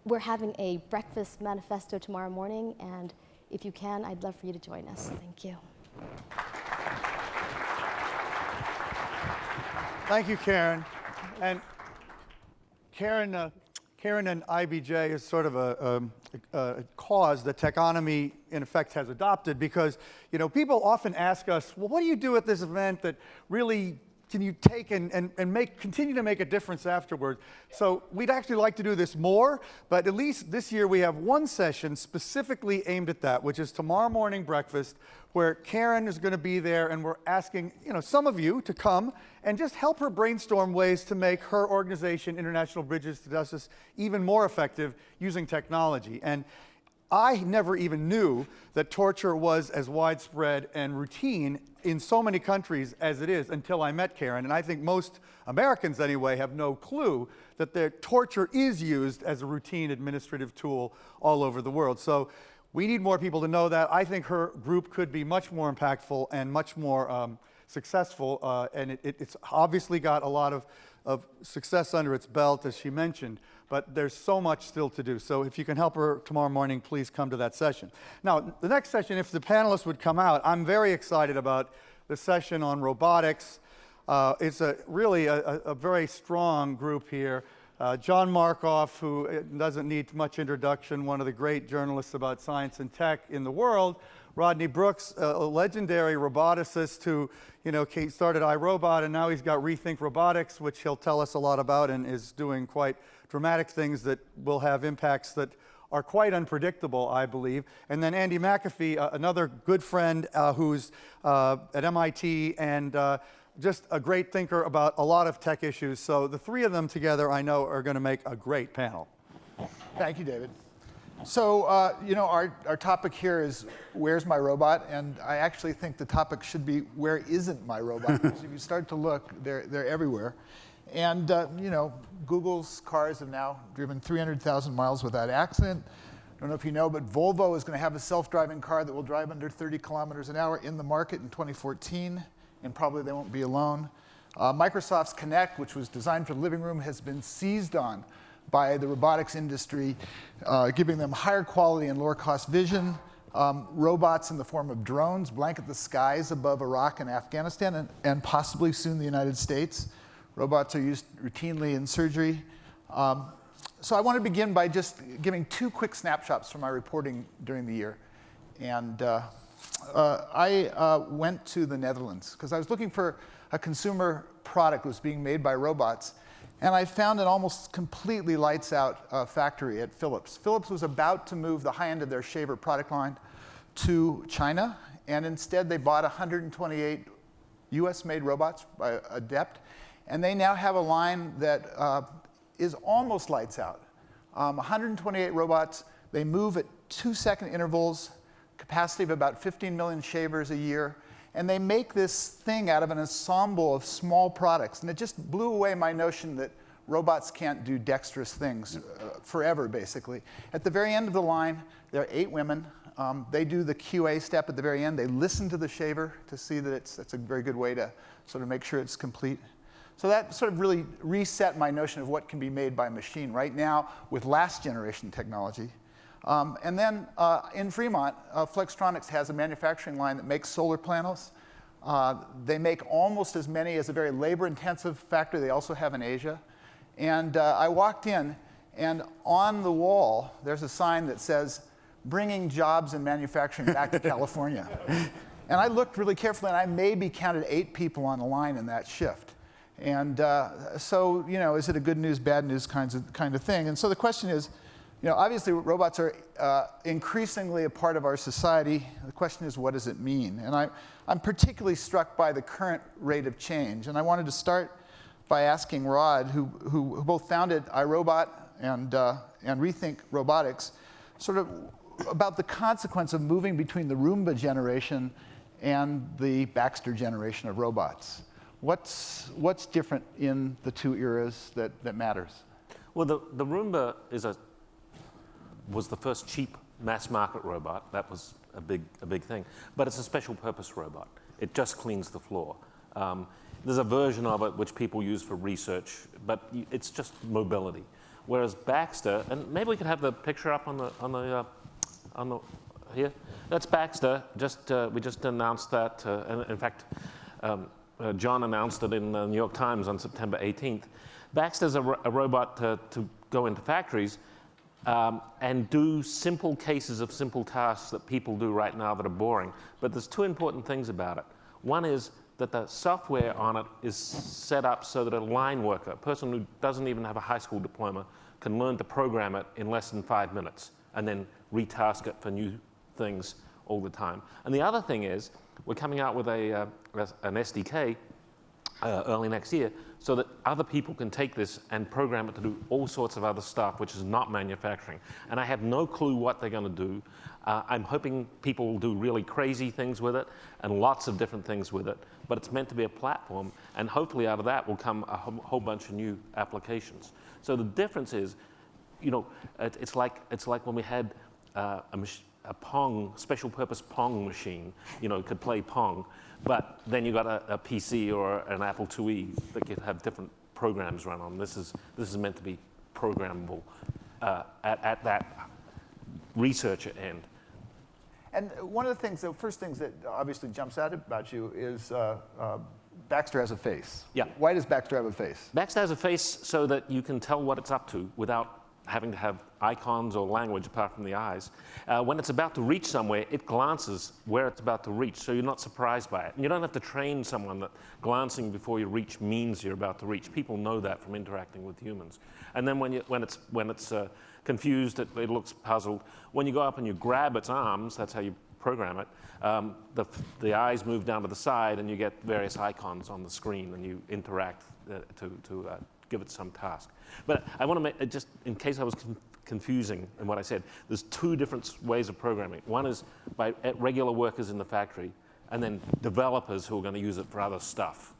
We're having a breakfast manifesto tomorrow morning, and if you can, I'd love for you to join us. Thank you. Thank you, Karen. And Karen and IBJ is sort of a cause that Techonomy, in effect, has adopted because, people often ask us, well, what do you do at this event that really can you take and continue to make a difference afterward? So we'd actually like to do this more, but at least this year we have one session specifically aimed at that, which is tomorrow morning breakfast, where Karen is going to be there, and we're asking some of you to come and just help her brainstorm ways to make her organization, International Bridges to Justice, even more effective using technology. And I never even knew that torture was as widespread and routine in so many countries as it is until I met Karen. And I think most Americans, anyway, have no clue that their torture is used as a routine administrative tool all over the world. So we need more people to know that. I think her group could be much more impactful and much more successful. And it's obviously got a lot of success under its belt, as she mentioned. But there's so much still to do. So if you can help her tomorrow morning, please come to that session. Now, the next session, if the panelists would come out, I'm very excited about the session on robotics. It's really a very strong group here. John Markoff, who doesn't need much introduction, one of the great journalists about science and tech in the world. Rodney Brooks, a legendary roboticist who started iRobot, and now he's got Rethink Robotics, which he'll tell us a lot about, and is doing quite dramatic things that will have impacts that are quite unpredictable, I believe. And then Andy McAfee, another good friend who's at MIT and just a great thinker about a lot of tech issues. So the three of them together, I know, are going to make a great panel. Thank you, David. So, our topic here is, where's my robot? And I actually think the topic should be, where isn't my robot? Because if you start to look, they're everywhere. And, Google's cars have now driven 300,000 miles without accident. I don't know if you know, but Volvo is going to have a self-driving car that will drive under 30 kilometers an hour in the market in 2014, and probably they won't be alone. Microsoft's Kinect, which was designed for the living room, has been seized on by the robotics industry, giving them higher quality and lower cost vision. Robots in the form of drones blanket the skies above Iraq and Afghanistan, and possibly soon the United States. Robots are used routinely in surgery. So I want to begin by just giving two quick snapshots from my reporting during the year. And I went to the Netherlands because I was looking for a consumer product that was being made by robots. And I found an almost completely lights out factory at Philips. Philips was about to move the high end of their shaver product line to China. And instead, they bought 128 US-made robots by Adept. And they now have a line that is almost lights out. 128 robots. They move at 2-second intervals, capacity of about 15 million shavers a year. And they make this thing out of an ensemble of small products. And it just blew away my notion that robots can't do dexterous things forever, basically. At the very end of the line, there are 8 women. They do the QA step at the very end. They listen to the shaver to see that that's a very good way to sort of make sure it's complete. So that sort of really reset my notion of what can be made by machine right now with last generation technology. And then in Fremont, Flextronics has a manufacturing line that makes solar panels. They make almost as many as a very labor-intensive factory they also have in Asia. And I walked in, and on the wall, there's a sign that says, "Bringing jobs and manufacturing back to California." And I looked really carefully, and I maybe counted 8 people on the line in that shift. And so, is it a good news, bad news kind of thing? And so the question is, obviously robots are increasingly a part of our society. The question is, what does it mean? And I'm particularly struck by the current rate of change. And I wanted to start by asking Rod, who both founded iRobot and Rethink Robotics, sort of about the consequence of moving between the Roomba generation and the Baxter generation of robots. What's different in the two eras that matters? Well, the Roomba was the first cheap mass market robot. That was a big thing. But it's a special purpose robot. It just cleans the floor. There's a version of it which people use for research, but it's just mobility. Whereas Baxter, and maybe we could have the picture up on the here. That's Baxter. We just announced that. And in fact, John announced it in the New York Times on September 18th. Baxter's a robot to go into factories and do simple cases of simple tasks that people do right now that are boring. But there's 2 important things about it. One is that the software on it is set up so that a line worker, a person who doesn't even have a high school diploma, can learn to program it in less than 5 minutes and then retask it for new things all the time. And the other thing is, we're coming out with an SDK early next year so that other people can take this and program it to do all sorts of other stuff, which is not manufacturing. And I have no clue what they're going to do. I'm hoping people will do really crazy things with it and lots of different things with it. But it's meant to be a platform, and hopefully out of that will come a whole bunch of new applications. So the difference is, you know, it's like when we had a Pong, special purpose Pong machine, you know, could play Pong, but then you got a PC or an Apple IIe that could have different programs run on. This is meant to be programmable at that researcher end. And one of the things, the first things that obviously jumps out about you is Baxter has a face. Yeah. Why does Baxter have a face? Baxter has a face so that you can tell what it's up to without having to have icons or language apart from the eyes. When it's about to reach somewhere, it glances where it's about to reach, so you're not surprised by it. And you don't have to train someone that glancing before you reach means you're about to reach. People know that from interacting with humans. And then when it's confused, it looks puzzled. When you go up and you grab its arms, that's how you program it, the eyes move down to the side and you get various icons on the screen and you interact to give it some task. But I want to make, just in case I was confusing in what I said, there's two different ways of programming. One is by regular workers in the factory, and then developers who are going to use it for other stuff.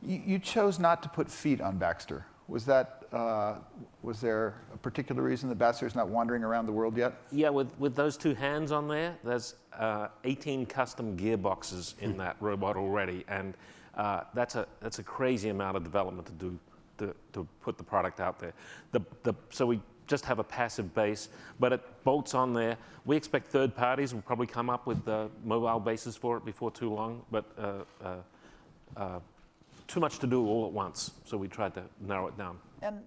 You chose not to put feet on Baxter. Was that, was there a particular reason that Baxter's not wandering around the world yet? Yeah, with those two hands on there, there's 18 custom gearboxes in that robot already, and that's a crazy amount of development to do to put the product out there. So we just have a passive base, but it bolts on there. We expect third parties will probably come up with mobile bases for it before too long, but too much to do all at once, so we tried to narrow it down. And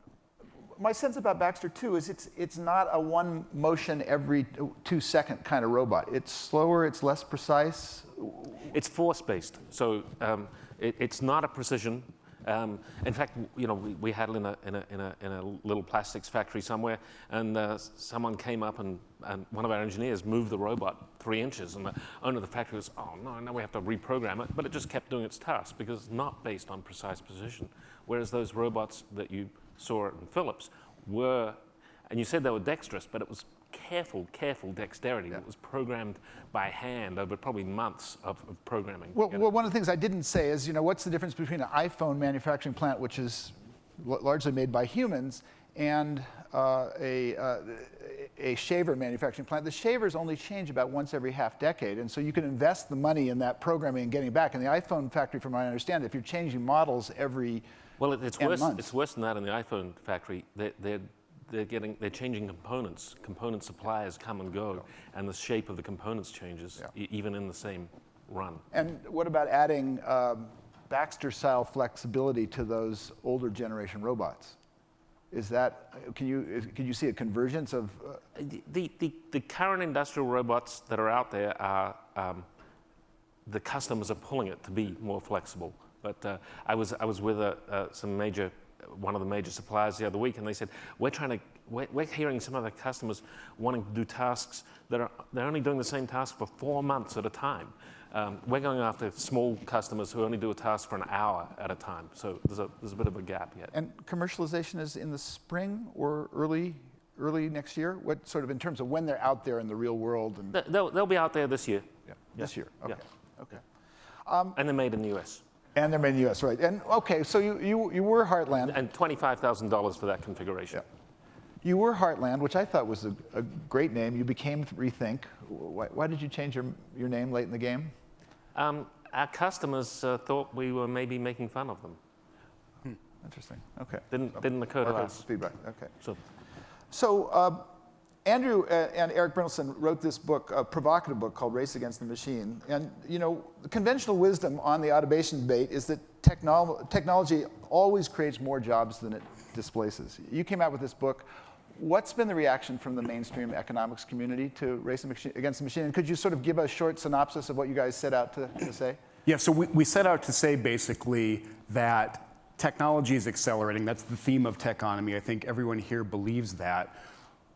my sense about Baxter too is it's not a one motion every 2 second kind of robot. It's slower, it's less precise. It's force based, so it's not a precision. In fact, you know, we had it in a little plastics factory somewhere, and someone came up and one of our engineers moved the robot 3 inches, and the owner of the factory was, oh no, now we have to reprogram it, but it just kept doing its task because it's not based on precise precision. Whereas those robots that you saw in Philips were, and you said they were dexterous, but it was careful dexterity. Yeah. It was programmed by hand over probably months of programming. Well, one of the things I didn't say is, you know, what's the difference between an iPhone manufacturing plant, which is largely made by humans, and a shaver manufacturing plant? The shavers only change about once every half decade, and so you can invest the money in that programming and getting back. In the iPhone factory, from what I understand, if you're changing models every it's 10 worse. months. It's worse than that in the iPhone factory. They're changing components. Component suppliers come and go, and the shape of the components changes, even in the same run. And what about adding Baxter-style flexibility to those older generation robots? Is that, can you see a convergence of? The current industrial robots that are out there are, the customers are pulling it to be more flexible. But I was with one of the major suppliers the other week, and they said, we're hearing some of the customers wanting to do tasks they're only doing the same task for 4 months at a time. We're going after small customers who only do a task for an hour at a time. So there's a bit of a gap yet. And commercialization is in the spring or early next year? What sort of, in terms of when they're out there in the real world? And they'll be out there this year. Yeah. This year. Okay. Yeah. Okay. And they're made in the US. And they're made in the U.S., right? And okay, so you were Heartland. And $25,000 for that configuration. Yeah. You were Heartland, which I thought was a great name. You became Rethink. Why did you change your name late in the game? Our customers thought we were maybe making fun of them. Interesting. Okay. Didn't occur to us. Feedback. Okay. So Andrew and Eric Brynildson wrote this book, a provocative book called Race Against the Machine. And, you know, the conventional wisdom on the automation debate is that technology always creates more jobs than it displaces. You came out with this book. what's been the reaction from the mainstream economics community to Race Against the Machine? And could you sort of give a short synopsis of what you guys set out to say? Yeah, so we set out to say basically that technology is accelerating. That's the theme of Techonomy. I think everyone here believes that.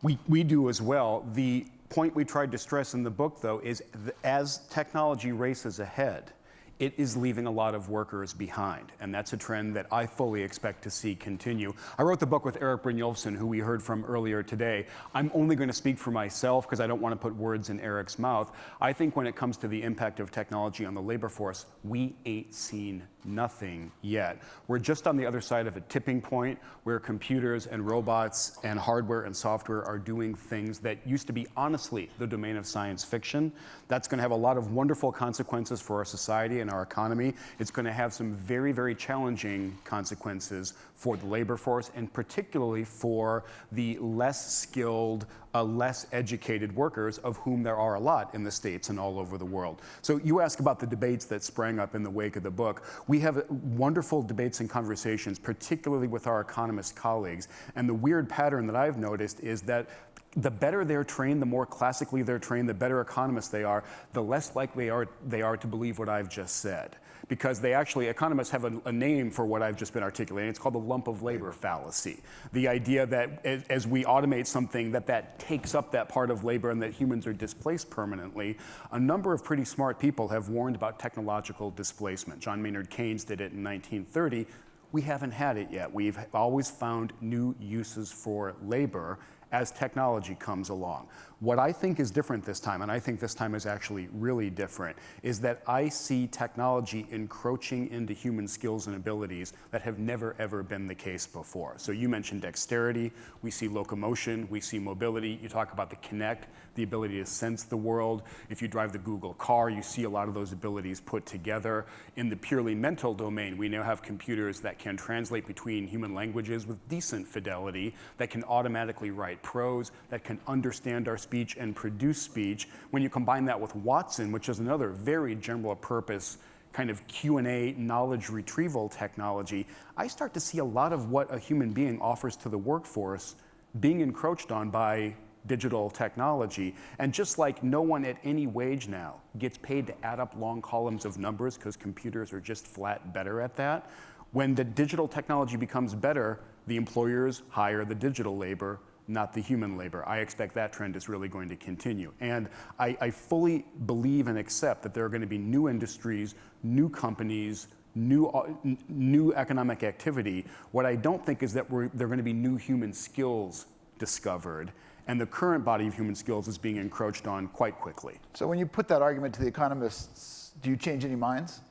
We do as well. The point we tried to stress in the book, though, is as technology races ahead, it is leaving a lot of workers behind. And that's a trend that I fully expect to see continue. I wrote the book with Eric Brynjolfsson, who we heard from earlier today. I'm only going to speak for myself because I don't want to put words in Eric's mouth. I think when it comes to the impact of technology on the labor force, we ain't seen nothing yet. We're just on the other side of a tipping point where computers and robots and hardware and software are doing things that used to be honestly the domain of science fiction. That's going to have a lot of wonderful consequences for our society and our economy. It's going to have some very, very challenging consequences for the labor force, and particularly for the less skilled, less educated workers, of whom there are a lot in the States and all over the world. So you ask about the debates that sprang up in the wake of the book. We have wonderful debates and conversations, particularly with our economist colleagues. And the weird pattern that I've noticed is that the better they're trained, the more classically they're trained, the better economists they are, the less likely they are to believe what I've just said. Because economists have a name for what I've just been articulating. It's called the lump of labor fallacy. The idea that as we automate something, that takes up that part of labor and that humans are displaced permanently. A number of pretty smart people have warned about technological displacement. John Maynard Keynes did it in 1930. We haven't had it yet. We've always found new uses for labor as technology comes along. What I think is different this time, and I think this time is actually really different, is that I see technology encroaching into human skills and abilities that have never, ever been the case before. So you mentioned dexterity, we see locomotion, we see mobility, you talk about the Kinect, the ability to sense the world. If you drive the Google car, you see a lot of those abilities put together. In the purely mental domain, we now have computers that can translate between human languages with decent fidelity, that can automatically write prose, that can understand our speech and produce speech. When you combine that with Watson, which is another very general purpose kind of Q&A knowledge retrieval technology, I start to see a lot of what a human being offers to the workforce being encroached on by digital technology. And just like no one at any wage now gets paid to add up long columns of numbers because computers are just flat better at that, when the digital technology becomes better, the employers hire the digital labor, not the human labor. I expect that trend is really going to continue. And I fully believe and accept that there are going to be new industries, new companies, new economic activity. What I don't think is that there are going to be new human skills discovered. And the current body of human skills is being encroached on quite quickly. So when you put that argument to the economists, do you change any minds?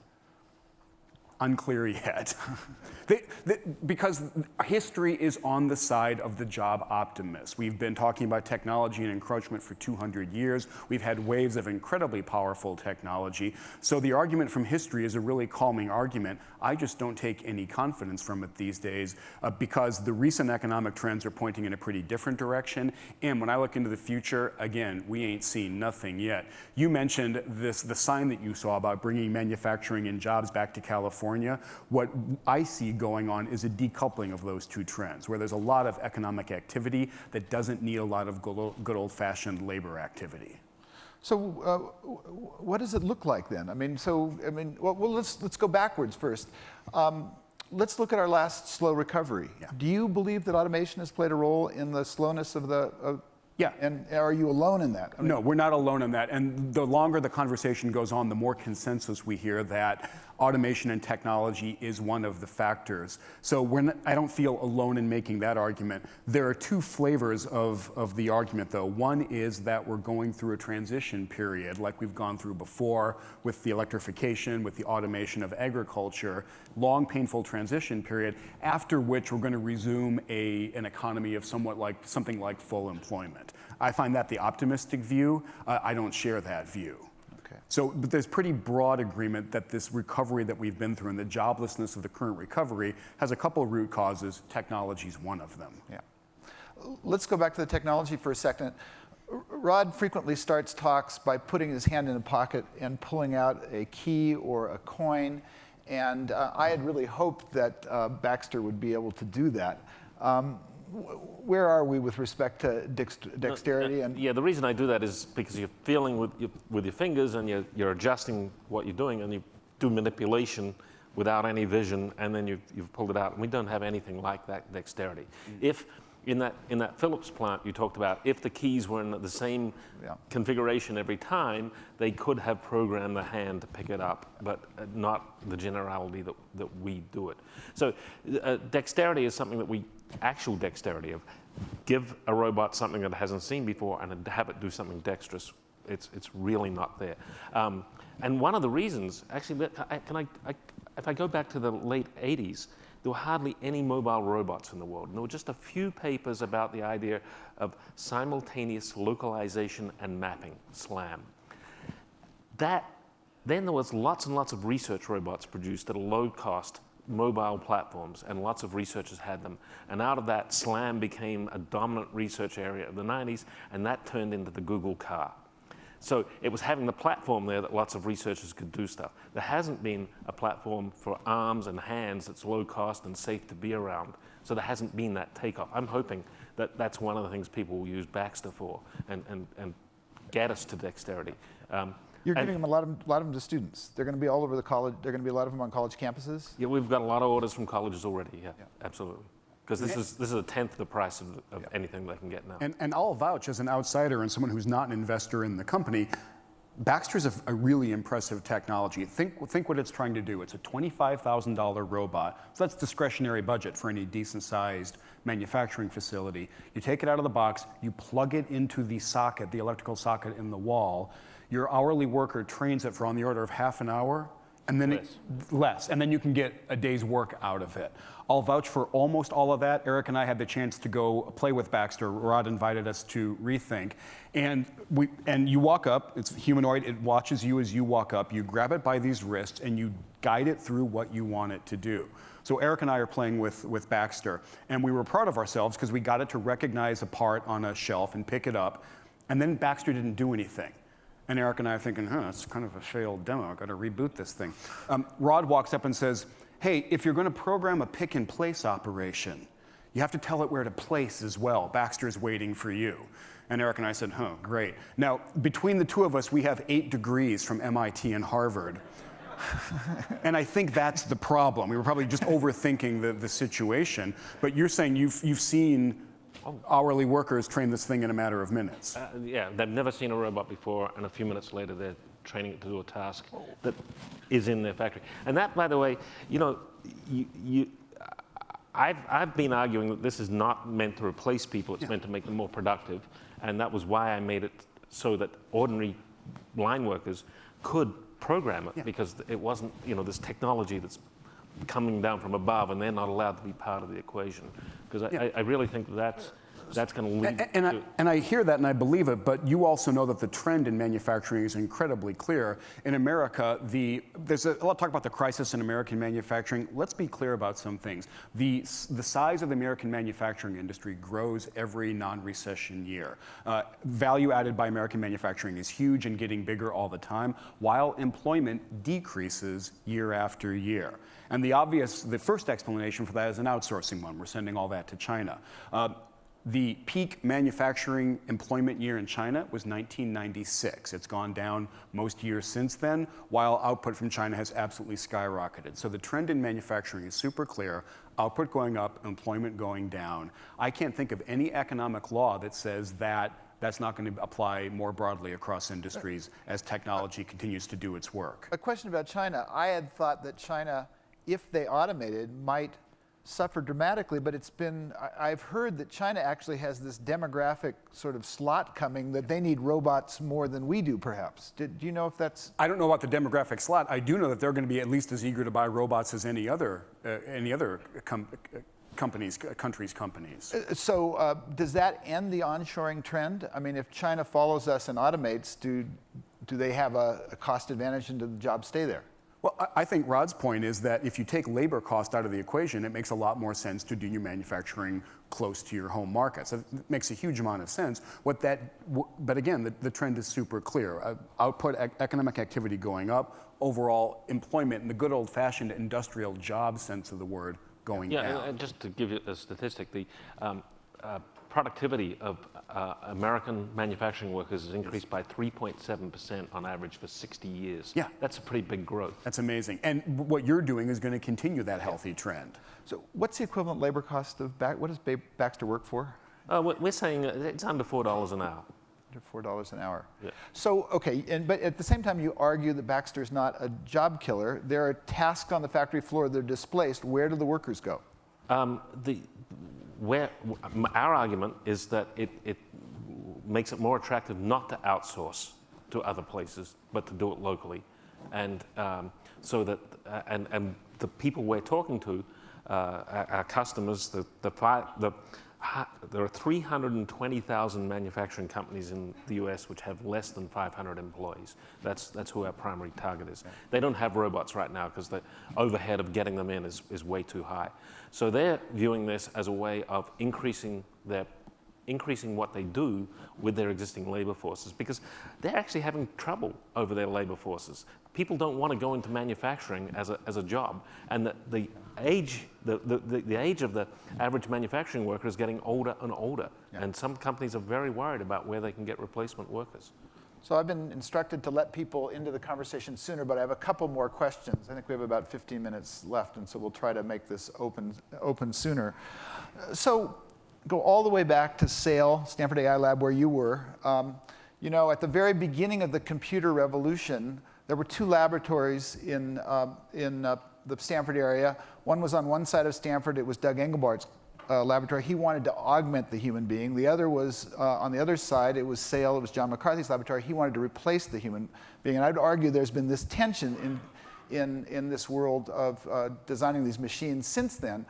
Unclear yet. Because history is on the side of the job optimists. We've been talking about technology and encroachment for 200 years. We've had waves of incredibly powerful technology. So the argument from history is a really calming argument. I just don't take any confidence from it these days because the recent economic trends are pointing in a pretty different direction. And when I look into the future, again, we ain't seen nothing yet. You mentioned the sign that you saw about bringing manufacturing and jobs back to California. What I see going on is a decoupling of those two trends, where there's a lot of economic activity that doesn't need a lot of good old-fashioned labor activity. So what does it look like then? Well, let's go backwards first. Let's look at our last slow recovery. Yeah. Do you believe that automation has played a role in the slowness of the? Yeah. And are you alone in that? No, we're not alone in that. And the longer the conversation goes on, the more consensus we hear that automation and technology is one of the factors. So I don't feel alone in making that argument. There are two flavors of the argument, though. One is that we're going through a transition period like we've gone through before with the electrification, with the automation of agriculture, long, painful transition period, after which we're going to resume an economy of something like full employment. I find that the optimistic view. I don't share that view. So, but there's pretty broad agreement that this recovery that we've been through and the joblessness of the current recovery has a couple of root causes. Technology is one of them. Yeah. Let's go back to the technology for a second. Rod frequently starts talks by putting his hand in a pocket and pulling out a key or a coin. And I had really hoped that Baxter would be able to do that. where are we with respect to dexterity? Yeah, the reason I do that is because you're feeling with your fingers and you're adjusting what you're doing, and you do manipulation without any vision, and then you've pulled it out. And we don't have anything like that dexterity. If in that Philips plant you talked about, if the keys were in the same configuration every time, they could have programmed the hand to pick it up, but not the generality that we do it. So dexterity is something that actual dexterity of give a robot something that it hasn't seen before and have it do something dexterous. It's really not there. And one of the reasons, actually, if I go back to the late 80s, there were hardly any mobile robots in the world. And there were just a few papers about the idea of simultaneous localization and mapping, SLAM. Then there was lots and lots of research robots produced at a low cost, mobile platforms, and lots of researchers had them. And out of that, SLAM became a dominant research area of the 90s, and that turned into the Google car. So it was having the platform there that lots of researchers could do stuff. There hasn't been a platform for arms and hands that's low cost and safe to be around. So there hasn't been that takeoff. I'm hoping that that's one of the things people will use Baxter for and get us to dexterity. You're giving them a lot of them to students. They're going to be all over the college. They're going to be a lot of them on college campuses. Yeah, we've got a lot of orders from colleges already. Yeah. Absolutely. Because this is a tenth of the price of anything they can get now. And I'll vouch as an outsider and someone who's not an investor in the company, Baxter's a really impressive technology. Think what it's trying to do. It's a $25,000 robot, so that's discretionary budget for any decent-sized manufacturing facility. You take it out of the box, you plug it into the socket, the electrical socket in the wall. Your hourly worker trains it for on the order of half an hour, and then less, and then you can get a day's work out of it. I'll vouch for almost all of that. Eric and I had the chance to go play with Baxter. Rod invited us to rethink, and you walk up. It's humanoid. It watches you as you walk up. You grab it by these wrists and you guide it through what you want it to do. So Eric and I are playing with Baxter, and we were proud of ourselves because we got it to recognize a part on a shelf and pick it up, and then Baxter didn't do anything. And Eric and I are thinking, it's kind of a failed demo. I've got to reboot this thing. Rod walks up and says, hey, if you're going to program a pick-and-place operation, you have to tell it where to place as well. Baxter's waiting for you. And Eric and I said, great. Now, between the two of us, we have 8 degrees from MIT and Harvard. And I think that's the problem. We were probably just overthinking the situation. But you're saying you've seen hourly workers train this thing in a matter of minutes. Yeah, they've never seen a robot before, and a few minutes later they're training it to do a task that is in their factory. And that, by the way, I've been arguing that this is not meant to replace people, it's meant to make them more productive, and that was why I made it so that ordinary line workers could program it, because it wasn't, this technology that's coming down from above, and they're not allowed to be part of the equation. Because I really think that's going to lead to... And I hear that and I believe it, but you also know that the trend in manufacturing is incredibly clear. In America, there's a lot of talk about the crisis in American manufacturing. Let's be clear about some things. The size of the American manufacturing industry grows every non-recession year. Value added by American manufacturing is huge and getting bigger all the time, while employment decreases year after year. And the first explanation for that is an outsourcing one. We're sending all that to China. The peak manufacturing employment year in China was 1996. It's gone down most years since then, while output from China has absolutely skyrocketed. So the trend in manufacturing is super clear. Output going up, employment going down. I can't think of any economic law that says that that's not going to apply more broadly across industries as technology continues to do its work. A question about China. I had thought that China, if they automated, might suffer dramatically, but I've heard that China actually has this demographic sort of slot coming that they need robots more than we do, perhaps. Do you know if that's... I don't know about the demographic slot. I do know that they're going to be at least as eager to buy robots as any other country's companies. So does that end the onshoring trend? I mean, if China follows us and automates, do they have a cost advantage and do the jobs stay there? Well, I think Rod's point is that if you take labor cost out of the equation, it makes a lot more sense to do your manufacturing close to your home markets. It makes a huge amount of sense. But again, the trend is super clear. Output, economic activity going up, overall employment in the good old-fashioned industrial job sense of the word going down. Yeah, and just to give you a statistic, productivity of American manufacturing workers has increased by 3.7% on average for 60 years. Yeah. That's a pretty big growth. That's amazing. And what you're doing is going to continue that healthy trend. So what's the equivalent labor cost of what does Baxter work for? We're saying it's under $4 an hour. Under $4 an hour. Yeah. So, okay, but at the same time you argue that Baxter's not a job killer. There are tasks on the factory floor that are displaced. Where do the workers go? Our argument is that it makes it more attractive not to outsource to other places, but to do it locally, and so that and the people we're talking to, our customers, there are 320,000 manufacturing companies in the U.S. which have less than 500 employees. That's who our primary target is. They don't have robots right now because the overhead of getting them in is way too high. So they're viewing this as a way of increasing what they do with their existing labor forces, because they're actually having trouble over their labor forces. People don't want to go into manufacturing as a job, and the age of the average manufacturing worker is getting older and older, and some companies are very worried about where they can get replacement workers. So I've been instructed to let people into the conversation sooner, but I have a couple more questions. I think we have about 15 minutes left, and so we'll try to make this open sooner. So go all the way back to SAIL, Stanford AI Lab, where you were. You know, at the very beginning of the computer revolution, there were two laboratories in the Stanford area. One was on one side of Stanford. It was Doug Engelbart's laboratory. He wanted to augment the human being. The other was on the other side. It was SAIL. It was John McCarthy's laboratory. He wanted to replace the human being. And I'd argue there's been this tension in this world of designing these machines since then.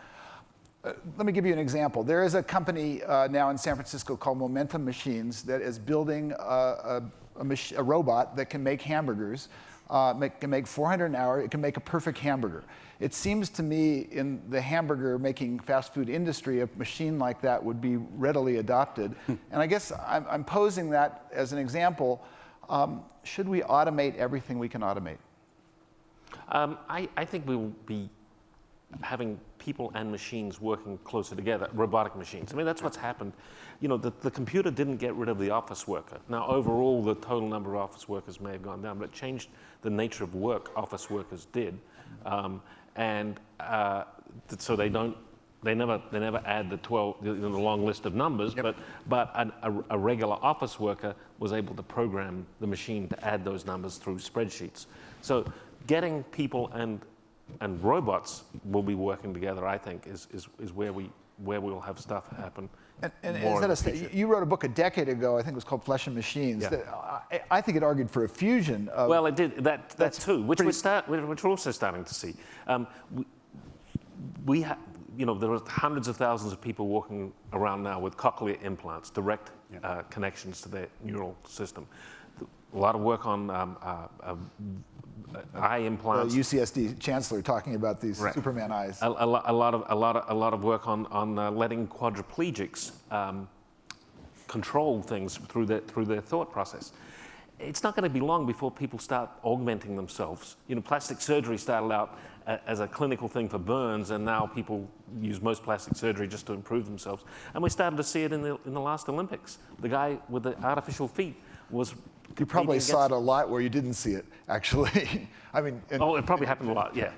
Let me give you an example. There is a company now in San Francisco called Momentum Machines that is building a robot that can make hamburgers, can make 400 an hour. It can make a perfect hamburger. It seems to me in the hamburger making fast food industry, a machine like that would be readily adopted. And I guess I'm posing that as an example. Should we automate everything we can automate? I think we will be having people and machines working closer together, robotic machines. I mean, that's what's happened. You know, the computer didn't get rid of the office worker. Now, overall, the total number of office workers may have gone down, but it changed the nature of work office workers did. So they never add the 12, the long list of numbers, but a regular office worker was able to program the machine to add those numbers through spreadsheets. So getting people and robots will be working together, I think, is where we'll have stuff happen. And is that you wrote a book a decade ago, I think it was called Flesh and Machines. Yeah. That I think it argued for a fusion of... Well, it did, that too, which we're also starting to see. There are hundreds of thousands of people walking around now with cochlear implants, direct connections to their neural system. A lot of work on eye implants. The UCSD chancellor talking about these Superman eyes. A lot of work on letting quadriplegics control things through their thought process. It's not going to be long before people start augmenting themselves. You know, plastic surgery started out as a clinical thing for burns, and now people use most plastic surgery just to improve themselves. And we started to see it in the last Olympics. The guy with the artificial feet was... You probably saw it a lot where you didn't see it, actually. I mean... it probably happened a lot, yeah.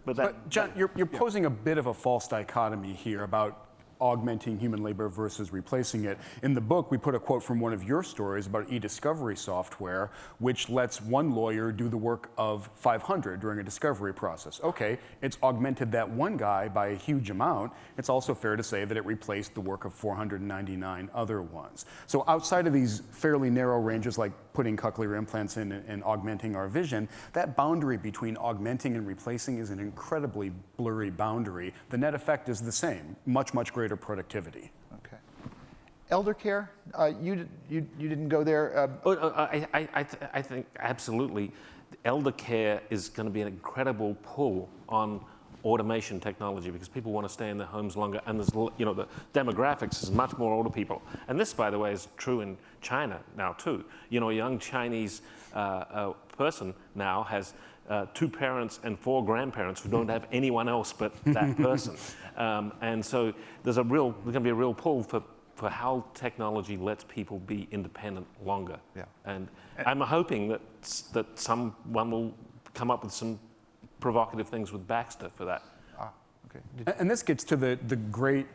But John, you're posing a bit of a false dichotomy here about augmenting human labor versus replacing it. In the book, we put a quote from one of your stories about e-discovery software, which lets one lawyer do the work of 500 during a discovery process. Okay, it's augmented that one guy by a huge amount. It's also fair to say that it replaced the work of 499 other ones. So outside of these fairly narrow ranges, like putting cochlear implants in and augmenting our vision, that boundary between augmenting and replacing is an incredibly blurry boundary. The net effect is the same, much, much greater productivity. Okay. Elder care, you didn't go there. I think absolutely, elder care is going to be an incredible pull on automation technology because people want to stay in their homes longer, and there's, the demographics is much more older people. And this, by the way, is true in China now too. You know, a young Chinese person now has 2 parents and 4 grandparents who don't have anyone else but that person. And so there's going to be a real pull for how technology lets people be independent longer. Yeah. And I'm hoping that someone will come up with some provocative things with Baxter for that. Okay. And this gets to the great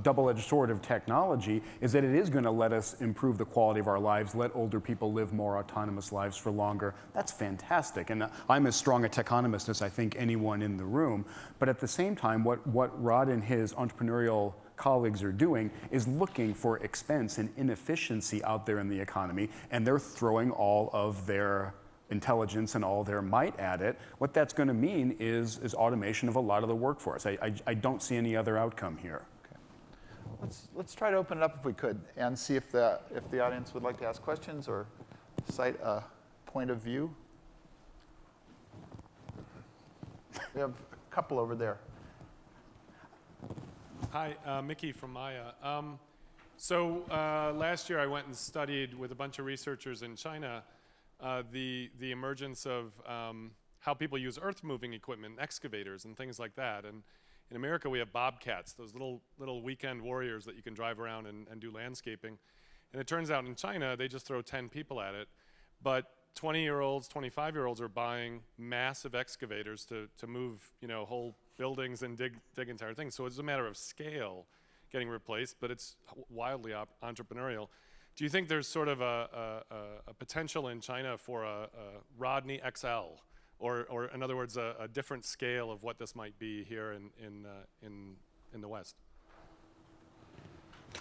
double-edged sword of technology, is that it is going to let us improve the quality of our lives, let older people live more autonomous lives for longer. That's fantastic. And I'm as strong a techonomist as I think anyone in the room. But at the same time, what Rod and his entrepreneurial colleagues are doing is looking for expense and inefficiency out there in the economy, and they're throwing all of their intelligence and all their might at it. What that's going to mean is automation of a lot of the workforce. I don't see any other outcome here. Let's try to open it up if we could and see if the audience would like to ask questions or cite a point of view. We have a couple over there. Hi, Mickey from Maya. So last year I went and studied with a bunch of researchers in China the emergence of how people use earth-moving equipment, excavators and things like that. And in America we have bobcats, those little weekend warriors that you can drive around and do landscaping. And it turns out in China they just throw 10 people at it. But 20-year-olds, 25-year-olds are buying massive excavators to move, whole buildings and dig entire things. So it's a matter of scale getting replaced, but it's wildly entrepreneurial. Do you think there's sort of a potential in China for a Rodney XL, or in other words, a different scale of what this might be here in the West?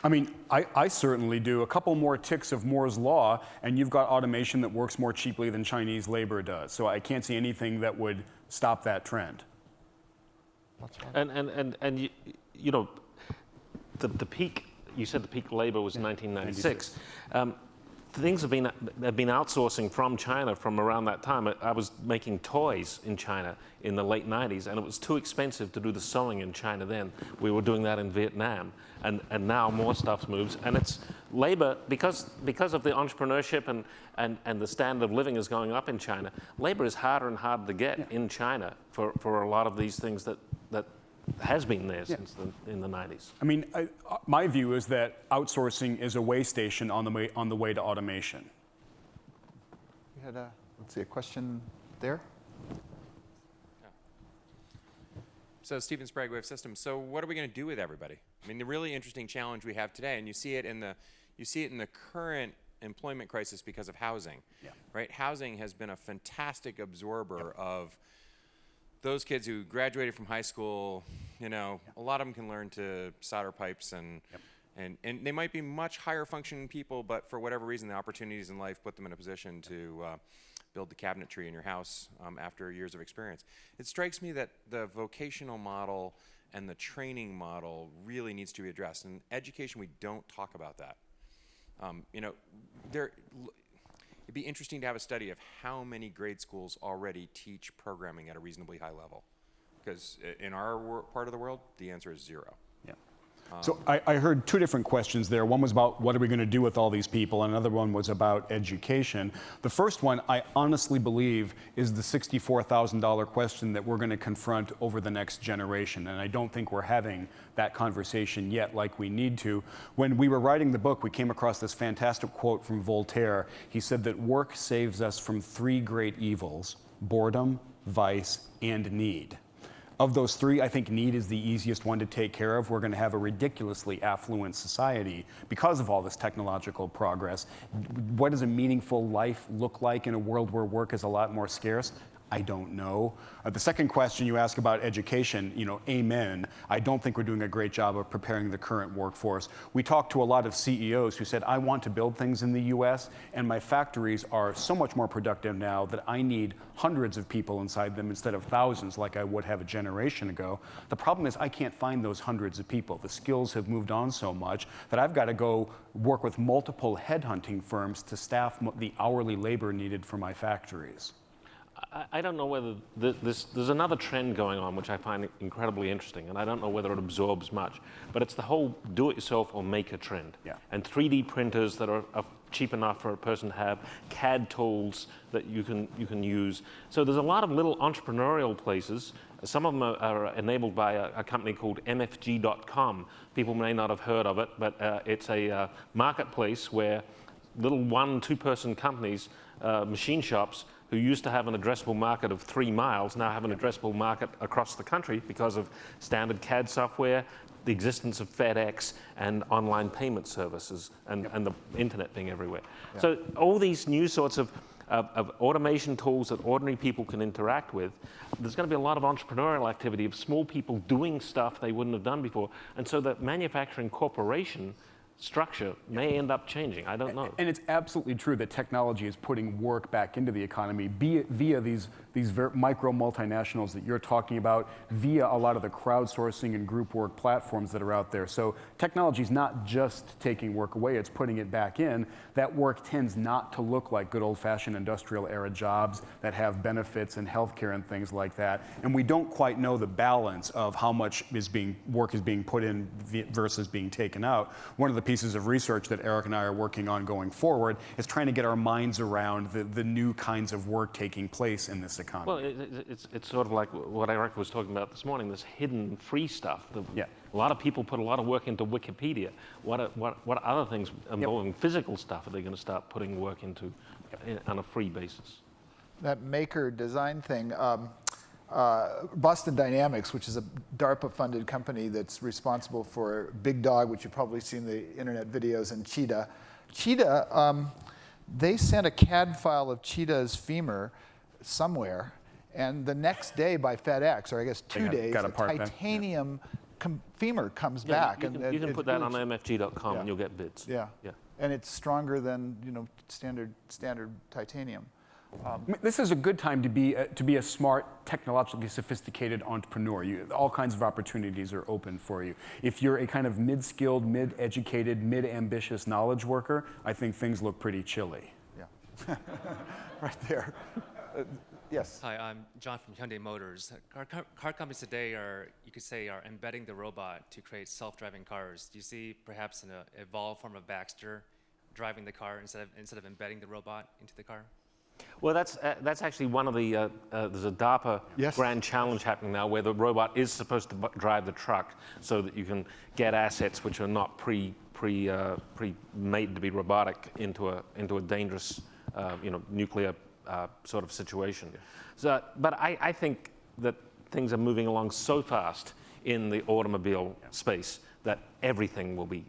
I mean, I certainly do. A couple more ticks of Moore's Law, and you've got automation that works more cheaply than Chinese labor does. So I can't see anything that would stop that trend. And you know, the peak, you said the peak labor was 1996. Things have been outsourcing from China from around that time. I was making toys in China in the late 90s, and it was too expensive to do the sewing in China then. We were doing that in Vietnam, and now more stuff moves. And it's labor, because of the entrepreneurship and the standard of living is going up in China, labor is harder and harder to get in China for a lot of these things that has been there since in the 90s. I mean, my view is that outsourcing is a way station on the way to automation. We had let's see, a question there. So Stephen Sprague, Wave Systems. So what are we going to do with everybody? I mean, the really interesting challenge we have today, and you see it in the current employment crisis because of housing, right? Housing has been a fantastic absorber of those kids who graduated from high school. You know, a lot of them can learn to solder pipes, and they might be much higher functioning people, but for whatever reason, the opportunities in life put them in a position to build the cabinetry in your house after years of experience. It strikes me that the vocational model and the training model really needs to be addressed. In education, we don't talk about that. You know, it'd be interesting to have a study of how many grade schools already teach programming at a reasonably high level. Because in our part of the world, the answer is 0. So I heard two different questions there. One was about what are we going to do with all these people, and another one was about education. The first one, I honestly believe, is the $64,000 question that we're going to confront over the next generation, and I don't think we're having that conversation yet like we need to. When we were writing the book, we came across this fantastic quote from Voltaire. He said that work saves us from 3 great evils: boredom, vice, and need. Of those 3, I think need is the easiest one to take care of. We're going to have a ridiculously affluent society because of all this technological progress. What does a meaningful life look like in a world where work is a lot more scarce? I don't know. The second question you ask about education, you know, amen. I don't think we're doing a great job of preparing the current workforce. We talked to a lot of CEOs who said, I want to build things in the US, and my factories are so much more productive now that I need hundreds of people inside them instead of thousands like I would have a generation ago. The problem is I can't find those hundreds of people. The skills have moved on so much that I've got to go work with multiple headhunting firms to staff the hourly labor needed for my factories. I don't know whether there's another trend going on which I find incredibly interesting, and I don't know whether it absorbs much, but it's the whole do-it-yourself or maker trend. Yeah. And 3D printers that are cheap enough for a person to have, CAD tools that you can use. So there's a lot of little entrepreneurial places. Some of them are enabled by a company called MFG.com. People may not have heard of it, but it's a marketplace where little 1-2-person companies, machine shops, who used to have an addressable market of 3 miles now have an addressable market across the country because of standard CAD software, the existence of FedEx, and online payment services, and the internet being everywhere. Yeah. So all these new sorts of automation tools that ordinary people can interact with, there's going to be a lot of entrepreneurial activity of small people doing stuff they wouldn't have done before. And so the manufacturing corporation structure may end up changing. I don't know. And it's absolutely true that technology is putting work back into the economy via these micro multinationals that you're talking about, via a lot of the crowdsourcing and group work platforms that are out there. So technology is not just taking work away, it's putting it back in. That work tends not to look like good old-fashioned industrial era jobs that have benefits and healthcare and things like that. And we don't quite know the balance of how much work is being put in versus being taken out. One of the pieces of research that Eric and I are working on going forward is trying to get our minds around the new kinds of work taking place in this economy. Well, it's sort of like what Eric was talking about this morning, this hidden free stuff. A lot of people put a lot of work into Wikipedia. What other things involving physical stuff are they going to start putting work into on a free basis? That maker design thing, Boston Dynamics, which is a DARPA-funded company that's responsible for Big Dog, which you've probably seen the internet videos, and Cheetah. Cheetah, they sent a CAD file of Cheetah's femur somewhere, and the next day by FedEx, or I guess 2 days, a titanium femur comes back. You can put that on MFG.com and you'll get bids. Yeah. And it's stronger than standard titanium. This is a good time to be a smart, technologically sophisticated entrepreneur. All kinds of opportunities are open for you. If you're a kind of mid-skilled, mid-educated, mid-ambitious knowledge worker, I think things look pretty chilly. Yeah, right there. Yes. Hi, I'm John from Hyundai Motors. Car companies today are embedding the robot to create self-driving cars. Do you see perhaps an evolved form of Baxter driving the car instead of embedding the robot into the car? Well, that's actually one of the, there's a DARPA grand challenge happening now where the robot is supposed to drive the truck so that you can get assets which are not pre-made to be robotic into a dangerous, nuclear sort of situation. So, but I think that things are moving along so fast in the automobile space that everything will be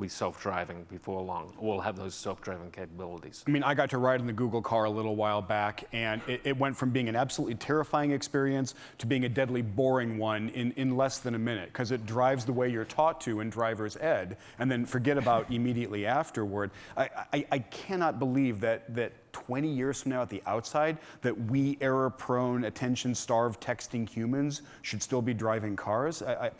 self-driving before long. We'll have those self-driving capabilities. I mean, I got to ride in the Google car a little while back, and it went from being an absolutely terrifying experience to being a deadly boring one in less than a minute, because it drives the way you're taught to in driver's ed, and then forget about immediately afterward. I cannot believe that 20 years from now at the outside, that we error-prone, attention-starved texting humans should still be driving cars. I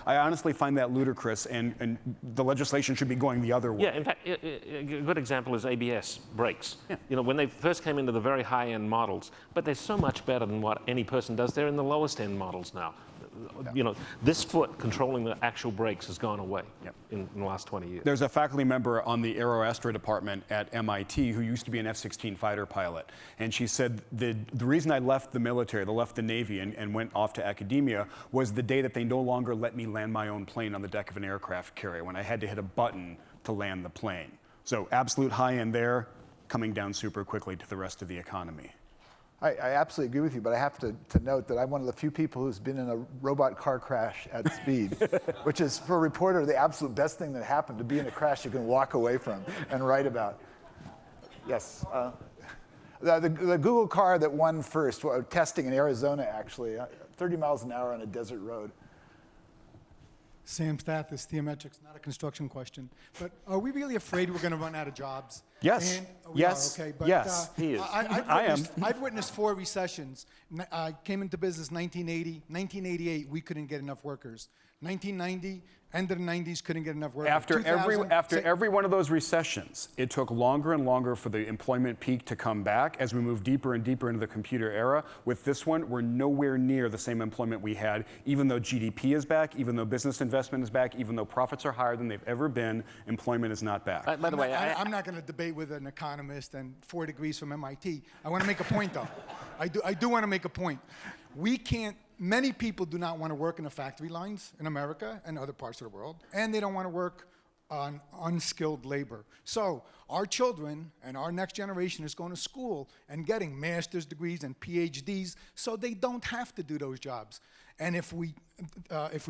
honestly find that ludicrous, and the legislation should be going the other way. Yeah, in fact, a good example is ABS brakes. Yeah. When they first came into the very high-end models, but they're so much better than what any person does. They're in the lowest-end models now. This foot controlling the actual brakes has gone away in the last 20 years. There's a faculty member on the Aeroastro department at MIT who used to be an F-16 fighter pilot, and she said the reason I left the military, left the Navy, and went off to academia was the day that they no longer let me land my own plane on the deck of an aircraft carrier, when I had to hit a button to land the plane. So absolute high end there, coming down super quickly to the rest of the economy. I absolutely agree with you, but I have to note that I'm one of the few people who's been in a robot car crash at speed, which is, for a reporter, the absolute best thing that happened, to be in a crash you can walk away from and write about. Yes. The Google car that won first, testing in Arizona, actually, 30 miles an hour on a desert road. Sam Stathis, Theometrics, not a construction question, but are we really afraid we're going to run out of jobs? Yes. Yes. Okay, but yes. He is. I've witnessed 4 recessions. I came into business 1980, 1988, we couldn't get enough workers. 1990, End of the 90s, couldn't get enough work. After 2000, every one of those recessions, it took longer and longer for the employment peak to come back as we move deeper and deeper into the computer era. With this one, we're nowhere near the same employment we had, even though GDP is back, even though business investment is back, even though profits are higher than they've ever been, employment is not back. By the way, I'm not going to debate with an economist and 4 degrees from MIT. I want to make a point, though. I do want to make a point. We can't. Many people do not want to work in the factory lines in America and other parts of the world, and they don't want to work on unskilled labor. So our children and our next generation is going to school and getting master's degrees and PhDs so they don't have to do those jobs. And if we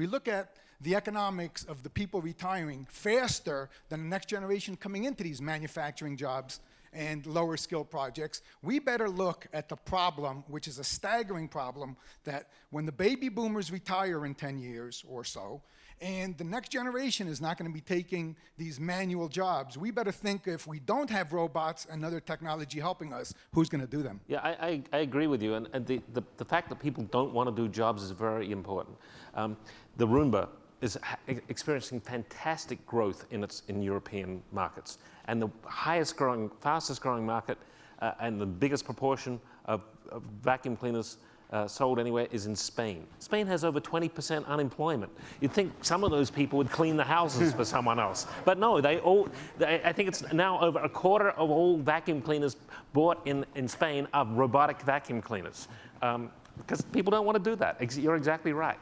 look at the economics of the people retiring faster than the next generation coming into these manufacturing jobs and lower skill projects, we better look at the problem, which is a staggering problem, that when the baby boomers retire in 10 years or so, and the next generation is not going to be taking these manual jobs, we better think if we don't have robots and other technology helping us, who's going to do them? Yeah, I agree with you. And the fact that people don't want to do jobs is very important. The Roomba is experiencing fantastic growth in European markets. And the highest growing, fastest growing market and the biggest proportion of vacuum cleaners sold anywhere is in Spain. Spain has over 20% unemployment. You'd think some of those people would clean the houses for someone else. But no, I think it's now over a quarter of all vacuum cleaners bought in Spain are robotic vacuum cleaners. Because people don't want to do that. You're exactly right.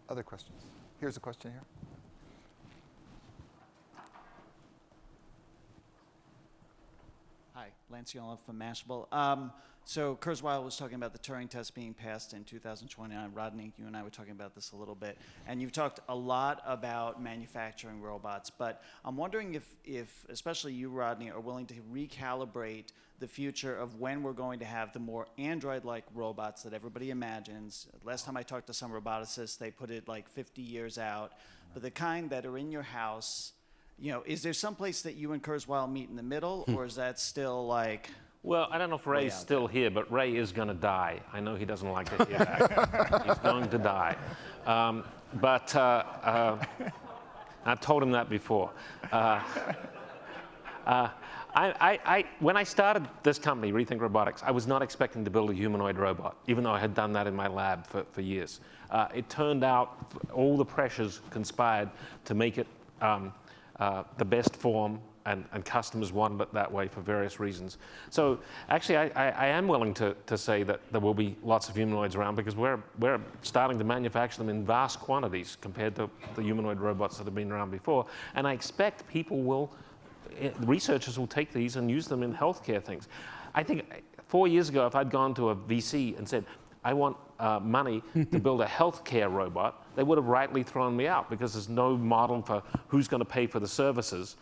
Other questions? Here's a question here. Hi, Lance Yola from Mashable. So Kurzweil was talking about the Turing test being passed in 2029. Rodney, you and I were talking about this a little bit. And you've talked a lot about manufacturing robots. But I'm wondering if especially you, Rodney, are willing to recalibrate the future of when we're going to have the more Android-like robots that everybody imagines. Last time I talked to some roboticists, they put it like 50 years out. But the kind that are in your house, you know, is there some place that you and Kurzweil meet in the middle, or is that still like... Well, I don't know if Ray's still here, but Ray is going to die. I know he doesn't like to hear that. He's going to die. I've told him that before. When I started this company, Rethink Robotics, I was not expecting to build a humanoid robot, even though I had done that in my lab for years. It turned out all the pressures conspired to make it the best form, and customers wanted it that way for various reasons. So actually, I am willing to say that there will be lots of humanoids around because we're starting to manufacture them in vast quantities compared to the humanoid robots that have been around before. And I expect people will, researchers will take these and use them in healthcare things. I think 4 years ago, if I'd gone to a VC and said, I want money to build a healthcare robot, they would have rightly thrown me out because there's no model for who's going to pay for the services.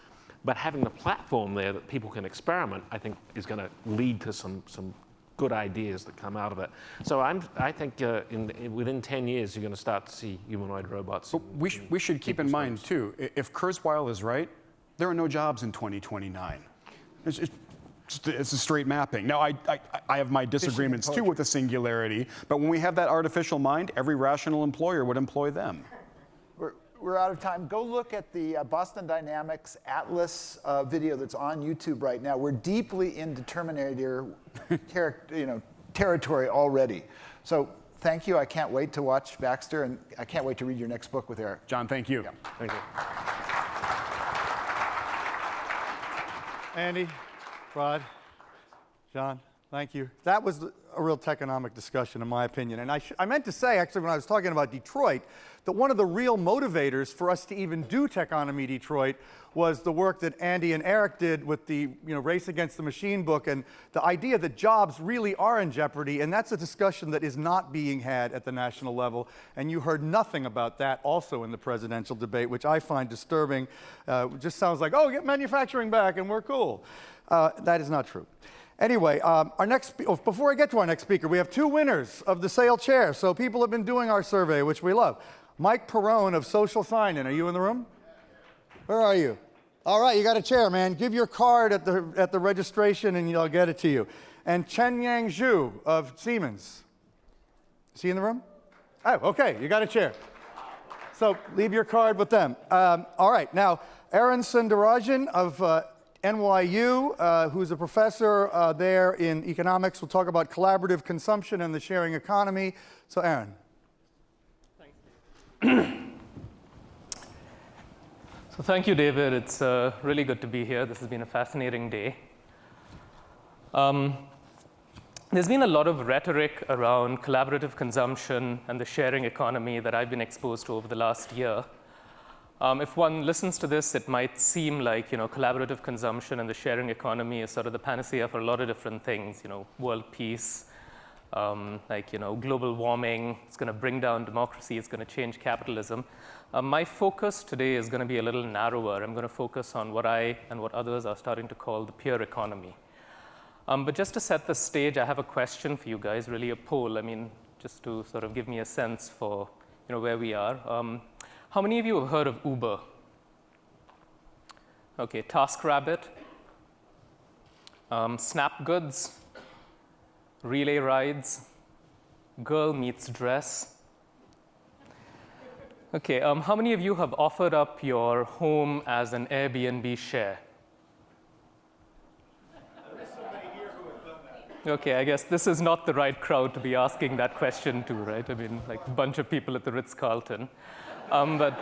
But having the platform there that people can experiment, I think, is going to lead to some good ideas that come out of it. So I think within 10 years, you're going to start to see humanoid robots. But we should keep in mind, too, if Kurzweil is right, there are no jobs in 2029. It's a straight mapping. Now, I have my disagreements, too, with the singularity. But when we have that artificial mind, every rational employer would employ them. We're out of time. Go look at the Boston Dynamics Atlas video that's on YouTube right now. We're deeply into Terminator territory already. So thank you. I can't wait to watch Baxter, and I can't wait to read your next book with Eric. John, thank you. Yeah. Thank you. Andy, Rod, John, thank you. That was a real Techonomic discussion, in my opinion. And I meant to say, actually, when I was talking about Detroit, that one of the real motivators for us to even do Techonomy Detroit was the work that Andy and Eric did with the Race Against the Machine book, and the idea that jobs really are in jeopardy. And that's a discussion that is not being had at the national level. And you heard nothing about that also in the presidential debate, which I find disturbing. It just sounds like, oh, get manufacturing back and we're cool. That is not true. Anyway, before I get to our next speaker, we have 2 winners of the sale chair. So people have been doing our survey, which we love. Mike Perrone of Social Sign-In. Are you in the room? Where are you? All right, you got a chair, man. Give your card at the registration and I'll get it to you. And Chen Yang Zhu of Siemens. Is he in the room? Oh, okay, you got a chair. So leave your card with them. All right, now, Aaron Sundarajan of NYU, who's a professor there in economics, will talk about collaborative consumption and the sharing economy. So Aaron. So thank you, David. It's really good to be here. This has been a fascinating day. There's been a lot of rhetoric around collaborative consumption and the sharing economy that I've been exposed to over the last year. If one listens to this, it might seem like, collaborative consumption and the sharing economy is sort of the panacea for a lot of different things, world peace, global warming. It's going to bring down democracy. It's going to change capitalism. My focus today is going to be a little narrower. I'm going to focus on what I and what others are starting to call the peer economy. But just to set the stage, I have a question for you guys, really a poll. Just to sort of give me a sense for where we are. How many of you have heard of Uber? Okay, TaskRabbit, Snapgoods, Relay Rides, Girl Meets Dress. Okay, how many of you have offered up your home as an Airbnb share? Okay, I guess this is not the right crowd to be asking that question to, right? Like a bunch of people at the Ritz-Carlton. But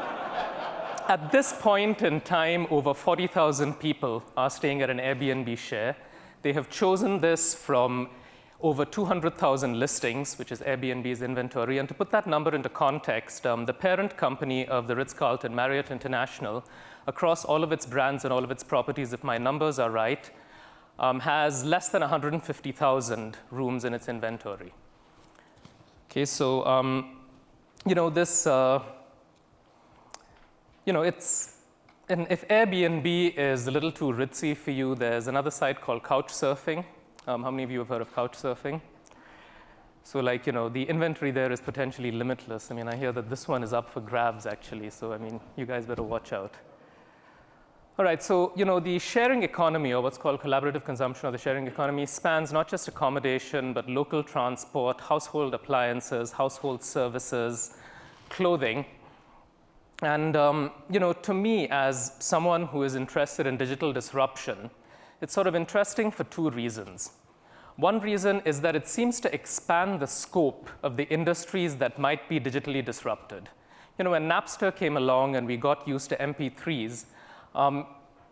at this point in time, over 40,000 people are staying at an Airbnb share. They have chosen this from over 200,000 listings, which is Airbnb's inventory. And to put that number into context, the parent company of the Ritz-Carlton, Marriott International, across all of its brands and all of its properties, if my numbers are right, has less than 150,000 rooms in its inventory. Okay, so this, and if Airbnb is a little too ritzy for you, there's another site called Couchsurfing. How many of you have heard of Couchsurfing? So the inventory there is potentially limitless. I hear that this one is up for grabs, actually. So, you guys better watch out. All right, so, the sharing economy, or what's called collaborative consumption, or the sharing economy, spans not just accommodation, but local transport, household appliances, household services, clothing. And, to me, as someone who is interested in digital disruption, it's sort of interesting for two reasons. One reason is that it seems to expand the scope of the industries that might be digitally disrupted. When Napster came along and we got used to MP3s,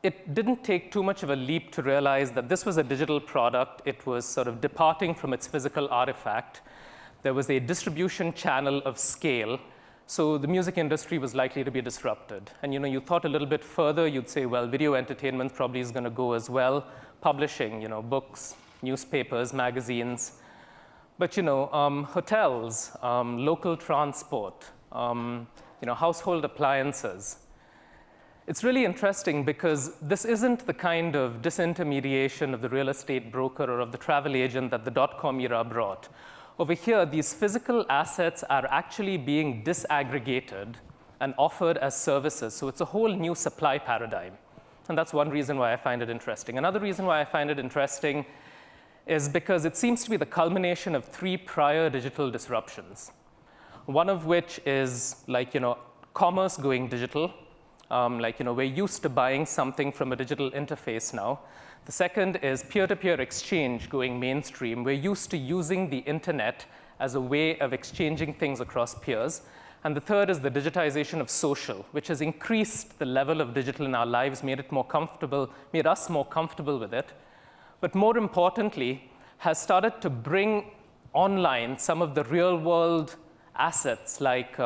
it didn't take too much of a leap to realize that this was a digital product. It was sort of departing from its physical artifact. There was a distribution channel of scale. So the music industry was likely to be disrupted. And you thought a little bit further, you'd say, well, video entertainment probably is going to go as well. Publishing, books, newspapers, magazines. But hotels, local transport, household appliances. It's really interesting because this isn't the kind of disintermediation of the real estate broker or of the travel agent that the dot-com era brought. Over here, these physical assets are actually being disaggregated and offered as services. So it's a whole new supply paradigm. And that's one reason why I find it interesting. Another reason why I find it interesting is because it seems to be the culmination of three prior digital disruptions. One of which is commerce going digital. We're used to buying something from a digital interface now. The second is peer-to-peer exchange going mainstream. We're used to using the internet as a way of exchanging things across peers. And the third is the digitization of social, which has increased the level of digital in our lives, made us more comfortable with it. But more importantly, has started to bring online some of the real-world assets like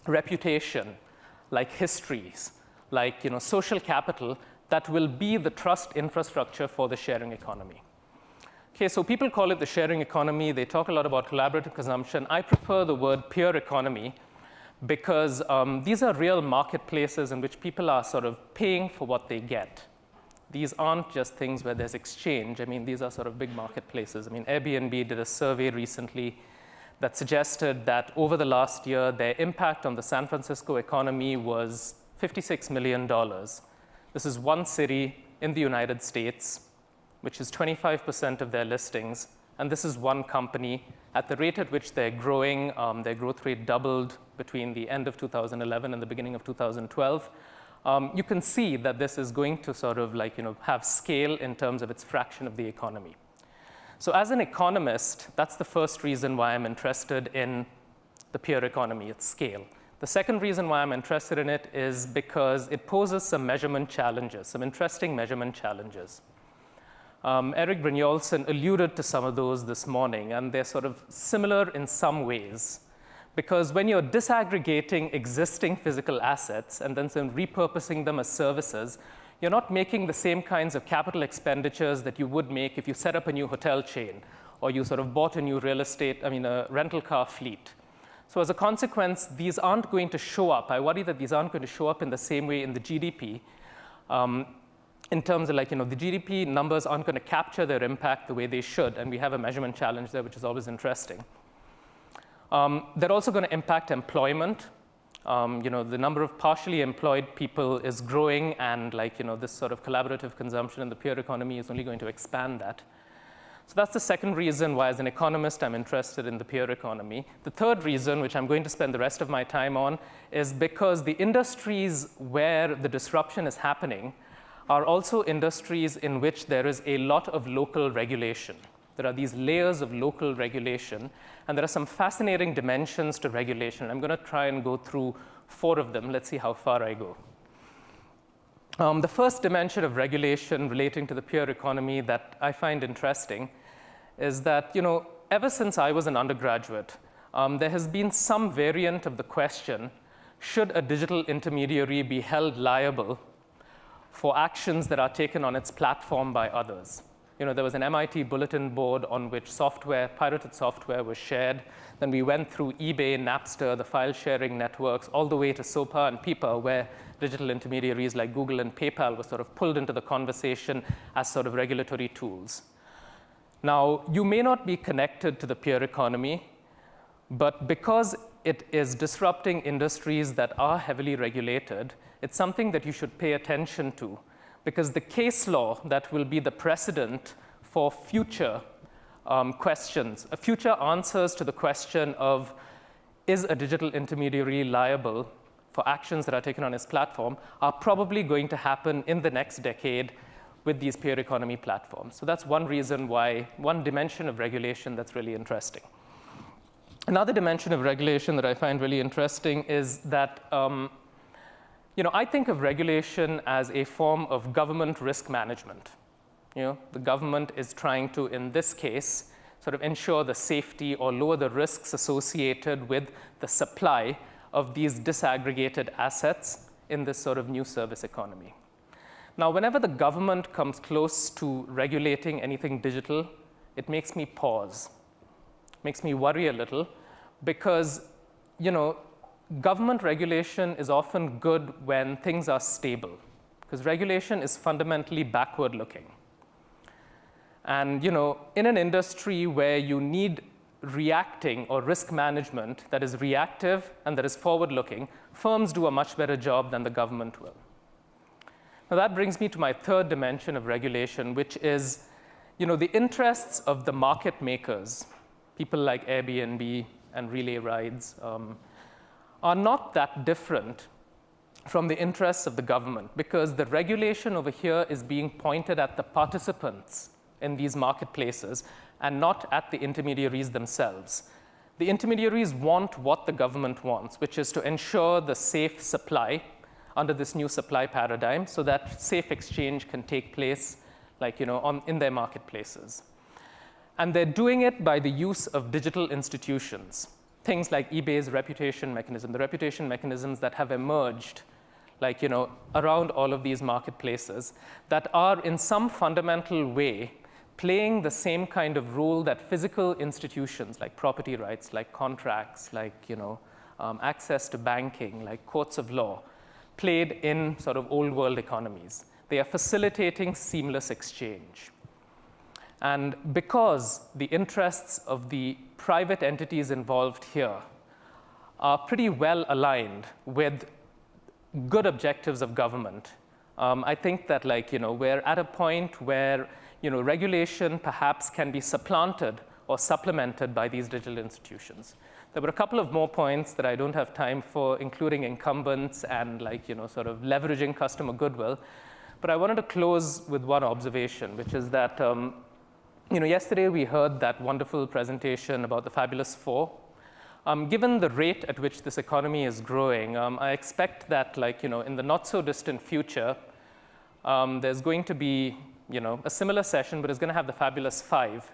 reputation, like histories, like social capital, that will be the trust infrastructure for the sharing economy. Okay, so people call it the sharing economy. They talk a lot about collaborative consumption. I prefer the word peer economy because these are real marketplaces in which people are sort of paying for what they get. These aren't just things where there's exchange. These are sort of big marketplaces. Airbnb did a survey recently that suggested that over the last year, their impact on the San Francisco economy was $56 million. This is one city in the United States, which is 25% of their listings. And this is one company at the rate at which they're growing, their growth rate doubled between the end of 2011 and the beginning of 2012. You can see that this is going to sort of have scale in terms of its fraction of the economy. So as an economist, that's the first reason why I'm interested in the pure economy, its scale. The second reason why I'm interested in it is because it poses some measurement challenges, some interesting measurement challenges. Eric Brynjolfsson alluded to some of those this morning, and they're sort of similar in some ways. Because when you're disaggregating existing physical assets and then repurposing them as services, you're not making the same kinds of capital expenditures that you would make if you set up a new hotel chain or you sort of bought a new a rental car fleet. So as a consequence, these aren't going to show up. I worry that these aren't going to show up in the same way in the GDP. In terms of the GDP numbers aren't going to capture their impact the way they should, and we have a measurement challenge there, which is always interesting. They're also going to impact employment. The number of partially employed people is growing, and this sort of collaborative consumption in the pure economy is only going to expand that. So that's the second reason why, as an economist, I'm interested in the pure economy. The third reason, which I'm going to spend the rest of my time on, is because the industries where the disruption is happening are also industries in which there is a lot of local regulation. There are these layers of local regulation, and there are some fascinating dimensions to regulation. I'm going to try and go through 4 of them. Let's see how far I go. The first dimension of regulation relating to the pure economy that I find interesting is that, ever since I was an undergraduate, there has been some variant of the question, should a digital intermediary be held liable for actions that are taken on its platform by others? There was an MIT bulletin board on which pirated software was shared. Then we went through eBay, Napster, the file sharing networks, all the way to SOPA and PIPA, where digital intermediaries like Google and PayPal were sort of pulled into the conversation as sort of regulatory tools. Now, you may not be connected to the pure economy, but because it is disrupting industries that are heavily regulated, it's something that you should pay attention to, because the case law that will be the precedent for future questions, future answers to the question of, is a digital intermediary liable for actions that are taken on its platform, are probably going to happen in the next decade with these pure economy platforms. So that's one reason why, one dimension of regulation that's really interesting. Another dimension of regulation that I find really interesting is that I think of regulation as a form of government risk management. The government is trying to, in this case, sort of ensure the safety or lower the risks associated with the supply of these disaggregated assets in this sort of new service economy. Now, whenever the government comes close to regulating anything digital, it makes me pause, makes me worry a little, because, government regulation is often good when things are stable, because regulation is fundamentally backward-looking. And, in an industry where you need reacting or risk management that is reactive and that is forward-looking, firms do a much better job than the government will. Now, that brings me to my third dimension of regulation, which is, the interests of the market makers, people like Airbnb and Relay Rides, are not that different from the interests of the government, because the regulation over here is being pointed at the participants in these marketplaces and not at the intermediaries themselves. The intermediaries want what the government wants, which is to ensure the safe supply under this new supply paradigm so that safe exchange can take place in their marketplaces. And they're doing it by the use of digital institutions, things like eBay's reputation mechanism, the reputation mechanisms that have emerged around all of these marketplaces that are in some fundamental way playing the same kind of role that physical institutions like property rights, like contracts, access to banking, like courts of law, played in sort of old world economies. They are facilitating seamless exchange. And because the interests of the private entities involved here are pretty well aligned with good objectives of government, I think that we're at a point where regulation perhaps can be supplanted or supplemented by these digital institutions. There were a couple of more points that I don't have time for, including incumbents and sort of leveraging customer goodwill. But I wanted to close with one observation, which is that yesterday we heard that wonderful presentation about the Fabulous Four. Given the rate at which this economy is growing, I expect that in the not so distant future, there's going to be a similar session, but it's going to have the Fabulous Five.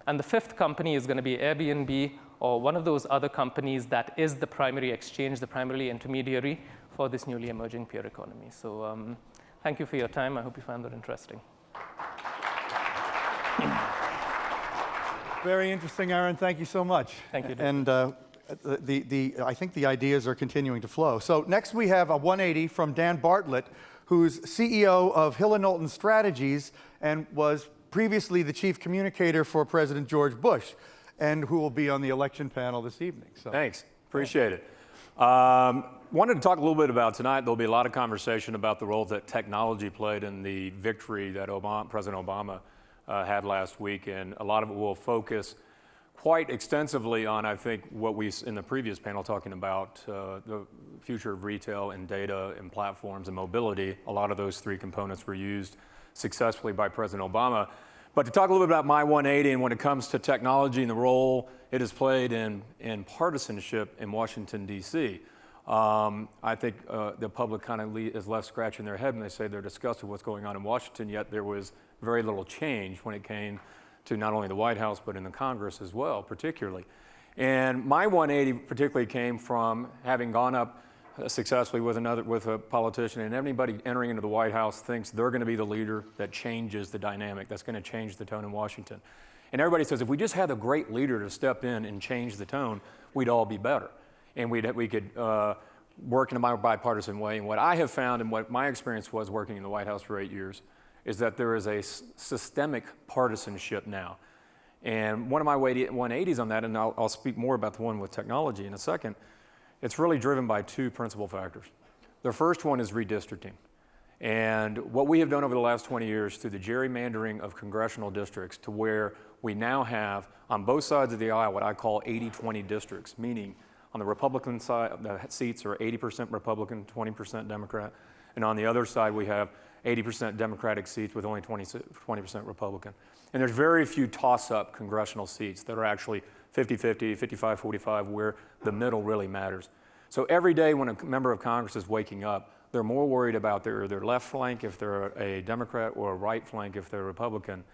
And the fifth company is going to be Airbnb or one of those other companies that is the primary exchange, the primary intermediary for this newly emerging peer economy. So thank you for your time. I hope you found that interesting. Very interesting, Aaron. Thank you so much. Thank you, And David. I think the ideas are continuing to flow. So next we have a 180 from Dan Bartlett, who's CEO of Hill & Knowlton Strategies and was previously the chief communicator for President George Bush, and who will be on the election panel this evening. So. Thanks. Appreciate it. Wanted to talk a little bit about tonight. There'll be a lot of conversation about the role that technology played in the victory that President Obama had last week, and a lot of it will focus quite extensively on, I think, what we in the previous panel talking about the future of retail and data and platforms and mobility. A lot of those three components were used successfully by President Obama. But to talk a little bit about my 180 and when it comes to technology and the role it has played in partisanship in Washington, D.C., I think the public kind of is left scratching their head when they say they're disgusted with what's going on in Washington, yet there was very little change when it came to not only the White House, but in the Congress as well, particularly. And my 180 particularly came from having gone up successfully with a politician, and everybody entering into the White House thinks they're going to be the leader that changes the dynamic, that's going to change the tone in Washington. And everybody says, if we just had a great leader to step in and change the tone, we'd all be better. And we could work in a bipartisan way. And what I have found, and what my experience was working in the White House for 8 years, is that there is a systemic partisanship now. And one of my 180s on that, and I'll speak more about the one with technology in a second, it's really driven by two principal factors. The first one is redistricting. And what we have done over the last 20 years through the gerrymandering of congressional districts to where we now have, on both sides of the aisle, what I call 80-20 districts, meaning on the Republican side, the seats are 80% Republican, 20% Democrat. And on the other side, we have 80% Democratic seats with only 20% Republican. And there's very few toss-up congressional seats that are actually 50-50, 55-45, where the middle really matters. So every day when a member of Congress is waking up, they're more worried about their left flank if they're a Democrat or a right flank if they're a Republican.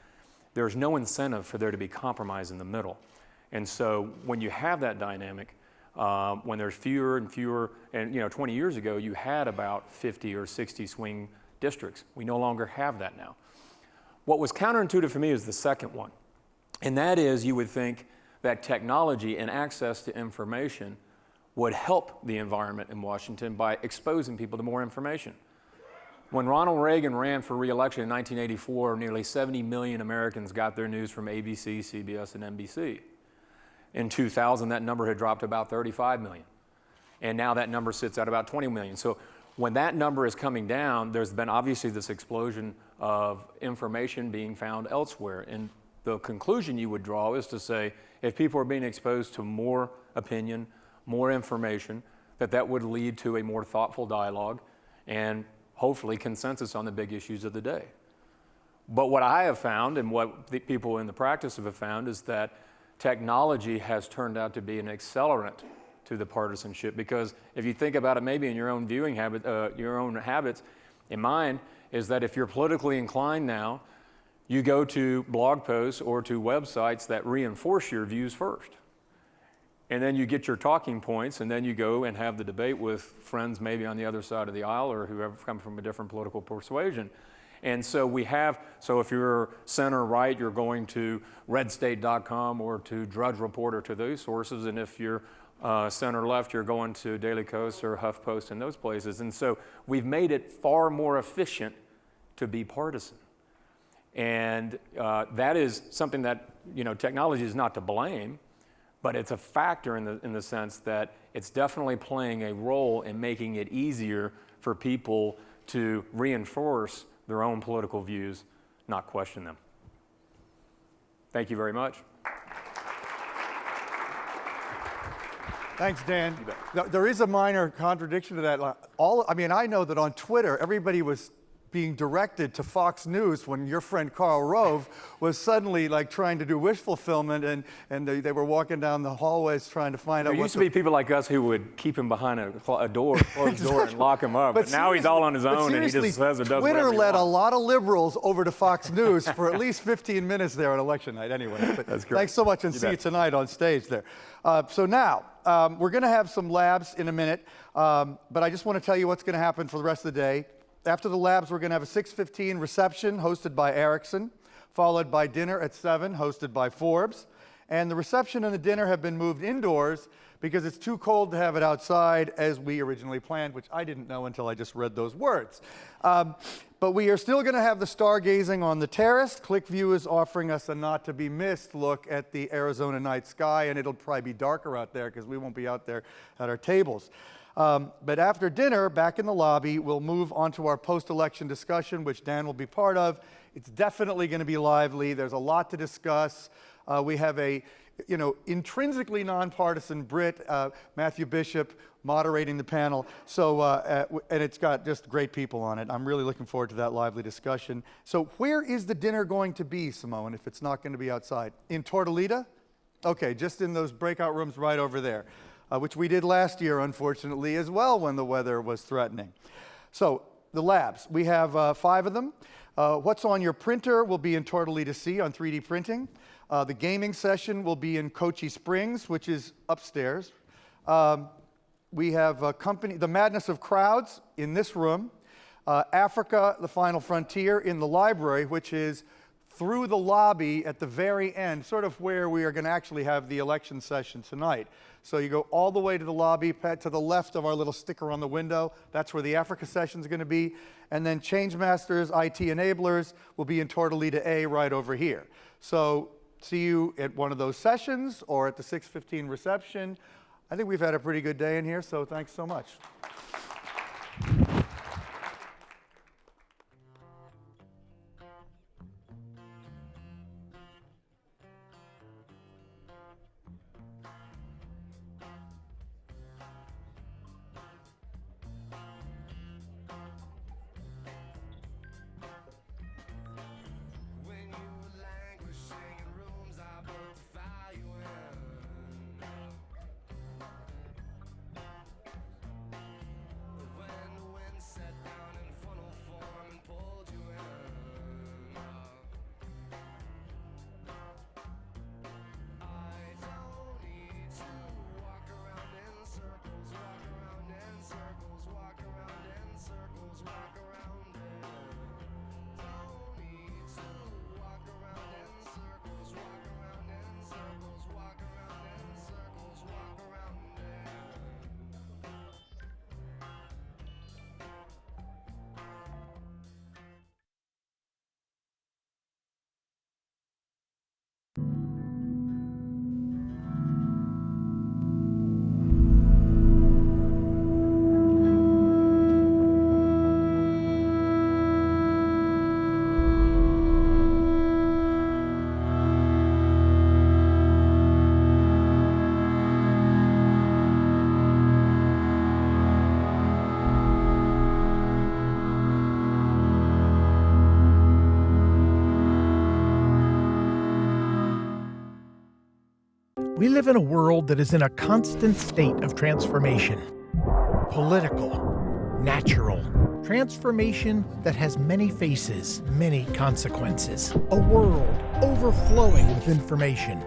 There's no incentive for there to be compromise in the middle. And so when you have that dynamic, when there's fewer and fewer, and 20 years ago you had about 50 or 60 swing districts. We no longer have that now. What was counterintuitive for me is the second one. And that is, you would think that technology and access to information would help the environment in Washington by exposing people to more information. When Ronald Reagan ran for re-election in 1984, nearly 70 million Americans got their news from ABC, CBS, and NBC. In 2000, that number had dropped to about 35 million. And now that number sits at about 20 million. So when that number is coming down, there's been obviously this explosion of information being found elsewhere. And the conclusion you would draw is to say, if people are being exposed to more opinion, more information, that would lead to a more thoughtful dialogue and hopefully consensus on the big issues of the day. But what I have found, and what the people in the practice have found, is that technology has turned out to be an accelerant to the partisanship, because if you think about it maybe in your own viewing habit, your own habits, in mine, is that if you're politically inclined now, you go to blog posts or to websites that reinforce your views first. And then you get your talking points, and then you go and have the debate with friends maybe on the other side of the aisle or whoever come from a different political persuasion. And so so if you're center right, you're going to redstate.com or to Drudge Report or to those sources. And if you're center left, you're going to Daily Kos or HuffPost and those places. And so we've made it far more efficient to be partisan. And that is something that, technology is not to blame, but it's a factor in the sense that it's definitely playing a role in making it easier for people to reinforce their own political views, not question them. Thank you very much. Thanks, Dan. There is a minor contradiction to that. I know that on Twitter, everybody was being directed to Fox News when your friend Karl Rove was suddenly like trying to do wish fulfillment, and they were walking down the hallways trying to find out. There used to be people like us who would keep him behind a closed door, and lock him up. But now he's all on his own, and he just says or does whatever Twitter he led a wants. lot of liberals over to Fox News for at least 15 minutes there on election night. Anyway, That's great. Thanks so much, and see you tonight on stage there. So now, we're going to have some labs in a minute, but I just want to tell you what's going to happen for the rest of the day. After the labs, we're going to have a 6:15 reception hosted by Ericsson, followed by dinner at 7, hosted by Forbes. And the reception and the dinner have been moved indoors because it's too cold to have it outside as we originally planned, which I didn't know until I just read those words. But we are still going to have the stargazing on the terrace. ClickView is offering us a not-to-be-missed look at the Arizona night sky, and it'll probably be darker out there because we won't be out there at our tables. But after dinner, back in the lobby, we'll move on to our post-election discussion, which Dan will be part of. It's definitely going to be lively. There's a lot to discuss. We have a, intrinsically nonpartisan Brit, Matthew Bishop, moderating the panel. So, and it's got just great people on it. I'm really looking forward to that lively discussion. So where is the dinner going to be, Simone, if it's not going to be outside? In Tortolita? Okay, just in those breakout rooms right over there. Which we did last year, unfortunately, as well, when the weather was threatening. So the labs, we have 5 of them. What's on your printer will be in Tortolita C on 3D printing. The gaming session will be in Cochise Springs, which is upstairs. We have the Madness of Crowds in this room. Africa, the Final Frontier in the library, which is through the lobby at the very end, sort of where we are going to actually have the election session tonight. So you go all the way to the lobby, to the left of our little sticker on the window. That's where the Africa session is going to be. And then Change Masters, IT Enablers will be in Tortolita A right over here. So see you at one of those sessions or at the 6:15 reception. I think we've had a pretty good day in here, so thanks so much. We live in a world that is in a constant state of transformation. Political, natural, transformation that has many faces, many consequences. A world overflowing with information,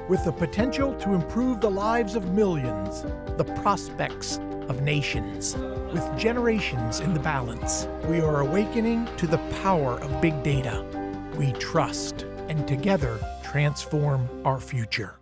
with the potential to improve the lives of millions, the prospects of nations. With generations in the balance, we are awakening to the power of big data. We trust and together transform our future.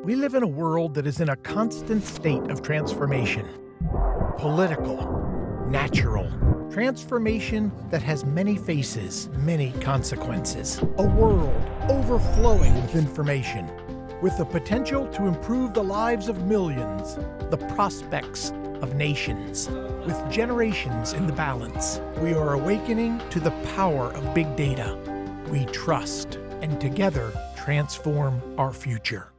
We live in a world that is in a constant state of transformation. Political, natural, transformation that has many faces, many consequences. A world overflowing with information, with the potential to improve the lives of millions, the prospects of nations. With generations in the balance, we are awakening to the power of big data. We trust and together transform our future.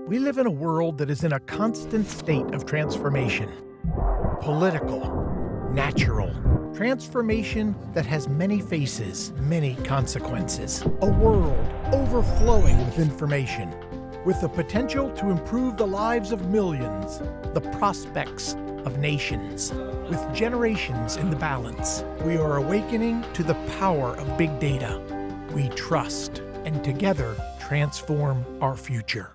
We live in a world that is in a constant state of transformation. Political, natural, transformation that has many faces, many consequences. A world overflowing with information, with the potential to improve the lives of millions, the prospects of nations. With generations in the balance, we are awakening to the power of big data. We trust and together transform our future.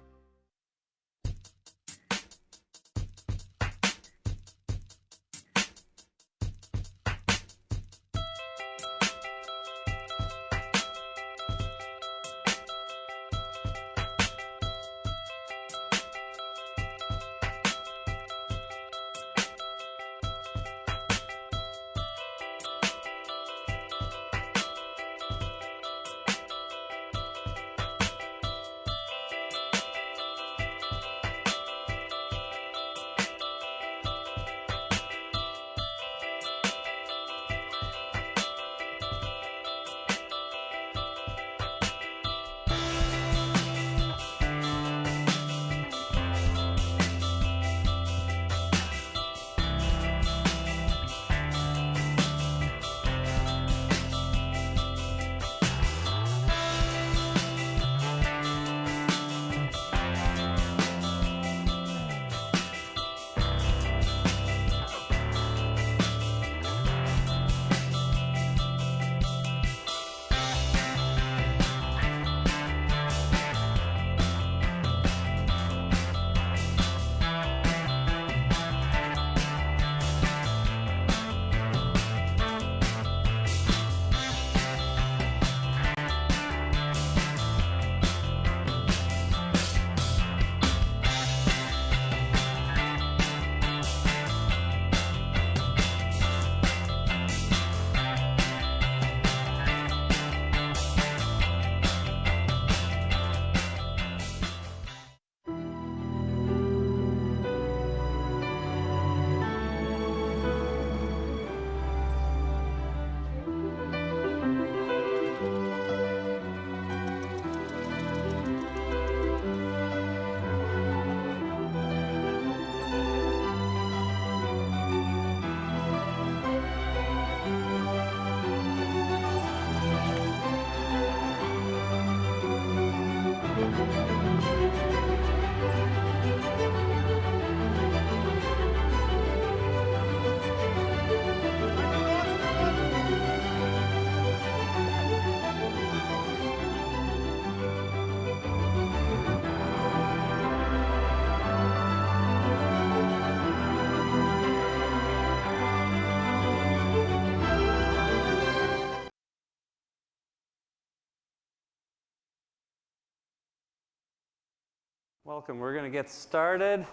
Welcome. We're going to get started.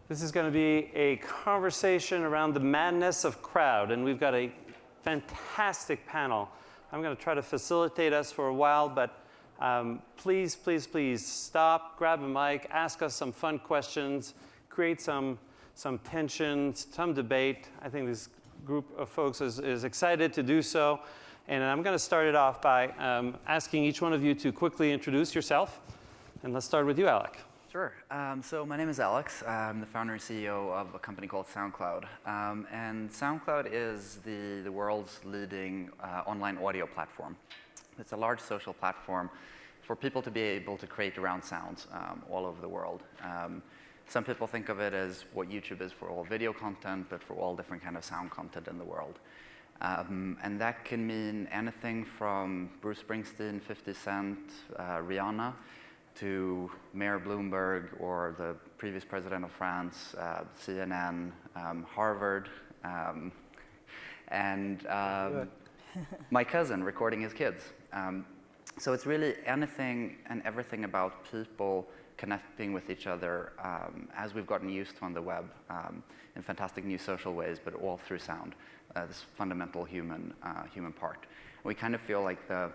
This is going to be a conversation around the madness of crowd, and we've got a fantastic panel. I'm going to try to facilitate us for a while, but please, please, please stop, grab a mic, ask us some fun questions, create some tension, some debate. I think this group of folks is excited to do so. And I'm going to start it off by asking each one of you to quickly introduce yourself. And let's start with you, Alec. Sure. So my name is Alex. I'm the founder and CEO of a company called SoundCloud. And SoundCloud is the world's leading online audio platform. It's a large social platform for people to be able to create around sounds all over the world. Some people think of it as what YouTube is for all video content, but for all different kind of sound content in the world. And that can mean anything from Bruce Springsteen, 50 Cent, Rihanna, to Mayor Bloomberg or the previous president of France, CNN, Harvard, and my cousin recording his kids. So it's really anything and everything about people connecting with each other as we've gotten used to on the web in fantastic new social ways, but all through sound, this fundamental human part. We kind of feel like the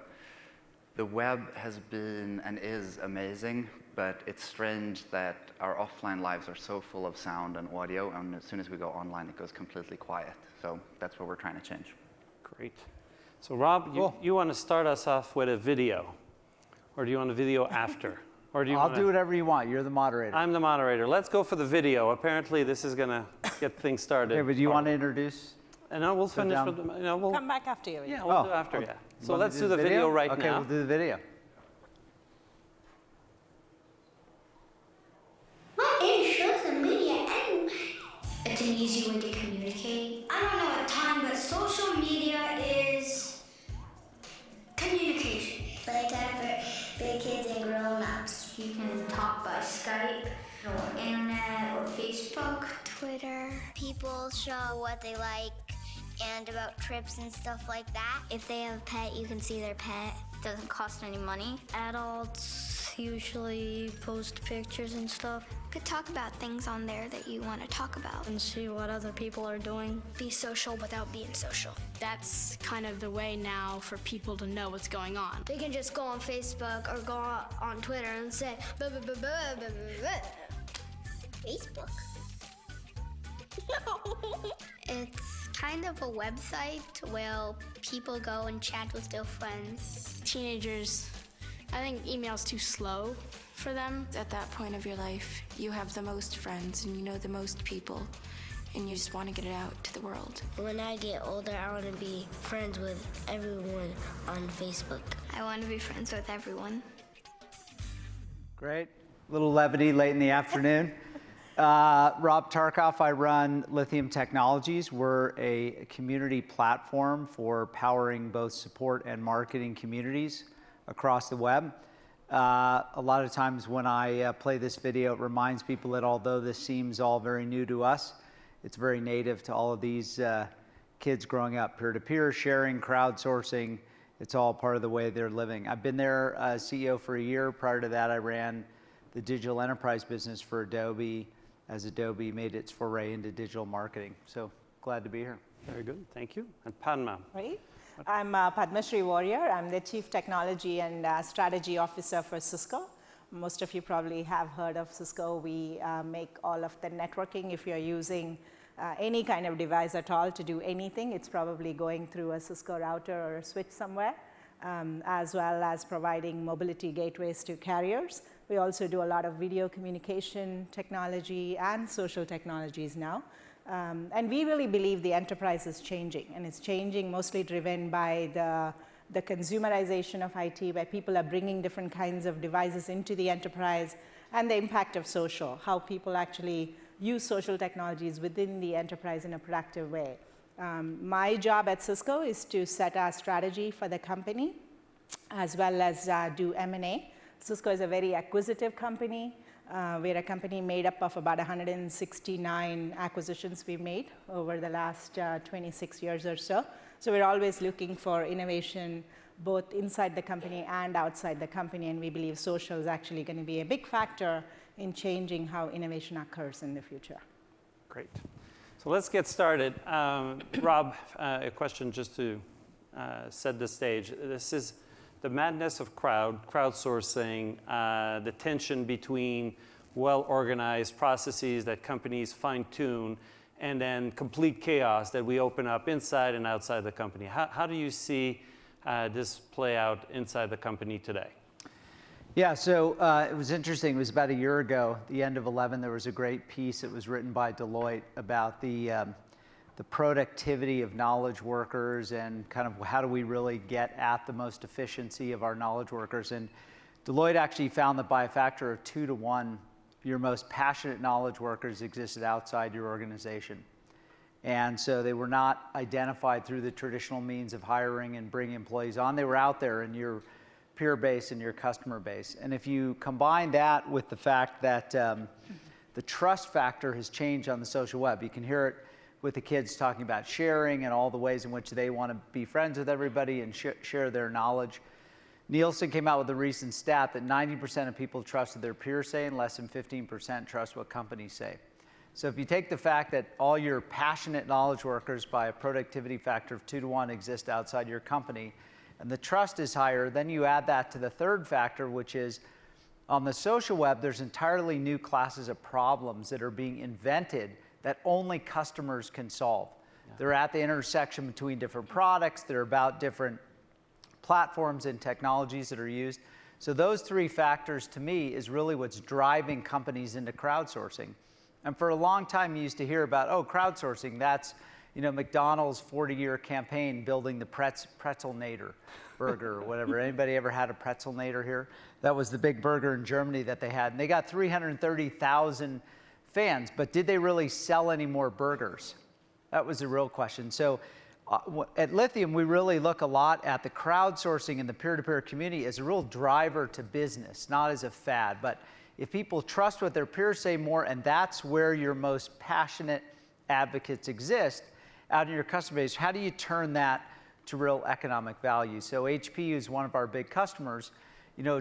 web has been and is amazing, but it's strange that our offline lives are so full of sound and audio, and as soon as we go online, it goes completely quiet. So that's what we're trying to change. Great. So Rob, you want to start us off with a video, or do you want a video after? Or do you I'll do whatever you want. You're the moderator. I'm the moderator. Let's go for the video. Apparently, this is going to get things started. Okay, but do you want to introduce? No, we'll finish with the, we'll come back after you. Yeah, we'll do after, yeah. So let's do the video right now. Okay, we'll do the video. What is social media anyway? It's an easy way to communicate. I don't know a ton, but social media is communication. Playtime for big kids and grown-ups. You can talk by Skype or internet or Facebook, Twitter. People show what they like and about trips and stuff like that. If they have a pet, you can see their pet. It doesn't cost any money. Adults usually post pictures and stuff. You could talk about things on there that you want to talk about. And see what other people are doing. Be social without being social. That's kind of the way now for people to know what's going on. They can just go on Facebook or go on Twitter and say, blah, blah, blah, blah, blah, blah, blah. Facebook? No. It's kind of a website where people go and chat with their friends. Teenagers, I think email's too slow for them. At that point of your life, you have the most friends and you know the most people, and you just want to get it out to the world. When I get older, I want to be friends with everyone on Facebook. I want to be friends with everyone. Great. Little levity late in the afternoon. Rob Tarkoff, I run Lithium Technologies. We're a community platform for powering both support and marketing communities across the web. A lot of times when I play this video, it reminds people that although this seems all very new to us, it's very native to all of these kids growing up. Peer-to-peer sharing, crowdsourcing, it's all part of the way they're living. I've been their CEO for a year. Prior to that, I ran the digital enterprise business for Adobe as Adobe made its foray into digital marketing. So glad to be here. Very good, thank you. And Padma. Right. I'm Padmashree Warrior. I'm the Chief Technology and Strategy Officer for Cisco. Most of you probably have heard of Cisco. We make all of the networking. If you're using any kind of device at all to do anything, it's probably going through a Cisco router or a switch somewhere, as well as providing mobility gateways to carriers. We also do a lot of video communication technology and social technologies now. And we really believe the enterprise is changing, and it's changing mostly driven by the consumerization of IT, where people are bringing different kinds of devices into the enterprise, and the impact of social, how people actually use social technologies within the enterprise in a productive way. My job at Cisco is to set our strategy for the company, as well as do M&A. Cisco is a very acquisitive company. We're a company made up of about 169 acquisitions we've made over the last 26 years or so. So we're always looking for innovation, both inside the company and outside the company. And we believe social is actually going to be a big factor in changing how innovation occurs in the future. Great. So let's get started. Rob, a question just to set the stage. This is the madness of crowdsourcing, the tension between well-organized processes that companies fine-tune, and then complete chaos that we open up inside and outside the company. How do you see this play out inside the company today? Yeah, so it was interesting. It was about a year ago, the end of 11, there was a great piece that was written by Deloitte about the productivity of knowledge workers and kind of how do we really get at the most efficiency of our knowledge workers. And Deloitte actually found that by a factor of 2 to 1, your most passionate knowledge workers existed outside your organization. And so they were not identified through the traditional means of hiring and bringing employees on. They were out there in your peer base and your customer base. And if you combine that with the fact that the trust factor has changed on the social web, you can hear it with the kids talking about sharing and all the ways in which they want to be friends with everybody and share their knowledge. Nielsen came out with a recent stat that 90% of people trust what their peers say and less than 15% trust what companies say. So if you take the fact that all your passionate knowledge workers by a productivity factor of 2 to 1 exist outside your company, and the trust is higher, then you add that to the third factor, which is on the social web, there's entirely new classes of problems that are being invented that only customers can solve. Yeah. They're at the intersection between different products. They're about different platforms and technologies that are used. So those three factors, to me, is really what's driving companies into crowdsourcing. And for a long time, you used to hear about, oh, crowdsourcing, that's McDonald's 40-year campaign building the Pretzelnator burger or whatever. Anybody ever had a Pretzelnator here? That was the big burger in Germany that they had. And they got 330,000 fans, but did they really sell any more burgers? That was the real question. So at Lithium, we really look a lot at the crowdsourcing and the peer-to-peer community as a real driver to business, not as a fad. But if people trust what their peers say more, and that's where your most passionate advocates exist out in your customer base, how do you turn that to real economic value? So HP is one of our big customers,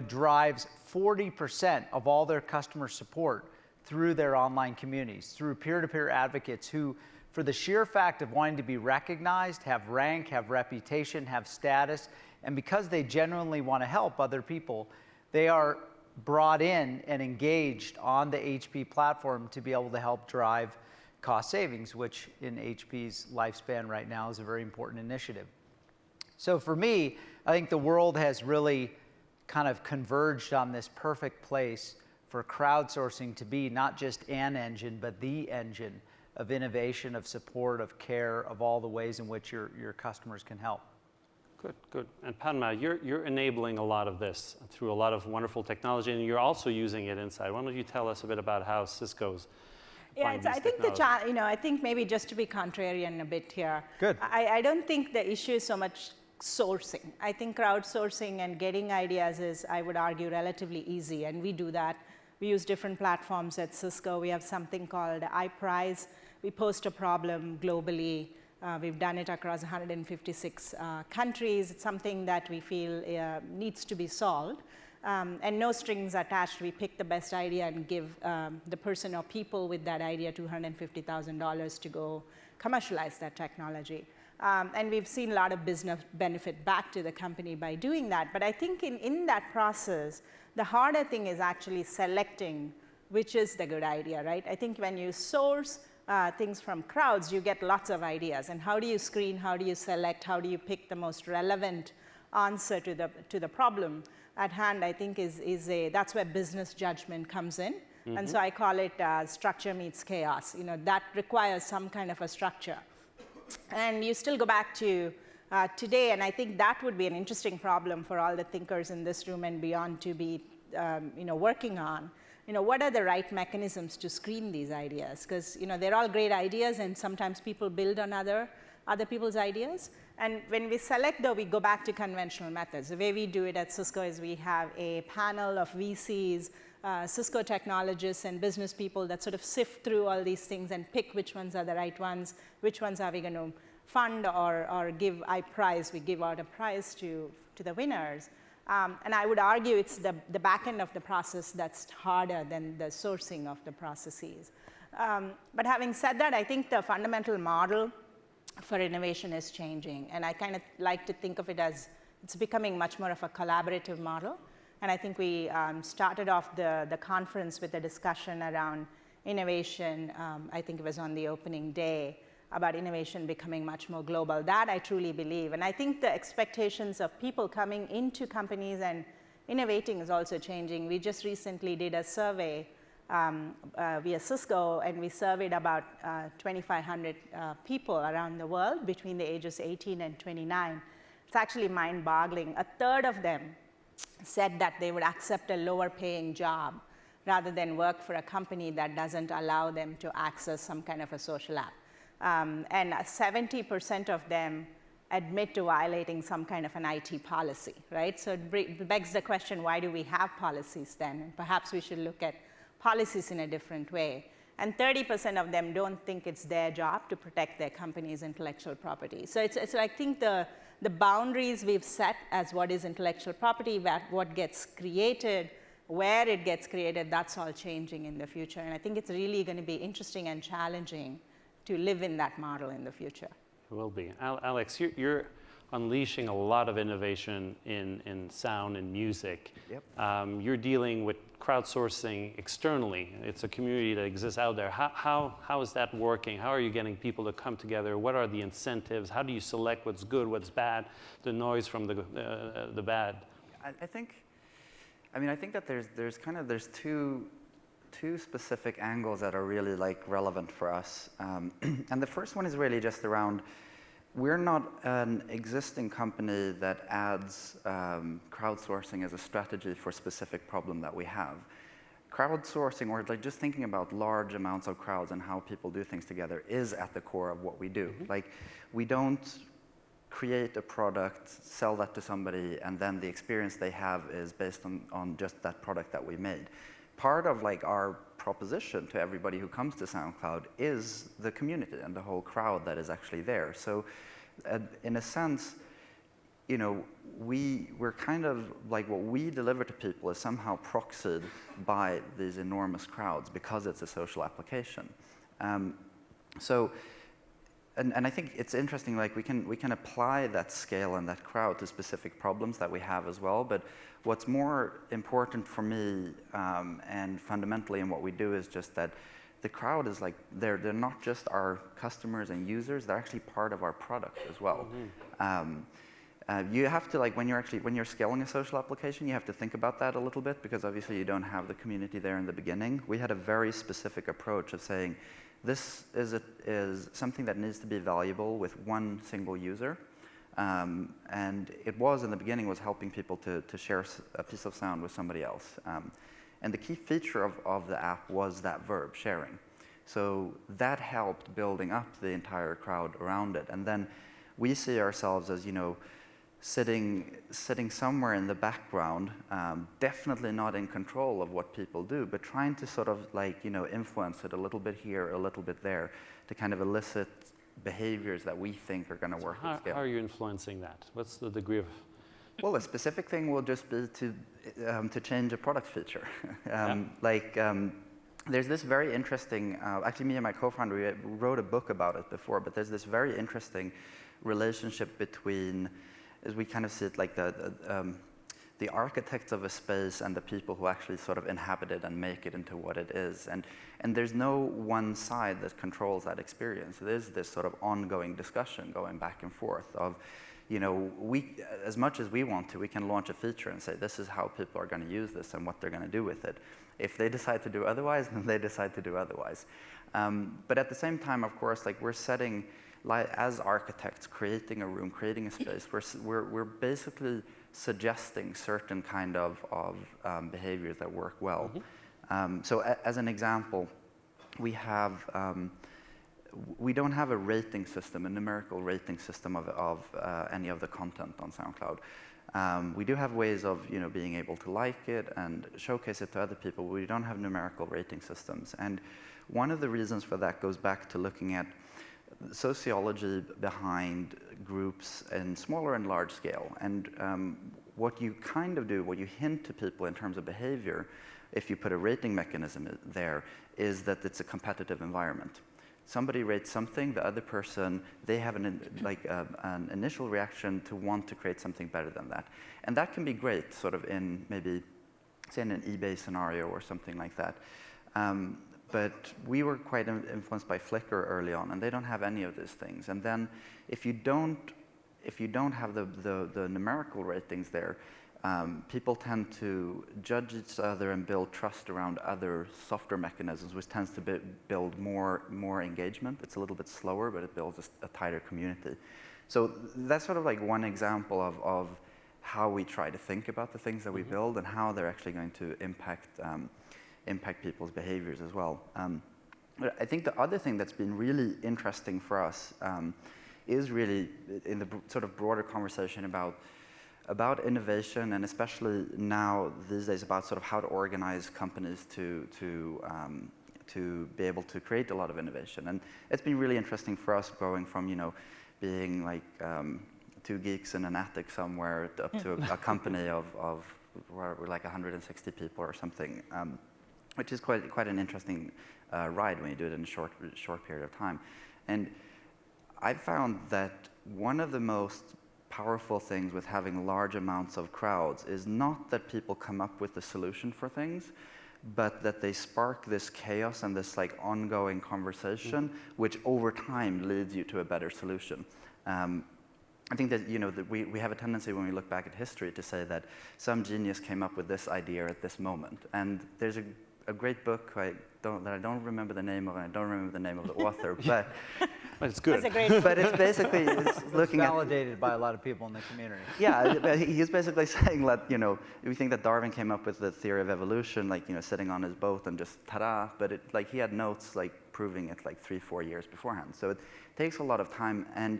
drives 40% of all their customer support through their online communities, through peer-to-peer advocates who, for the sheer fact of wanting to be recognized, have rank, have reputation, have status, and because they genuinely want to help other people, they are brought in and engaged on the HP platform to be able to help drive cost savings, which in HP's lifespan right now is a very important initiative. So for me, I think the world has really kind of converged on this perfect place for crowdsourcing to be not just an engine, but the engine of innovation, of support, of care, of all the ways in which your customers can help. Good, good. And Padma, you're enabling a lot of this through a lot of wonderful technology, and you're also using it inside. Why don't you tell us a bit about how Cisco's I think I think maybe just to be contrarian a bit here. Good. I don't think the issue is so much sourcing. I think crowdsourcing and getting ideas is, I would argue, relatively easy, and we do that. We use different platforms at Cisco. We have something called iPrize. We post a problem globally. We've done it across 156 countries. It's something that we feel needs to be solved. And no strings attached. We pick the best idea and give the person or people with that idea $250,000 to go commercialize that technology. And we've seen a lot of business benefit back to the company by doing that. But I think in that process, the harder thing is actually selecting which is the good idea, right? I think when you source things from crowds, you get lots of ideas. And how do you screen? How do you select? How do you pick the most relevant answer to the problem at hand? I think that's where business judgment comes in. Mm-hmm. And so I call it structure meets chaos. That requires some kind of a structure. And you still go back to today, and I think that would be an interesting problem for all the thinkers in this room and beyond to be working on. What are the right mechanisms to screen these ideas? Because they're all great ideas, and sometimes people build on other people's ideas. And when we select, though, we go back to conventional methods. The way we do it at Cisco is we have a panel of VCs, Cisco technologists, and business people that sort of sift through all these things and pick which ones are the right ones, which ones are we going to fund or give a prize. We give out a prize to to the winners. And I would argue it's the back end of the process that's harder than the sourcing of the processes. But having said that, I think the fundamental model for innovation is changing. And I kind of like to think of it as it's becoming much more of a collaborative model. And I think we started off the conference with a discussion around innovation. I think it was on the opening day, about innovation becoming much more global. That I truly believe. And I think the expectations of people coming into companies and innovating is also changing. We just recently did a survey via Cisco, and we surveyed about 2,500 people around the world between the ages 18 and 29. It's actually mind-boggling. A third of them said that they would accept a lower paying job rather than work for a company that doesn't allow them to access some kind of a social app. And 70% of them admit to violating some kind of an IT policy, right? So it begs the question, why do we have policies then? And perhaps we should look at policies in a different way. And 30% of them don't think it's their job to protect their company's intellectual property. So it's I think the boundaries we've set as what is intellectual property, what gets created, where it gets created, that's all changing in the future. And I think it's really going to be interesting and challenging to live in that model in the future. It will be. Alex, you're unleashing a lot of innovation in sound and music. Yep. You're dealing with crowdsourcing externally. It's a community that exists out there. How is that working? How are you getting people to come together? What are the incentives? How do you select what's good, what's bad, the noise from the bad? I think that there's two specific angles that are really relevant for us. And the first one is really just around, we're not an existing company that adds crowdsourcing as a strategy for a specific problem that we have. Crowdsourcing, or just thinking about large amounts of crowds and how people do things together, is at the core of what we do. We don't create a product, sell that to somebody, and then the experience they have is based on just that product that we made. Part of our proposition to everybody who comes to SoundCloud is the community and the whole crowd that is actually there. So in a sense, we're kind of what we deliver to people is somehow proxied by these enormous crowds because it's a social application. And I think it's interesting, we can apply that scale and that crowd to specific problems that we have as well, but what's more important for me and fundamentally in what we do is just that the crowd is they're not just our customers and users, they're actually part of our product as well. You have to, when you're scaling a social application, you have to think about that a little bit, because obviously you don't have the community there in the beginning. We had a very specific approach of saying, this is something that needs to be valuable with one single user. And it was, in the beginning, was helping people to share a piece of sound with somebody else. And the key feature of the app was that verb, sharing. So that helped building up the entire crowd around it. And then we see ourselves as, sitting somewhere in the background, definitely not in control of what people do, but trying to sort of influence it a little bit here, a little bit there, to kind of elicit behaviors that we think are going to work at scale. How are you influencing that? What's the degree of? Well, a specific thing will just be to change a product feature. There's this very interesting, actually me and my co-founder, we wrote a book about it before, but there's this very interesting relationship between, as we kind of see it, the architects of a space and the people who actually sort of inhabit it and make it into what it is. And there's no one side that controls that experience. It is this sort of ongoing discussion going back and forth of, we, as much as we want to, we can launch a feature and say, this is how people are going to use this and what they're going to do with it. If they decide to do otherwise, then they decide to do otherwise. But at the same time, of course, we're setting, as architects, creating a room, creating a space, we're basically suggesting certain kind of behaviors that work well. So as an example, we don't have a rating system, a numerical rating system of any of the content on SoundCloud. We do have ways of being able to like it and showcase it to other people, but we don't have numerical rating systems. And one of the reasons for that goes back to looking at sociology behind groups in smaller and large scale. And what you kind of do, what you hint to people in terms of behavior, if you put a rating mechanism there, is that it's a competitive environment. Somebody rates something, the other person, they have an initial reaction to want to create something better than that. And that can be great, sort of in maybe, say, in an eBay scenario or something like that. But we were quite influenced by Flickr early on, and they don't have any of these things. And then if you don't have the numerical ratings there, people tend to judge each other and build trust around other software mechanisms, which tends to build more engagement. It's a little bit slower, but it builds a tighter community. So that's sort of like one example of how we try to think about the things that we build and how they're actually going to impact people's behaviors as well. But I think the other thing that's been really interesting for us is really in the sort of broader conversation about innovation, and especially now these days about sort of how to organize companies to be able to create a lot of innovation. And it's been really interesting for us going from, you know, being like two geeks in an attic somewhere up to a company of we're like 160 people or something, which is quite an interesting ride when you do it in a short period of time. And I found that one of the most powerful things with having large amounts of crowds is not that people come up with the solution for things, but that they spark this chaos and this like ongoing conversation, which over time leads you to a better solution. I think that, you know, that we have a tendency when we look back at history to say that some genius came up with this idea at this moment. And there's a great book that I don't remember the name of, and I don't remember the name of the author, but it's good. That's a great book. But it's basically looking at validated by a lot of people in the community. Yeah, but he's basically saying that, you know, we think that Darwin came up with the theory of evolution, like, you know, sitting on his boat and just ta-da, but it, like, he had notes like proving it like 3-4 years beforehand. So it takes a lot of time, and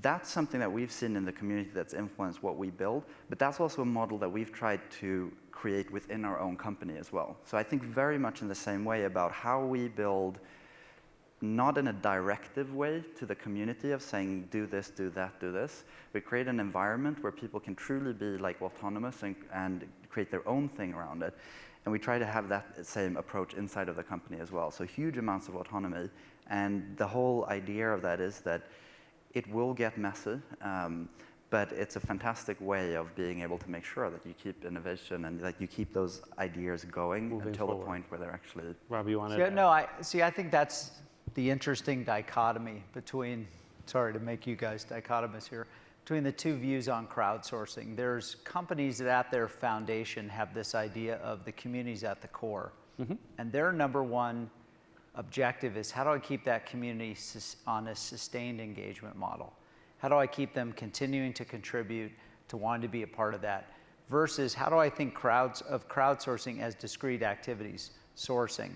that's something that we've seen in the community that's influenced what we build, but that's also a model that we've tried to create within our own company as well. So I think very much in the same way about how we build, not in a directive way to the community of saying, do this, do that, do this. We create an environment where people can truly be like autonomous and create their own thing around it. And we try to have that same approach inside of the company as well. So huge amounts of autonomy. And the whole idea of that is that it will get messy, but it's a fantastic way of being able to make sure that you keep innovation and that you keep those ideas going until the point where they're actually... Rob, you want to... Yeah, no, I think that's the interesting dichotomy between, sorry to make you guys dichotomous here, between the two views on crowdsourcing. There's companies that at their foundation have this idea of the communities at the core. And their number one objective is, how do I keep that community on a sustained engagement model? How do I keep them continuing to contribute, to wanting to be a part of that? Versus, how do I think crowdsourcing as discrete activities, sourcing,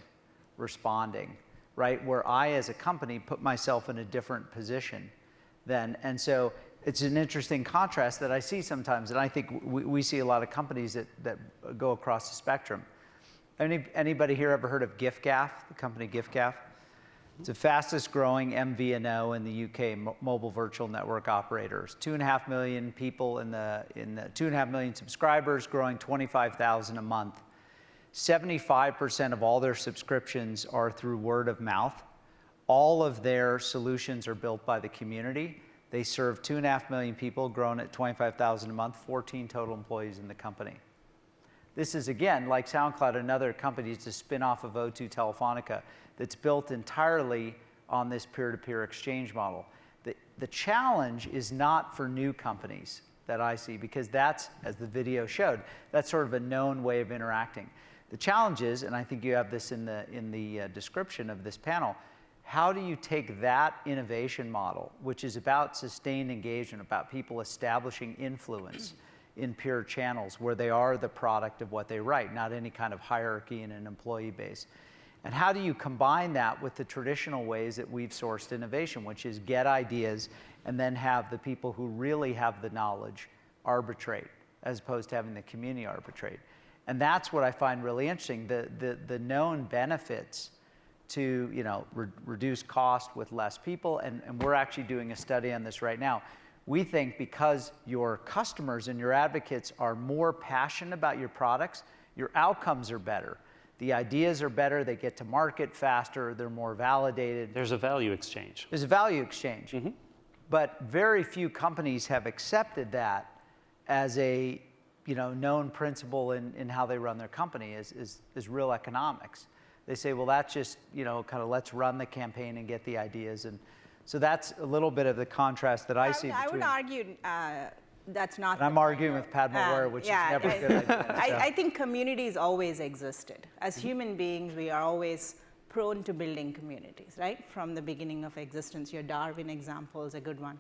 responding, right? Where I, as a company, put myself in a different position then. And so it's an interesting contrast that I see sometimes, and I think we see a lot of companies that go across the spectrum. Anybody here ever heard of giffgaff, the company giffgaff? It's the fastest growing MVNO in the UK, mobile virtual network operators. 2.5 million people in the 2.5 million subscribers, growing 25,000 a month. 75% of all their subscriptions are through word of mouth. All of their solutions are built by the community. They serve 2.5 million people, growing at 25,000 a month, 14 total employees in the company. This is, again, like SoundCloud, another company. It's a spin-off of O2 Telefonica that's built entirely on this peer-to-peer exchange model. The challenge is not for new companies that I see, because that's, as the video showed, that's sort of a known way of interacting. The challenge is, and I think you have this in the description of this panel, how do you take that innovation model, which is about sustained engagement, about people establishing influence in peer channels where they are the product of what they write, not any kind of hierarchy in an employee base. And how do you combine that with the traditional ways that we've sourced innovation, which is get ideas and then have the people who really have the knowledge arbitrate, as opposed to having the community arbitrate. And that's what I find really interesting. The known benefits to reduce cost with less people, and we're actually doing a study on this right now. We think because your customers and your advocates are more passionate about your products, your outcomes are better. The ideas are better, they get to market faster, they're more validated. There's a value exchange. There's a value exchange. But very few companies have accepted that as a known principle in how they run their company is real economics. They say, well, that's just, kind of let's run the campaign and get the ideas. And so that's a little bit of the contrast that I see between. I would argue that's not. And I'm arguing with Padma Warrior, which is never a good idea. I think communities always existed. As human beings, we are always prone to building communities, right? From the beginning of existence. Your Darwin example is a good one.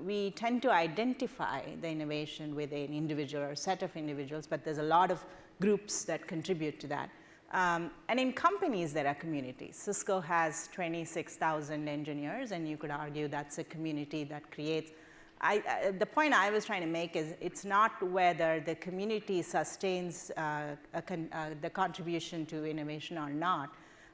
We tend to identify the innovation with an individual or a set of individuals, but there's a lot of groups that contribute to that. And in companies, there are communities. Cisco has 26,000 engineers, and you could argue that's a community that creates. The point I was trying to make is it's not whether the community sustains the contribution to innovation or not.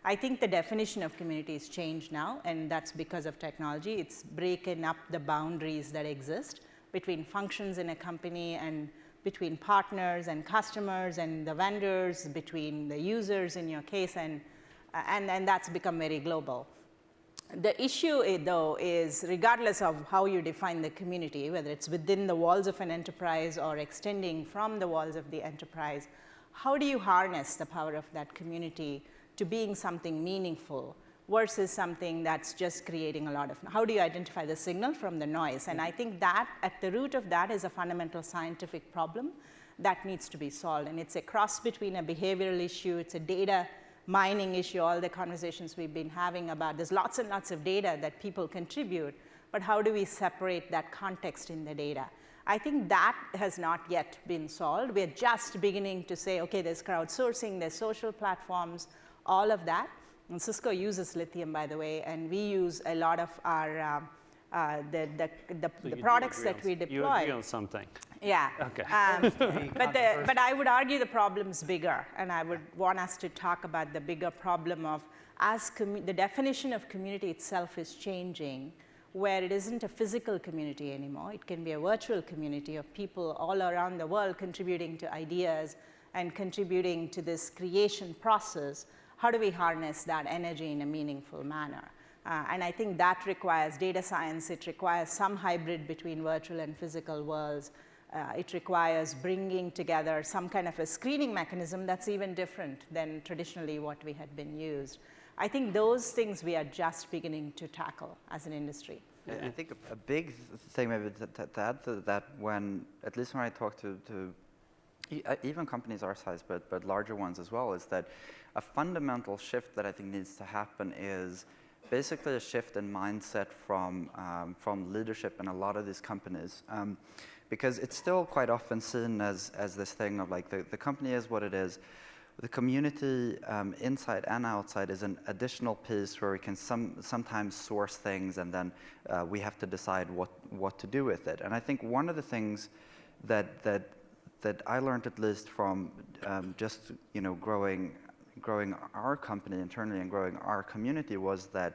I think the definition of community has changed now, and that's because of technology. It's breaking up the boundaries that exist between functions in a company and between partners and customers and the vendors, between the users in your case, and that's become very global. The issue, though, is regardless of how you define the community, whether it's within the walls of an enterprise or extending from the walls of the enterprise, how do you harness the power of that community to being something meaningful versus something that's just creating a lot of, how do you identify the signal from the noise? And I think that at the root of that is a fundamental scientific problem that needs to be solved. And it's a cross between a behavioral issue, it's a data mining issue, all the conversations we've been having about, there's lots and lots of data that people contribute, but how do we separate that context in the data? I think that has not yet been solved. We're just beginning to say, okay, there's crowdsourcing, there's social platforms, all of that. And Cisco uses lithium, by the way, and we use a lot of our the products that we deploy. You agree on something. Yeah. Okay. But I would argue the problem's bigger, and I would want us to talk about the bigger problem of the definition of community itself is changing, where it isn't a physical community anymore. It can be a virtual community of people all around the world contributing to ideas and contributing to this creation process. How do we harness that energy in a meaningful manner? And I think that requires data science. It requires some hybrid between virtual and physical worlds. It requires bringing together some kind of a screening mechanism that's even different than traditionally what we had been used. I think those things we are just beginning to tackle as an industry. I think a big thing maybe to add to that, at least when I talk to even companies our size, but larger ones as well, is that a fundamental shift that I think needs to happen is basically a shift in mindset from leadership in a lot of these companies. Because it's still quite often seen as this thing of like the company is what it is. The community inside and outside is an additional piece where we can sometimes source things, and then we have to decide what to do with it. And I think one of the things that I learned, at least from just growing our company internally and growing our community, was that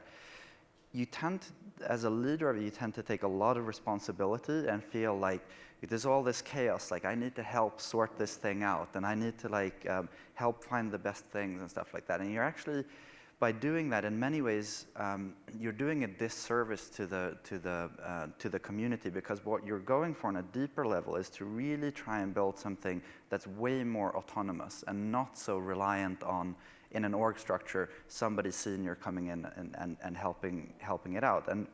you tend to, as a leader, you tend to take a lot of responsibility and feel like there's all this chaos, like I need to help sort this thing out, and I need to help find the best things and stuff like that. And you're actually, by doing that, in many ways, you're doing a disservice to the community, because what you're going for on a deeper level is to really try and build something that's way more autonomous and not so reliant on, in an org structure, somebody senior coming in and helping it out. And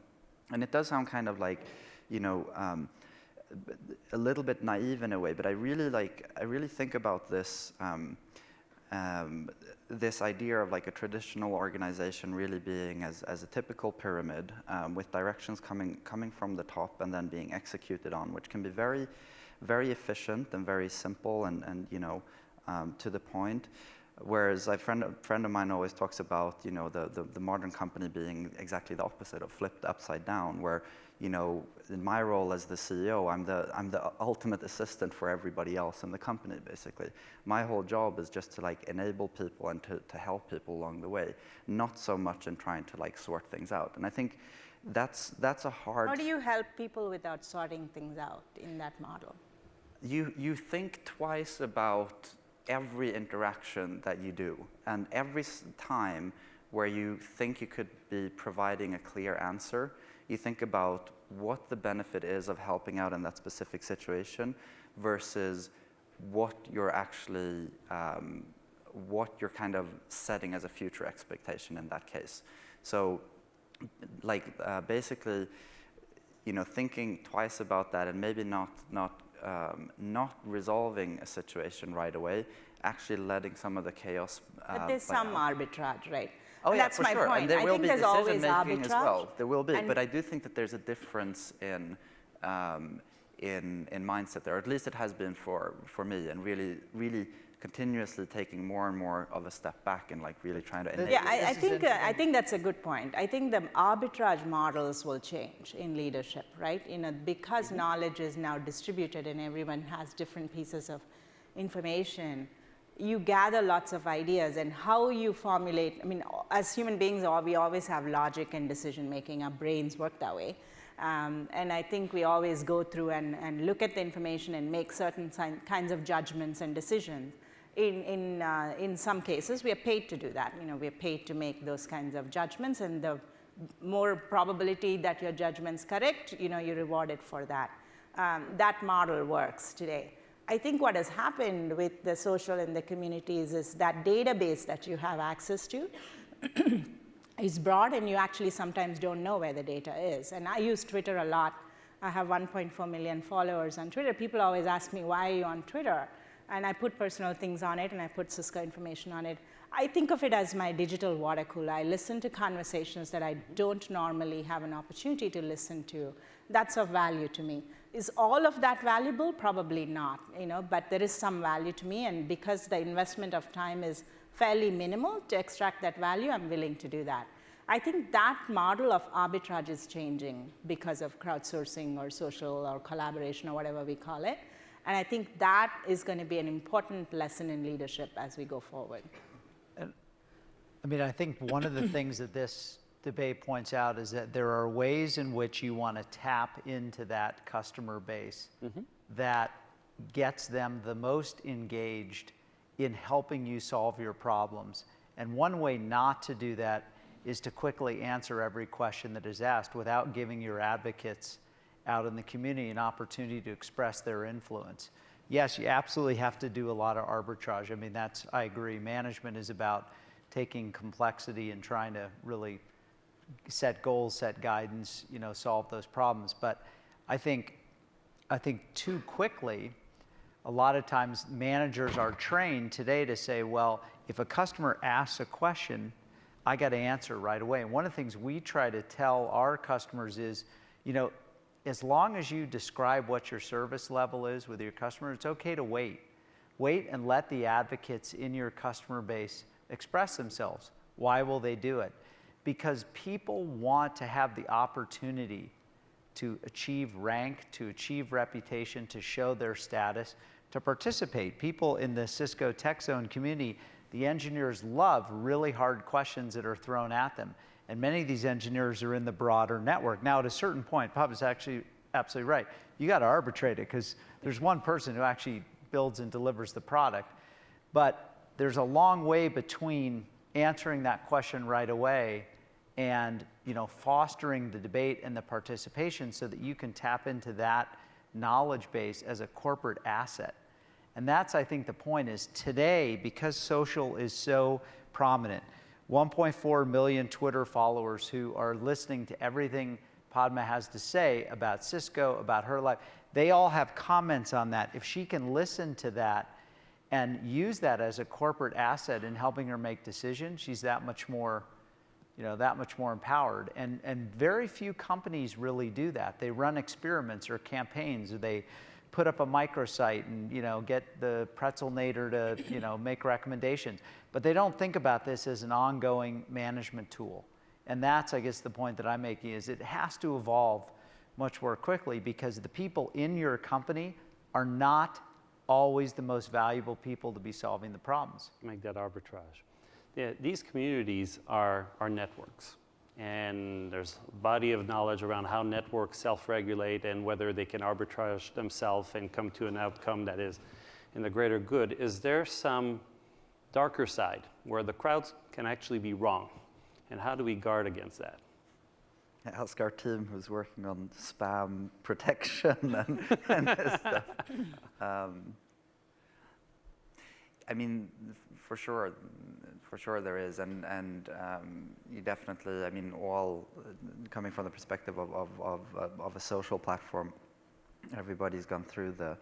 it does sound kind of like, a little bit naive in a way, but I really think about this. This idea of like a traditional organization really being as a typical pyramid, with directions coming from the top and then being executed on, which can be very, very efficient and very simple and to the point. Whereas a friend of mine always talks about the modern company being exactly the opposite, of flipped upside down, where you know, in my role as the CEO, I'm the ultimate assistant for everybody else in the company, basically. My whole job is just to like enable people and to help people along the way, not so much in trying to like sort things out. And I think that's a hard. How do you help people without sorting things out in that model? You think twice about every interaction that you do, and every time where you think you could be providing a clear answer, you think about what the benefit is of helping out in that specific situation versus what you're actually, what you're kind of setting as a future expectation in that case. So, like basically, you know, thinking twice about that and maybe not resolving a situation right away, actually letting some of the chaos. But there's some arbitrage, right? Oh, yeah, that's for my sure. point. And there I will think be there's always decision-making as well. arbitrage. There will be, And but I do think that there's a difference in mindset there. At least it has been for me, and really continuously taking more and more of a step back and like really trying to enable. Yeah, I think that's a good point. I think the arbitrage models will change in leadership, right? You know, because knowledge is now distributed and everyone has different pieces of information, you gather lots of ideas, and how you formulate, I mean, as human beings, we always have logic and decision making. Our brains work that way. And I think we always go through and look at the information and make certain kinds of judgments and decisions. In some cases, we are paid to do that. You know, we are paid to make those kinds of judgments, and the more probability that your judgment's correct, you know, you're rewarded for that. That model works today. I think what has happened with the social and the communities is that database that you have access to is broad, and you actually sometimes don't know where the data is. And I use Twitter a lot. I have 1.4 million followers on Twitter. People always ask me, why are you on Twitter? And I put personal things on it, and I put Cisco information on it. I think of it as my digital water cooler. I listen to conversations that I don't normally have an opportunity to listen to. That's of value to me. Is all of that valuable? Probably not, you know, but there is some value to me, and because the investment of time is fairly minimal to extract that value, I'm willing to do that. I think that model of arbitrage is changing because of crowdsourcing or social or collaboration or whatever we call it. And I think that is going to be an important lesson in leadership as we go forward. I mean, I think one of the things that this debate points out is that there are ways in which you want to tap into that customer base that gets them the most engaged in helping you solve your problems. And one way not to do that is to quickly answer every question that is asked without giving your advocates out in the community an opportunity to express their influence. Yes, you absolutely have to do a lot of arbitrage. I mean, I agree. Management is about taking complexity and trying to really set goals, set guidance, you know, solve those problems. But I think too quickly, a lot of times managers are trained today to say, well, if a customer asks a question, I got to answer right away. And one of the things we try to tell our customers is, you know, as long as you describe what your service level is with your customer, it's okay to wait. Wait and let the advocates in your customer base express themselves. Why will they do it? Because people want to have the opportunity to achieve rank, to achieve reputation, to show their status, to participate. People in the Cisco Tech Zone community, the engineers love really hard questions that are thrown at them. And many of these engineers are in the broader network. Now, at a certain point, Bob is actually absolutely right. You got to arbitrate it because there's one person who actually builds and delivers the product. But there's a long way between answering that question right away and, you know, fostering the debate and the participation so that you can tap into that knowledge base as a corporate asset. And that's, I think, the point is today, because social is so prominent, 1.4 million Twitter followers who are listening to everything Padma has to say about Cisco, about her life. They all have comments on that. If she can listen to that and use that as a corporate asset in helping her make decisions, she's that much more, you know, that much more empowered. And very few companies really do that. They run experiments or campaigns, or they put up a microsite and, you know, get the Pretzelnator to, you know, make recommendations. But they don't think about this as an ongoing management tool. And that's, I guess, the point that I'm making is it has to evolve much more quickly, because the people in your company are not always the most valuable people to be solving the problems. Make that arbitrage. Yeah, these communities are networks. And there's a body of knowledge around how networks self-regulate and whether they can arbitrage themselves and come to an outcome that is in the greater good. Is there some darker side where the crowds can actually be wrong? And how do we guard against that? Ask our team who's working on spam protection and this stuff. I mean, for sure there is, and you definitely, I mean, all coming from the perspective of a social platform, everybody's gone through the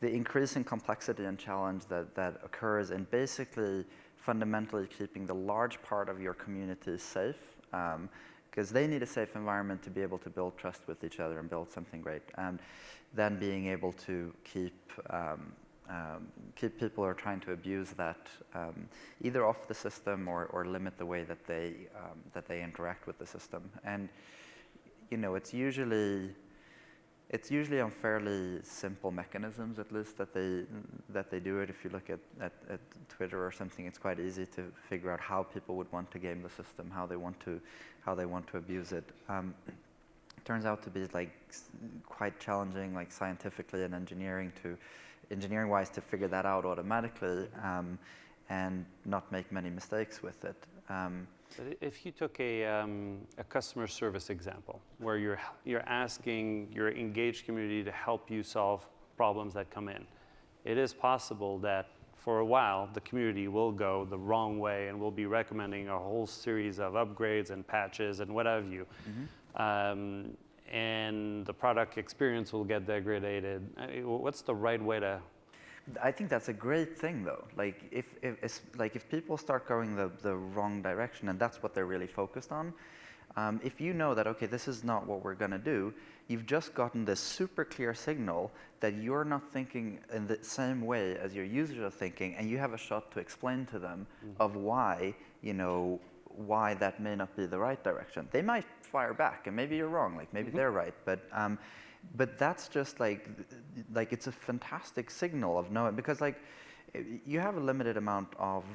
increasing complexity and challenge that occurs in basically fundamentally keeping the large part of your community safe, because they need a safe environment to be able to build trust with each other and build something great, and then being able to keep people who are trying to abuse that either off the system or limit the way that they interact with the system. And you know, it's usually on fairly simple mechanisms, at least, that they do it. If you look at Twitter or something, it's quite easy to figure out how people would want to game the system, how they want to abuse it. Turns out to be like quite challenging, like scientifically and engineering-wise, to figure that out automatically and not make many mistakes with it. But if you took a customer service example, where you're asking your engaged community to help you solve problems that come in, it is possible that for a while the community will go the wrong way and will be recommending a whole series of upgrades and patches and what have you. Mm-hmm. And the product experience will get degraded. I mean, what's the right way to? I think that's a great thing, though. Like if people start going the wrong direction, and that's what they're really focused on, if you know that, okay, this is not what we're going to do, you've just gotten this super clear signal that you're not thinking in the same way as your users are thinking, and you have a shot to explain to them of why, you know, why that may not be the right direction. They might fire back, and maybe you're wrong, like maybe they're right, but that's just like it's a fantastic signal of knowing, because like you have a limited amount of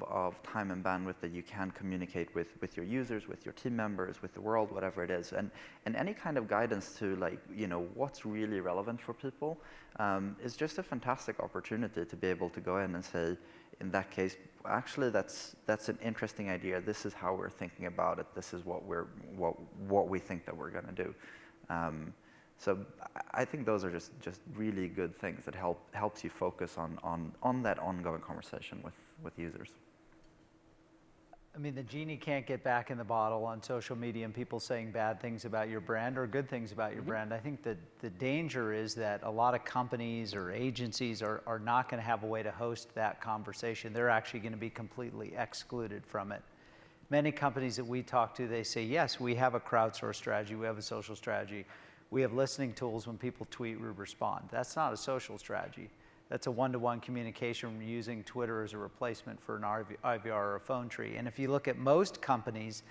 time and bandwidth that you can communicate with your users, with your team members, with the world, whatever it is, and any kind of guidance to, like, you know, what's really relevant for people is just a fantastic opportunity to be able to go in and say, in that case, actually that's an interesting idea. This is how we're thinking about it. This is what we think that we're going to do. So I think those are just really good things that helps you focus on that ongoing conversation with users. I mean, the genie can't get back in the bottle on social media and people saying bad things about your brand or good things about your brand. I think that the danger is that a lot of companies or agencies are not going to have a way to host that conversation. They're actually going to be completely excluded from it. Many companies that we talk to, they say, yes, we have a crowdsource strategy, we have a social strategy. We have listening tools. When people tweet, we respond. That's not a social strategy. That's a one-to-one communication using Twitter as a replacement for an IVR or a phone tree. And if you look at most companies,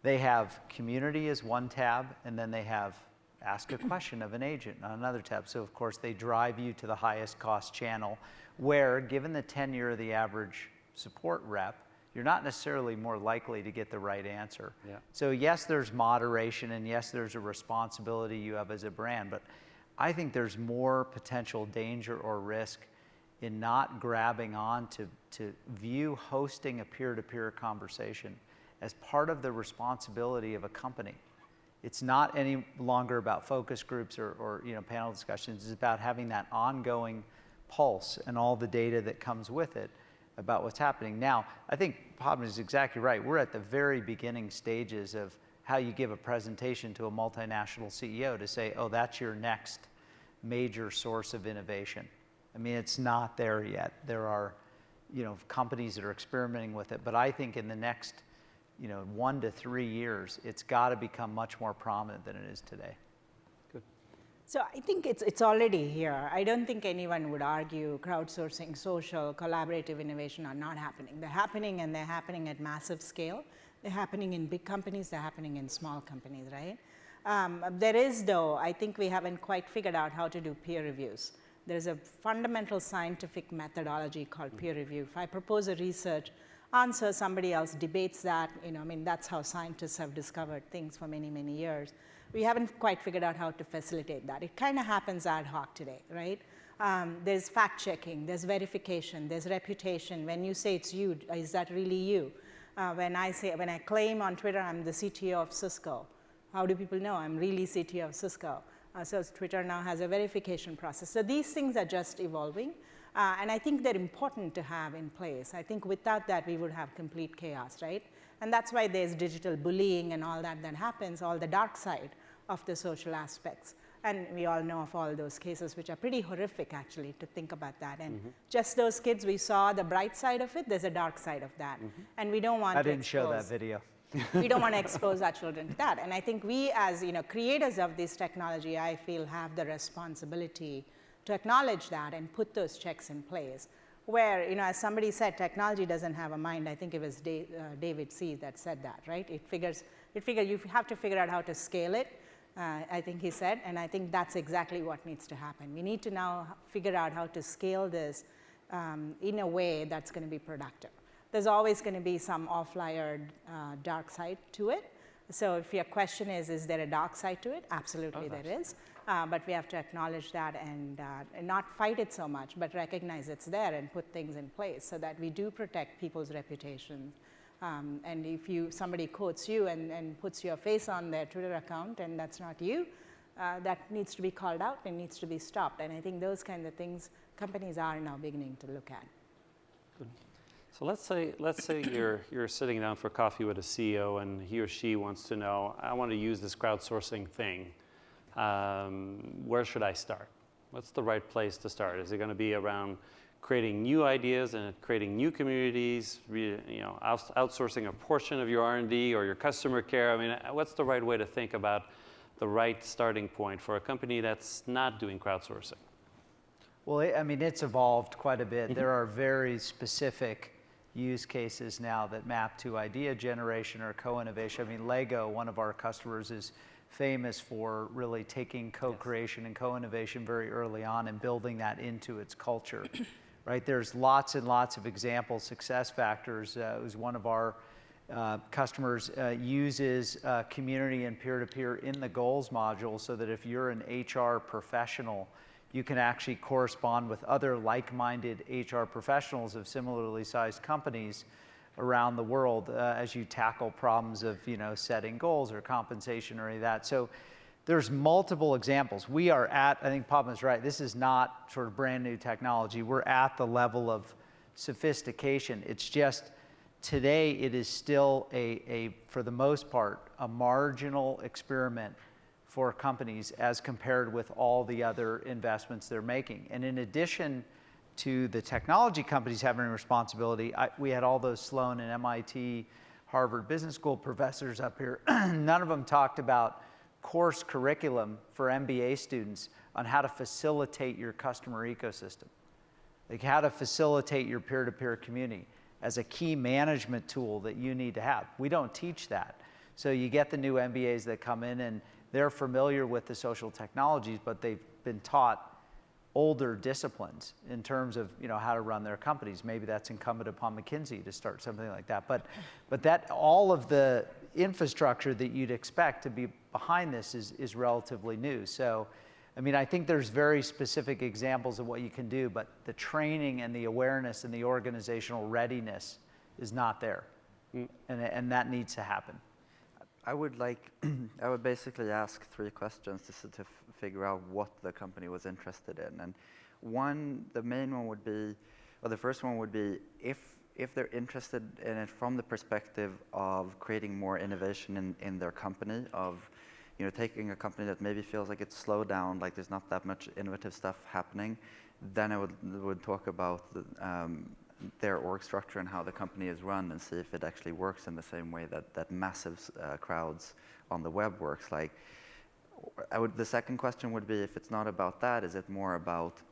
they have community as one tab, and then they have ask a question of an agent on another tab. So of course they drive you to the highest cost channel, where given the tenure of the average support rep, you're not necessarily more likely to get the right answer. Yeah. So yes, there's moderation, and yes, there's a responsibility you have as a brand, but I think there's more potential danger or risk in not grabbing on to view hosting a peer-to-peer conversation as part of the responsibility of a company. It's not any longer about focus groups or panel discussions. It's about having that ongoing pulse and all the data that comes with it about what's happening. Now, I think Padma is exactly right. We're at the very beginning stages of how you give a presentation to a multinational CEO to say, oh, that's your next major source of innovation. I mean, it's not there yet. There are, companies that are experimenting with it, but I think in the next, 1 to 3 years, it's got to become much more prominent than it is today. So I think it's already here. I don't think anyone would argue crowdsourcing, social, collaborative innovation are not happening. They're happening, and they're happening at massive scale. They're happening in big companies, they're happening in small companies, right? There is, though, I think we haven't quite figured out how to do peer reviews. There's a fundamental scientific methodology called peer review. If I propose a research answer, somebody else debates that. I mean, that's how scientists have discovered things for many, many years. We haven't quite figured out how to facilitate that. It kind of happens ad hoc today, right? There's fact checking, there's verification, there's reputation. When you say it's you, is that really you? When I claim on Twitter I'm the CTO of Cisco, how do people know I'm really CTO of Cisco? So Twitter now has a verification process. So these things are just evolving. And I think they're important to have in place. I think without that, we would have complete chaos, right? And that's why there's digital bullying and all that happens, all the dark side of the social aspects. And we all know of all those cases, which are pretty horrific, actually, to think about that. And just those kids, we saw the bright side of it. There's a dark side of that. And we don't want to I didn't show that video. We don't want to expose our children to that. And I think we, as creators of this technology, I feel have the responsibility to acknowledge that and put those checks in place. Where, as somebody said, technology doesn't have a mind. I think it was David C. that said that, right? It figures you have to figure out how to scale it. I think he said, and I think that's exactly what needs to happen. We need to now figure out how to scale this in a way that's going to be productive. There's always going to be some off-layer dark side to it. So if your question is there a dark side to it? Absolutely there is. But we have to acknowledge that and not fight it so much, but recognize it's there and put things in place so that we do protect people's reputation. And if somebody quotes you and puts your face on their Twitter account and that's not you, that needs to be called out and needs to be stopped. And I think those kinds of things companies are now beginning to look at. Good. So let's say you're sitting down for coffee with a CEO and he or she wants to know, I want to use this crowdsourcing thing. Where should I start? What's the right place to start? Is it going to be around creating new ideas and creating new communities, outsourcing a portion of your R&D or your customer care? I mean, what's the right way to think about the right starting point for a company that's not doing crowdsourcing? Well, it's evolved quite a bit. There are very specific use cases now that map to idea generation or co-innovation. I mean, Lego, one of our customers, is famous for really taking co-creation and co-innovation very early on and building that into its culture. Right? There's lots and lots of examples. Success Factors is one of our customers, uses community and peer-to-peer in the goals module so that if you're an HR professional, you can actually correspond with other like-minded HR professionals of similarly sized companies around the world as you tackle problems of setting goals or compensation or any of that. So there's multiple examples. We are at, I think Padma's right, this is not sort of brand new technology. We're at the level of sophistication. It's just today it is still for the most part, a marginal experiment for companies as compared with all the other investments they're making. And in addition to the technology companies having a responsibility, we had all those Sloan and MIT, Harvard Business School professors up here. None of them talked about course curriculum for MBA students on how to facilitate your customer ecosystem, like how to facilitate your peer-to-peer community as a key management tool that you need to have. We don't teach that. So you get the new MBAs that come in and they're familiar with the social technologies, but they've been taught older disciplines in terms of how to run their companies. Maybe that's incumbent upon McKinsey to start something like that. But that all of the infrastructure that you'd expect to be behind this is relatively new. So, I think there's very specific examples of what you can do, but the training and the awareness and the organizational readiness is not there. And that needs to happen. I would basically ask 3 questions to figure out what the company was interested in. And the main one would be, or the first one would be, if they're interested in it from the perspective of creating more innovation in their company, of taking a company that maybe feels like it's slowed down, like there's not that much innovative stuff happening, then I would talk about their org structure and how the company is run and see if it actually works in the same way that massive crowds on the web works. Like, the second question would be, if it's not about that, is it more about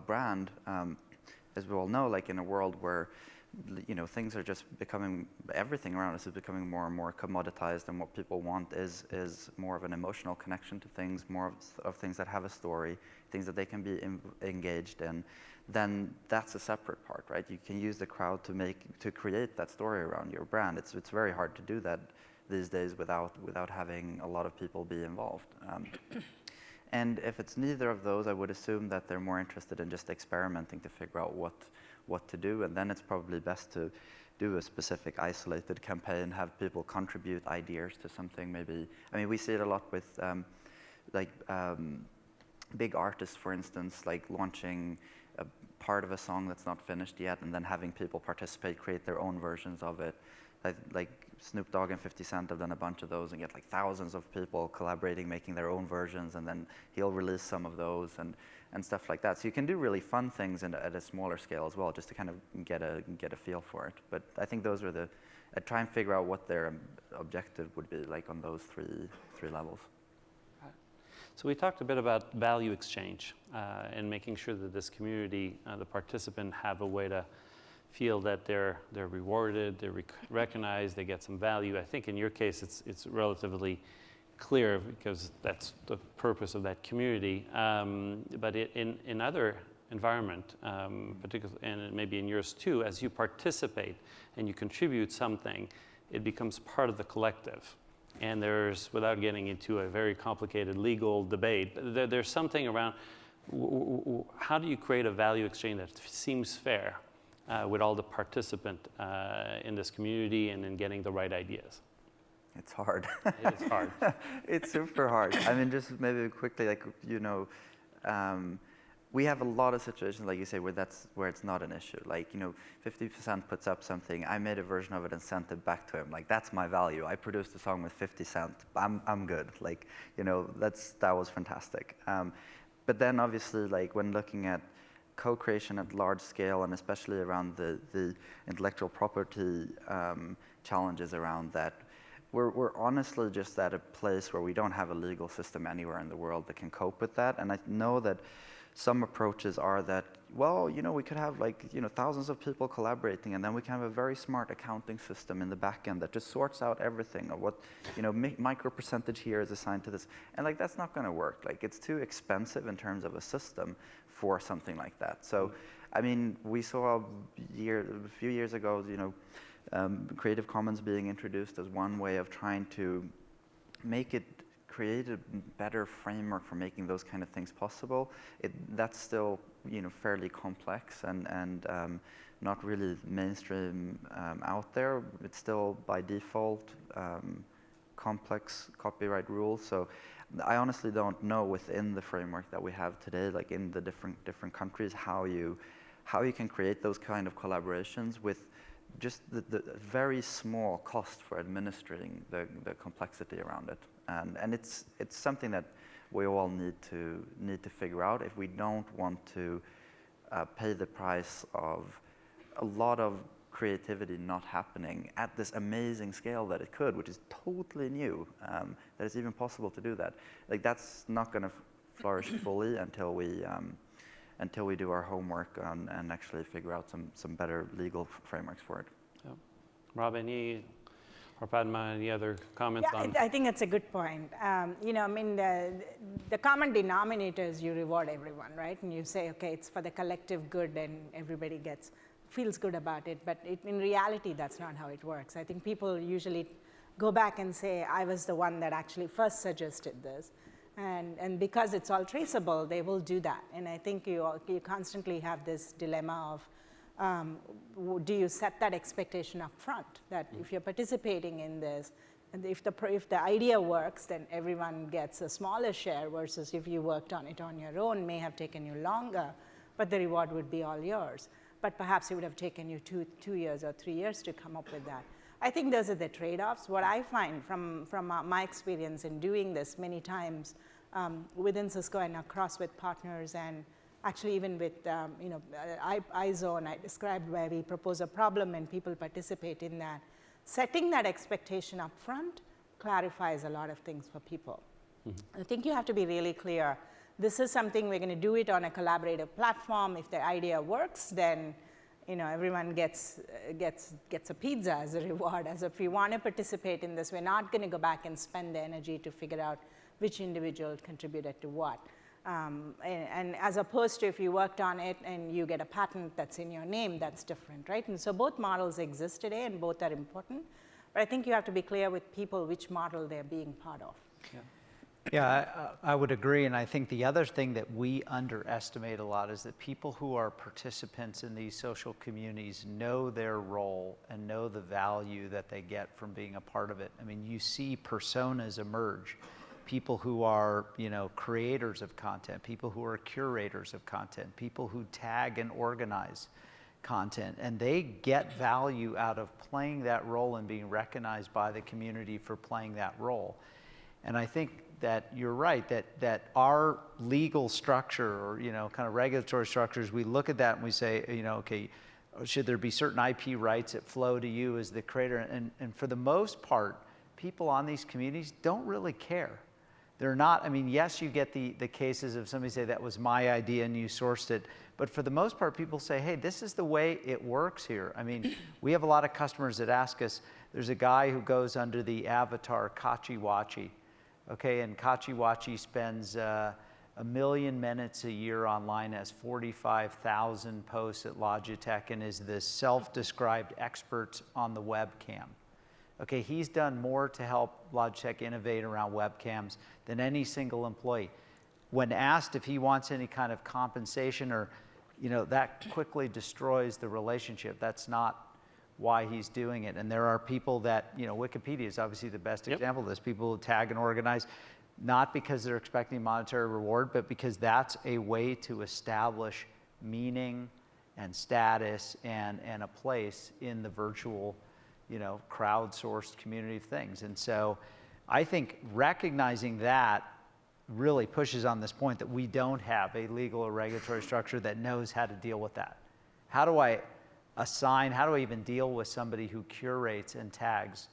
brand? As we all know, like in a world where things are just becoming, everything around us is becoming more and more commoditized, and what people want is more of an emotional connection to things, more of things that have a story, things that they can be engaged in. Then that's a separate part, right? You can use the crowd to create that story around your brand. It's very hard to do that these days without having a lot of people be involved. And if it's neither of those, I would assume that they're more interested in just experimenting to figure out what to do, and then it's probably best to do a specific isolated campaign, have people contribute ideas to something. Maybe, I mean, we see it a lot with big artists, for instance, like launching a part of a song that's not finished yet, and then having people participate, create their own versions of it. Like Snoop Dogg and 50 Cent have done a bunch of those and get like thousands of people collaborating, making their own versions, and then he'll release some of those and stuff like that. So you can do really fun things at a smaller scale as well, just to kind of get a feel for it. But I think those are I try and figure out what their objective would be like on those three levels. So we talked a bit about value exchange and making sure that this community, the participant, have a way to feel that they're rewarded, they're recognized, they get some value. I think in your case, it's relatively clear because that's the purpose of that community. But in other environment, particularly, and maybe in yours too, as you participate and you contribute something, it becomes part of the collective. And there's, without getting into a very complicated legal debate, there's something around how do you create a value exchange that seems fair with all the participants in this community and in getting the right ideas? It's hard. It is hard. It's super hard. I mean, just maybe quickly, like, we have a lot of situations, like you say, where it's not an issue. Like, 50% puts up something, I made a version of it and sent it back to him. Like, that's my value. I produced a song with 50 Cent. I'm good. Like, that was fantastic. But then obviously, like, when looking at co-creation at large scale, and especially around the intellectual property challenges around that, we're honestly just at a place where we don't have a legal system anywhere in the world that can cope with that. And I know that some approaches are that, well, we could have thousands of people collaborating, and then we can have a very smart accounting system in the back end that just sorts out everything of what, micro percentage here is assigned to this. And like, that's not going to work. Like, it's too expensive in terms of a system for something like that. So, I mean, we saw a few years ago, Creative Commons being introduced as one way of trying to create a better framework for making those kind of things possible. That's still, fairly complex and not really mainstream out there. It's still by default complex copyright rules. So I honestly don't know within the framework that we have today, like in the different countries, how you can create those kind of collaborations with just the very small cost for administering the complexity around it. And it's something that we all need to figure out if we don't want to pay the price of a lot of creativity not happening at this amazing scale that it could, which is totally new, that it's even possible to do that. Like, that's not going to flourish fully until we do our homework and actually figure out some better legal frameworks for it. Yeah. Rob, or Padma, any other comments on? I think that's a good point. I mean, the common denominator is you reward everyone, right? And you say, okay, it's for the collective good, and everybody feels good about it. But in reality, that's not how it works. I think people usually go back and say, I was the one that actually first suggested this. And because it's all traceable, they will do that. And I think you constantly have this dilemma of, do you set that expectation up front, that if you're participating in this, and if the idea works, then everyone gets a smaller share, versus if you worked on it on your own, may have taken you longer, but the reward would be all yours. But perhaps it would have taken you 2 years or 3 years to come up with that. I think those are the trade-offs. What I find from my experience in doing this many times within Cisco and across with partners, and actually even with iZone, I described where we propose a problem and people participate in that. Setting that expectation up front clarifies a lot of things for people. I think you have to be really clear. This is something we're going to do it on a collaborative platform. If the idea works, then everyone gets a pizza as a reward. As if we want to participate in this, we're not going to go back and spend the energy to figure out which individual contributed to what. And as opposed to if you worked on it and you get a patent that's in your name, that's different, right? And so both models exist today and both are important. But I think you have to be clear with people which model they're being part of. Yeah, I would agree. And I think the other thing that we underestimate a lot is that people who are participants in these social communities know their role and know the value that they get from being a part of it. I mean, you see personas emerge. People who are, creators of content, people who are curators of content, people who tag and organize content, and they get value out of playing that role and being recognized by the community for playing that role. And I think that you're right, that our legal structure or, kind of regulatory structures, we look at that and we say, okay, should there be certain IP rights that flow to you as the creator? And for the most part, people on these communities don't really care. They're not, yes, you get the cases of somebody say that was my idea and you sourced it, but for the most part, people say, hey, this is the way it works here. We have a lot of customers that ask us, there's a guy who goes under the avatar Kachiwachi, okay, and Kachiwachi spends 1 million minutes a year online, has 45,000 posts at Logitech, and is the self-described expert on the webcam. Okay, he's done more to help Logitech innovate around webcams than any single employee. When asked if he wants any kind of compensation or, that quickly destroys the relationship. That's not why he's doing it. And there are people that, Wikipedia is obviously the best example of this. People who tag and organize, not because they're expecting monetary reward, but because that's a way to establish meaning and status and a place in the virtual crowdsourced community of things. And so I think recognizing that really pushes on this point that we don't have a legal or regulatory structure that knows how to deal with that. How do I even deal with somebody who curates and tags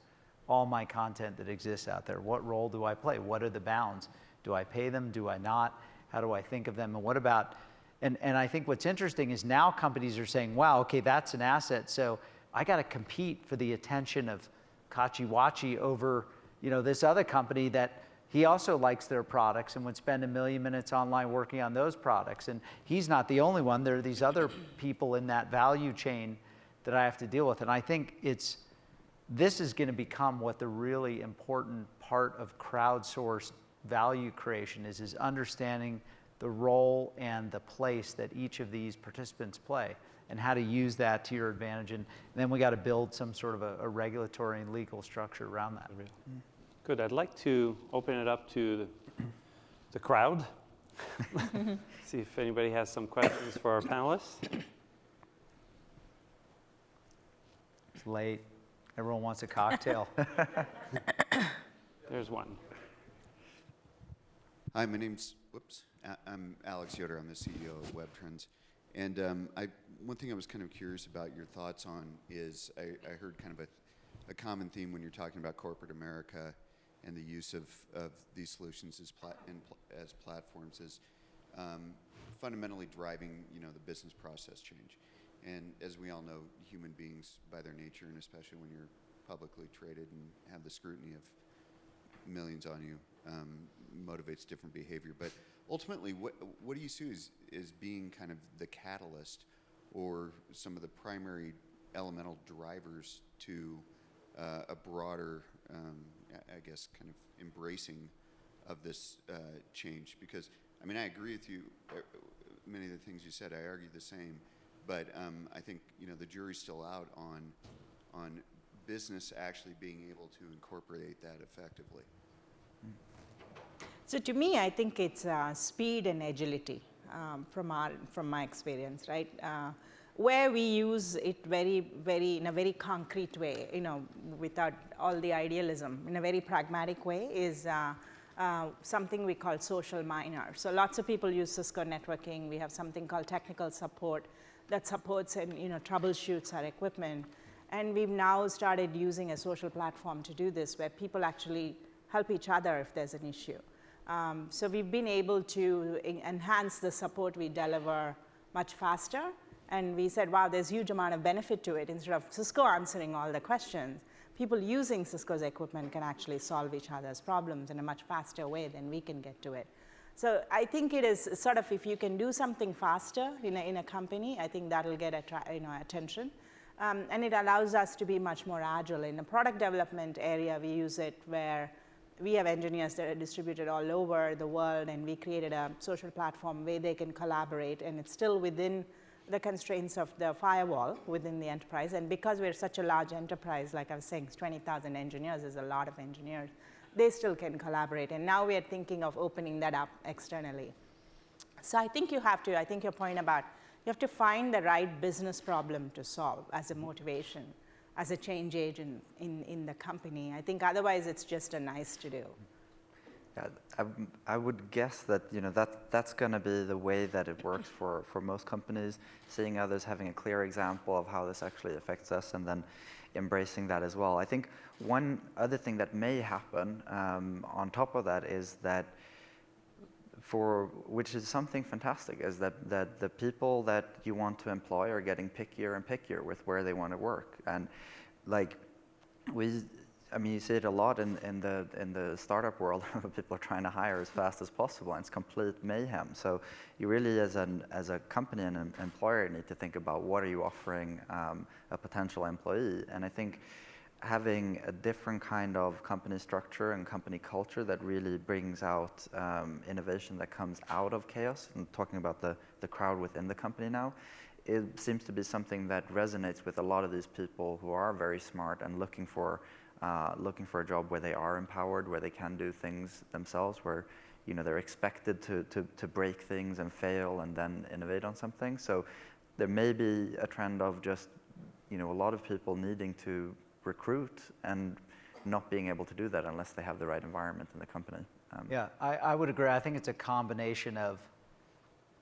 all my content that exists out there? What role do I play? What are the bounds? Do I pay them? Do I not? How do I think of them? And what about, and I think what's interesting is now companies are saying, wow, okay, that's an asset, so I got to compete for the attention of Kachiwachi over, this other company that he also likes their products and would spend 1 million minutes online working on those products. And he's not the only one. There are these other people in that value chain that I have to deal with. And I think this is going to become what the really important part of crowdsourced value creation is understanding the role and the place that each of these participants play, and how to use that to your advantage. And then we got to build some sort of a regulatory and legal structure around that. Good. I'd like to open it up to the crowd. See if anybody has some questions for our panelists. It's late. Everyone wants a cocktail. There's one. Hi, I'm Alex Yoder. I'm the CEO of WebTrends. And one thing I was kind of curious about your thoughts on is I heard kind of a common theme when you're talking about corporate America and the use of these solutions as platforms is fundamentally driving the business process change. And as we all know, human beings by their nature, and especially when you're publicly traded and have the scrutiny of millions on you, motivates different behavior. But ultimately, what do you see as being kind of the catalyst or some of the primary elemental drivers to a broader, I guess, kind of embracing of this change? Because, I agree with you, many of the things you said, I argue the same, but I think, the jury's still out on business actually being able to incorporate that effectively. So to me, I think it's speed and agility from my experience, right? Where we use it in a very concrete way, without all the idealism, in a very pragmatic way, is something we call social miner. So lots of people use Cisco networking. We have something called technical support that supports and troubleshoots our equipment. And we've now started using a social platform to do this, where people actually help each other if there's an issue. So we've been able to enhance the support we deliver much faster And we said, wow, there's huge amount of benefit to it. Instead of Cisco answering all the questions, people using Cisco's equipment can actually solve each other's problems in a much faster way than we can get to it. So I think it is sort of, if you can do something faster in a company, I think that'll get attention. And it allows us to be much more agile. In the product development area, we use it where we have engineers that are distributed all over the world, and we created a social platform where they can collaborate, and it's still within the constraints of the firewall within the enterprise. And because we're such a large enterprise, like I was saying, 20,000 engineers is a lot of engineers, they still can collaborate. And now we are thinking of opening that up externally. So I think you have to, I think your point about, you have to find the right business problem to solve as a motivation, as a change agent in the company. I think otherwise it's just a nice to do. Yeah, I would guess that that's going to be the way that it works for most companies, seeing others having a clear example of how this actually affects us and then embracing that as well. I think one other thing that may happen on top of that is that which is something fantastic, is that the people that you want to employ are getting pickier and pickier with where they want to work. And like you see it a lot in the startup world. People are trying to hire as fast as possible, and it's complete mayhem. So you really, as a company and an employer, need to think about what are you offering a potential employee. And I think having a different kind of company structure and company culture that really brings out innovation that comes out of chaos, and talking about the crowd within the company now, it seems to be something that resonates with a lot of these people who are very smart and looking for a job where they are empowered, where they can do things themselves, where they're expected to break things and fail and then innovate on something. So there may be a trend of just a lot of people needing to recruit and not being able to do that unless they have the right environment in the company. Yeah, I would agree. I think it's a combination of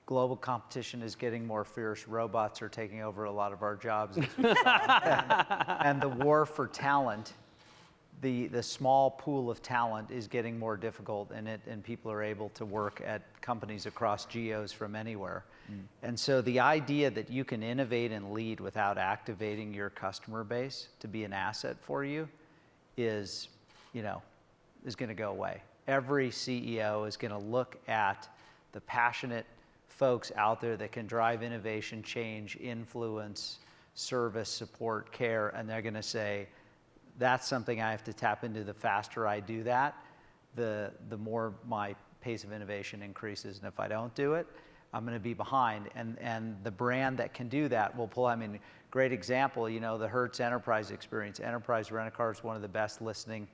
global competition is getting more fierce. Robots are taking over a lot of our jobs. And the war for talent, the small pool of talent is getting more difficult, and people are able to work at companies across geos from anywhere. And so the idea that you can innovate and lead without activating your customer base to be an asset for you is going to go away. Every CEO is going to look at the passionate folks out there that can drive innovation, change, influence, service, support, care, and they're going to say, that's something I have to tap into. The faster I do that, the more my pace of innovation increases. And if I don't do it, I'm going to be behind. And the brand that can do that will pull. Great example, the Hertz Enterprise experience. Enterprise Rent-A-Car is one of the best listening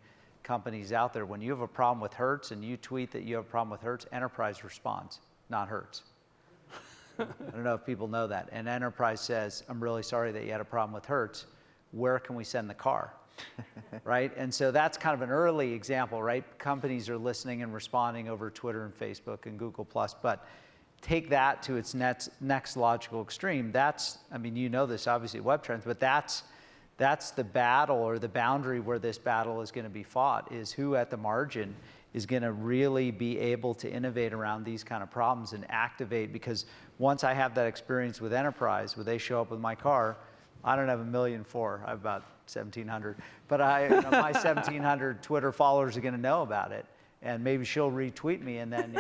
companies out there. When you have a problem with Hertz and you tweet that you have a problem with Hertz, Enterprise responds, not Hertz. I don't know if people know that. And Enterprise says, I'm really sorry that you had a problem with Hertz. Where can we send the car? Right? And so that's kind of an early example, right? Companies are listening and responding over Twitter and Facebook and Google+, but take that to its next logical extreme. That's, this obviously at Web Trends, but that's the battle or the boundary where this battle is going to be fought, is who at the margin is going to really be able to innovate around these kind of problems and activate. Because once I have that experience with Enterprise, where they show up with my car, I don't have 1,000,004, I have about 1,700. But my 1,700 Twitter followers are going to know about it. And maybe she'll retweet me, and then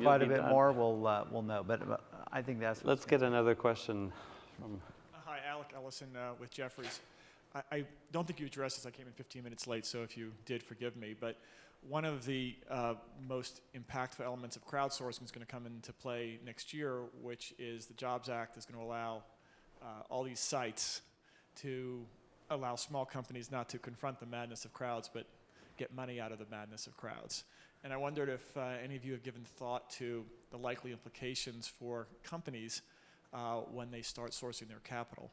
quite a bit more will know. But I think that's. Let's get another question from. Hi, Alec Ellison with Jefferies. I don't think you addressed this. I came in 15 minutes late, so if you did, forgive me. But one of the most impactful elements of crowdsourcing is going to come into play next year, which is the Jobs Act is going to allow all these sites to allow small companies not to confront the madness of crowds, but get money out of the madness of crowds. And I wondered if any of you have given thought to the likely implications for companies when they start sourcing their capital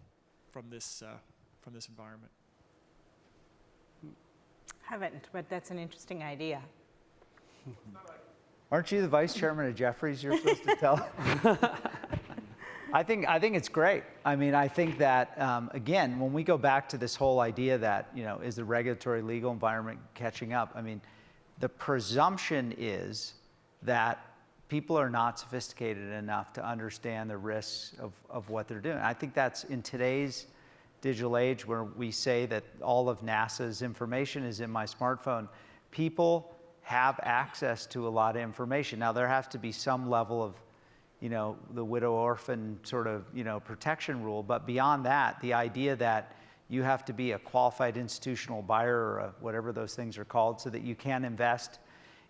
from this environment. Haven't, but that's an interesting idea. Aren't you the vice chairman of Jefferies? You're supposed to tell. I think it's great. I think that, again, when we go back to this whole idea that, is the regulatory legal environment catching up? The presumption is that people are not sophisticated enough to understand the risks of what they're doing. I think that's in today's digital age where we say that all of NASA's information is in my smartphone. People have access to a lot of information. Now there has to be some level of, the widow orphan sort of, protection rule, but beyond that, the idea that you have to be a qualified institutional buyer or whatever those things are called so that you can invest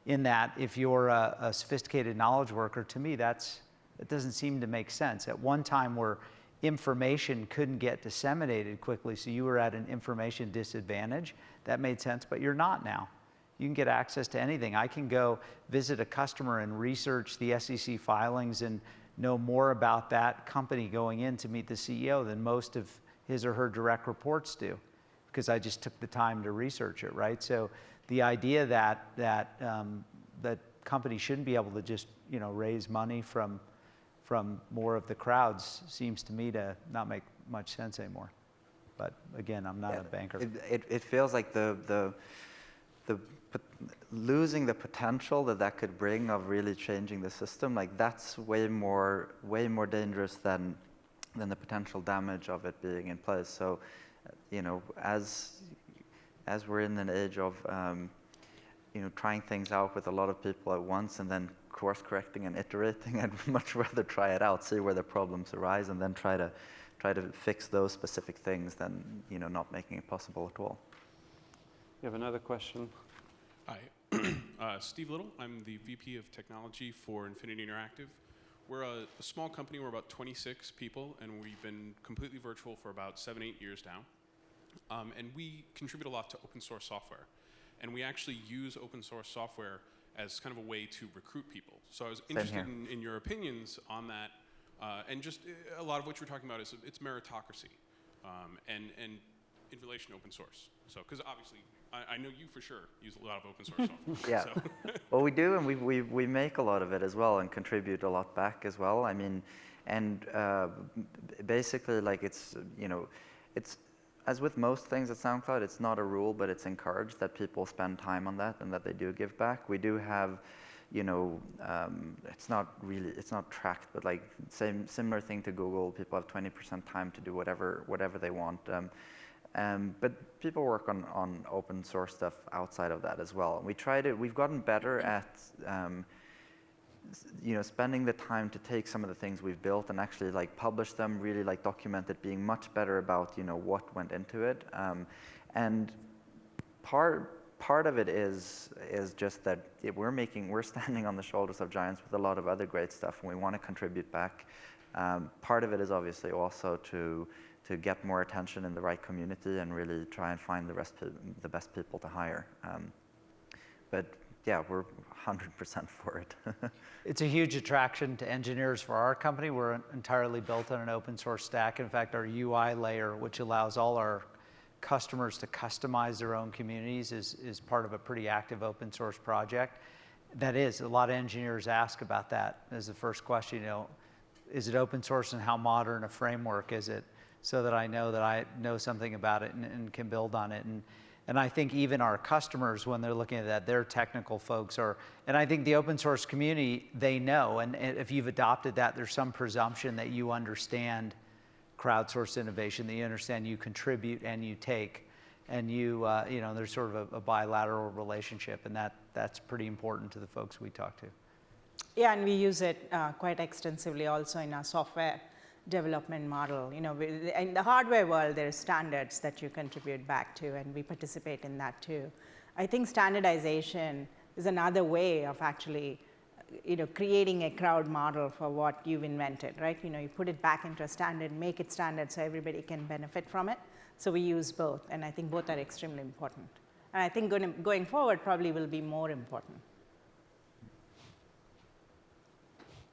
in that if you're a sophisticated knowledge worker, to me, that doesn't seem to make sense. At one time where information couldn't get disseminated quickly, so you were at an information disadvantage, that made sense, but you're not now. You can get access to anything. I can go visit a customer and research the SEC filings and know more about that company going in to meet the CEO than most of his or her direct reports do, because I just took the time to research it, right? So the idea that companies shouldn't be able to just raise money from more of the crowds seems to me to not make much sense anymore. But again, I'm not a banker. It feels like losing the potential that could bring of really changing the system, like that's way more dangerous than the potential damage of it being in place. So, as we're in an age of trying things out with a lot of people at once and then course correcting and iterating, I'd much rather try it out, see where the problems arise, and then try to fix those specific things than not making it possible at all. You have another question? Hi, Steve Little. I'm the VP of Technology for Infinity Interactive. We're a small company. We're about 26 people, and we've been completely virtual for about 7-8 years now. And we contribute a lot to open source software. And we actually use open source software as kind of a way to recruit people. So I was interested in your opinions on that. And just a lot of what you're talking about is it's meritocracy and in relation to open source. So, because obviously, I know you for sure use a lot of open source software. Yeah, So. well, we do, and we make a lot of it as well, and contribute a lot back as well. I mean, and basically, like it's as with most things at SoundCloud, it's not a rule, but it's encouraged that people spend time on that and that they do give back. We do have, it's not tracked, but like similar thing to Google. People have 20% time to do whatever they want. But people work on open source stuff outside of that as well. We've gotten better at, spending the time to take some of the things we've built and actually like publish them, really like document it, being much better about, what went into it. And part of it is just that we're standing on the shoulders of giants with a lot of other great stuff, and we want to contribute back. Part of it is obviously also to get more attention in the right community and really try and find the best people to hire. But yeah, we're 100% for it. It's a huge attraction to engineers for our company. We're entirely built on an open source stack. In fact, our UI layer, which allows all our customers to customize their own communities, is part of a pretty active open source project. That is, a lot of engineers ask about that as the first question, is it open source and how modern a framework is it? So that I know something about it and can build on it. And I think even our customers, when they're looking at that, their technical folks and I think the open source community, they know, and if you've adopted that, there's some presumption that you understand crowdsourced innovation, that you understand you contribute and you take, and there's sort of a bilateral relationship, and that's pretty important to the folks we talk to. Yeah, and we use it quite extensively also in our software development model. In the hardware world, there are standards that you contribute back to, and we participate in that too. I think standardization is another way of actually, creating a crowd model for what you've invented, right? You put it back into a standard, make it standard so everybody can benefit from it. So we use both, and I think both are extremely important. And I think going forward probably will be more important.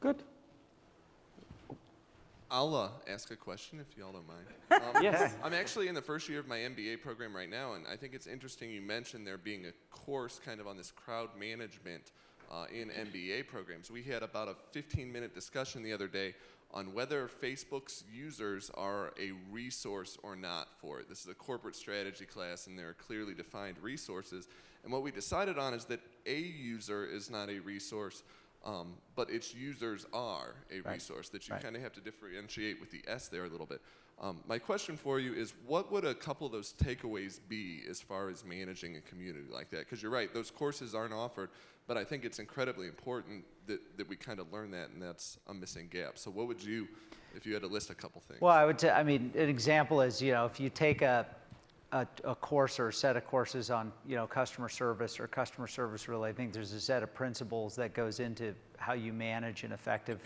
Good. I'll ask a question if y'all don't mind. Yes. I'm actually in the first year of my MBA program right now, and I think it's interesting you mentioned there being a course kind of on this crowd management in MBA programs. We had about a 15-minute discussion the other day on whether Facebook's users are a resource or not for it. This is a corporate strategy class, and there are clearly defined resources. And what we decided on is that a user is not a resource, but its users are a Right. resource that you Right. kind of have to differentiate with the S there a little bit. My question for you is, what would a couple of those takeaways be as far as managing a community like that? Because you're right, those courses aren't offered, but I think it's incredibly important that we kind of learn that, and that's a missing gap. So what would you, if you had to list a couple things? Well, I mean, an example is, if you take a course or a set of courses on, customer service or customer service related things, there's a set of principles that goes into how you manage an effective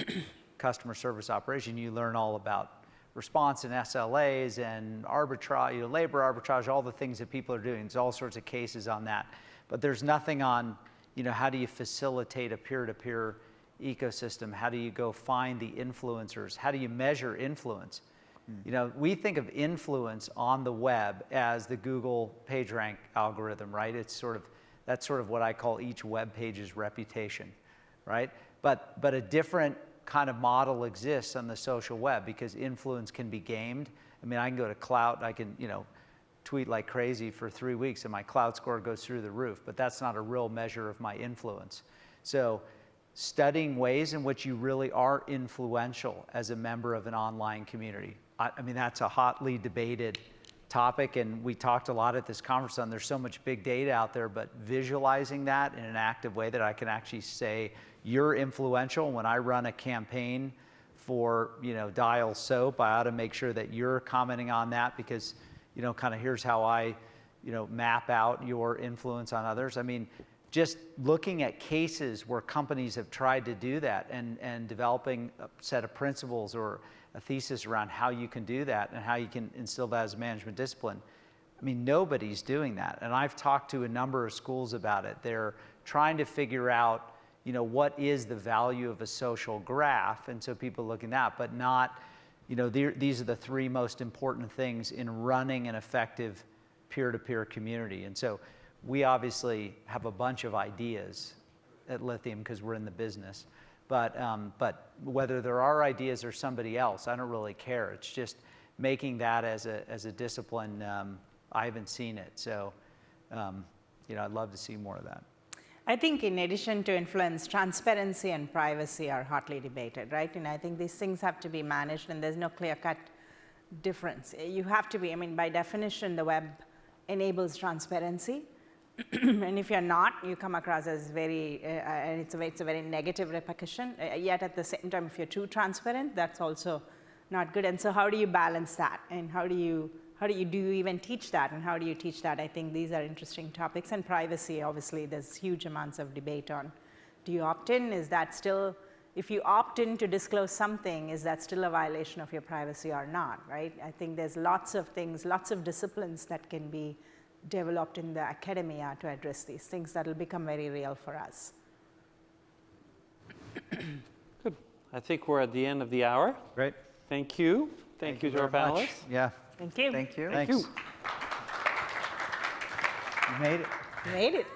customer service operation. You learn all about response and SLAs and arbitrage, labor arbitrage, all the things that people are doing. There's all sorts of cases on that. But there's nothing on, how do you facilitate a peer-to-peer ecosystem? How do you go find the influencers? How do you measure influence? We think of influence on the web as the Google PageRank algorithm, right? That's sort of what I call each web page's reputation, right? But a different kind of model exists on the social web because influence can be gamed. I mean, I can go to clout, I can, tweet like crazy for 3 weeks and my clout score goes through the roof, but that's not a real measure of my influence. So studying ways in which you really are influential as a member of an online community. I mean, that's a hotly debated topic, and we talked a lot at this conference on there's so much big data out there, but visualizing that in an active way that I can actually say, you're influential. When I run a campaign for, Dial Soap, I ought to make sure that you're commenting on that because, kind of here's how I, map out your influence on others. I mean, just looking at cases where companies have tried to do that and developing a set of principles or a thesis around how you can do that and how you can instill that as a management discipline. I mean, nobody's doing that. And I've talked to a number of schools about it. They're trying to figure out, what is the value of a social graph? And so people looking at that, but not, these are the 3 most important things in running an effective peer-to-peer community. And so we obviously have a bunch of ideas at Lithium because we're in the business. But whether there are ideas or somebody else, I don't really care. It's just making that as a discipline. I haven't seen it. So, I'd love to see more of that. I think in addition to influence, transparency and privacy are hotly debated, right? And I think these things have to be managed and there's no clear-cut difference. You have to be, by definition, the web enables transparency. And if you're not, you come across as very, and it's a very negative repercussion. Yet at the same time, if you're too transparent, that's also not good. And so how do you balance that? And do you even teach that? And how do you teach that? I think these are interesting topics. And privacy, obviously, there's huge amounts of debate on. Do you opt in? Is that still, if you opt in to disclose something, is that still a violation of your privacy or not, right? I think there's lots of things, lots of disciplines that can be developed in the academia to address these things that will become very real for us. Good. I think we're at the end of the hour. Great. Thank you. Thank you to our very much. panelists. Yeah. Thank you. Thank you. Thank Thanks. you. You made it. You made it.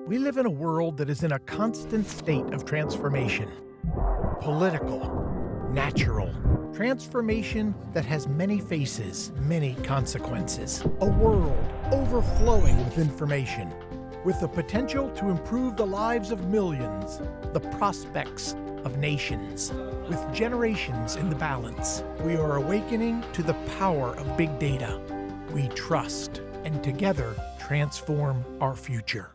We live in a world that is in a constant state of transformation. Political, natural, transformation that has many faces, many consequences. A world overflowing with information, with the potential to improve the lives of millions, the prospects of nations. With generations in the balance, we are awakening to the power of big data. We trust and together transform our future.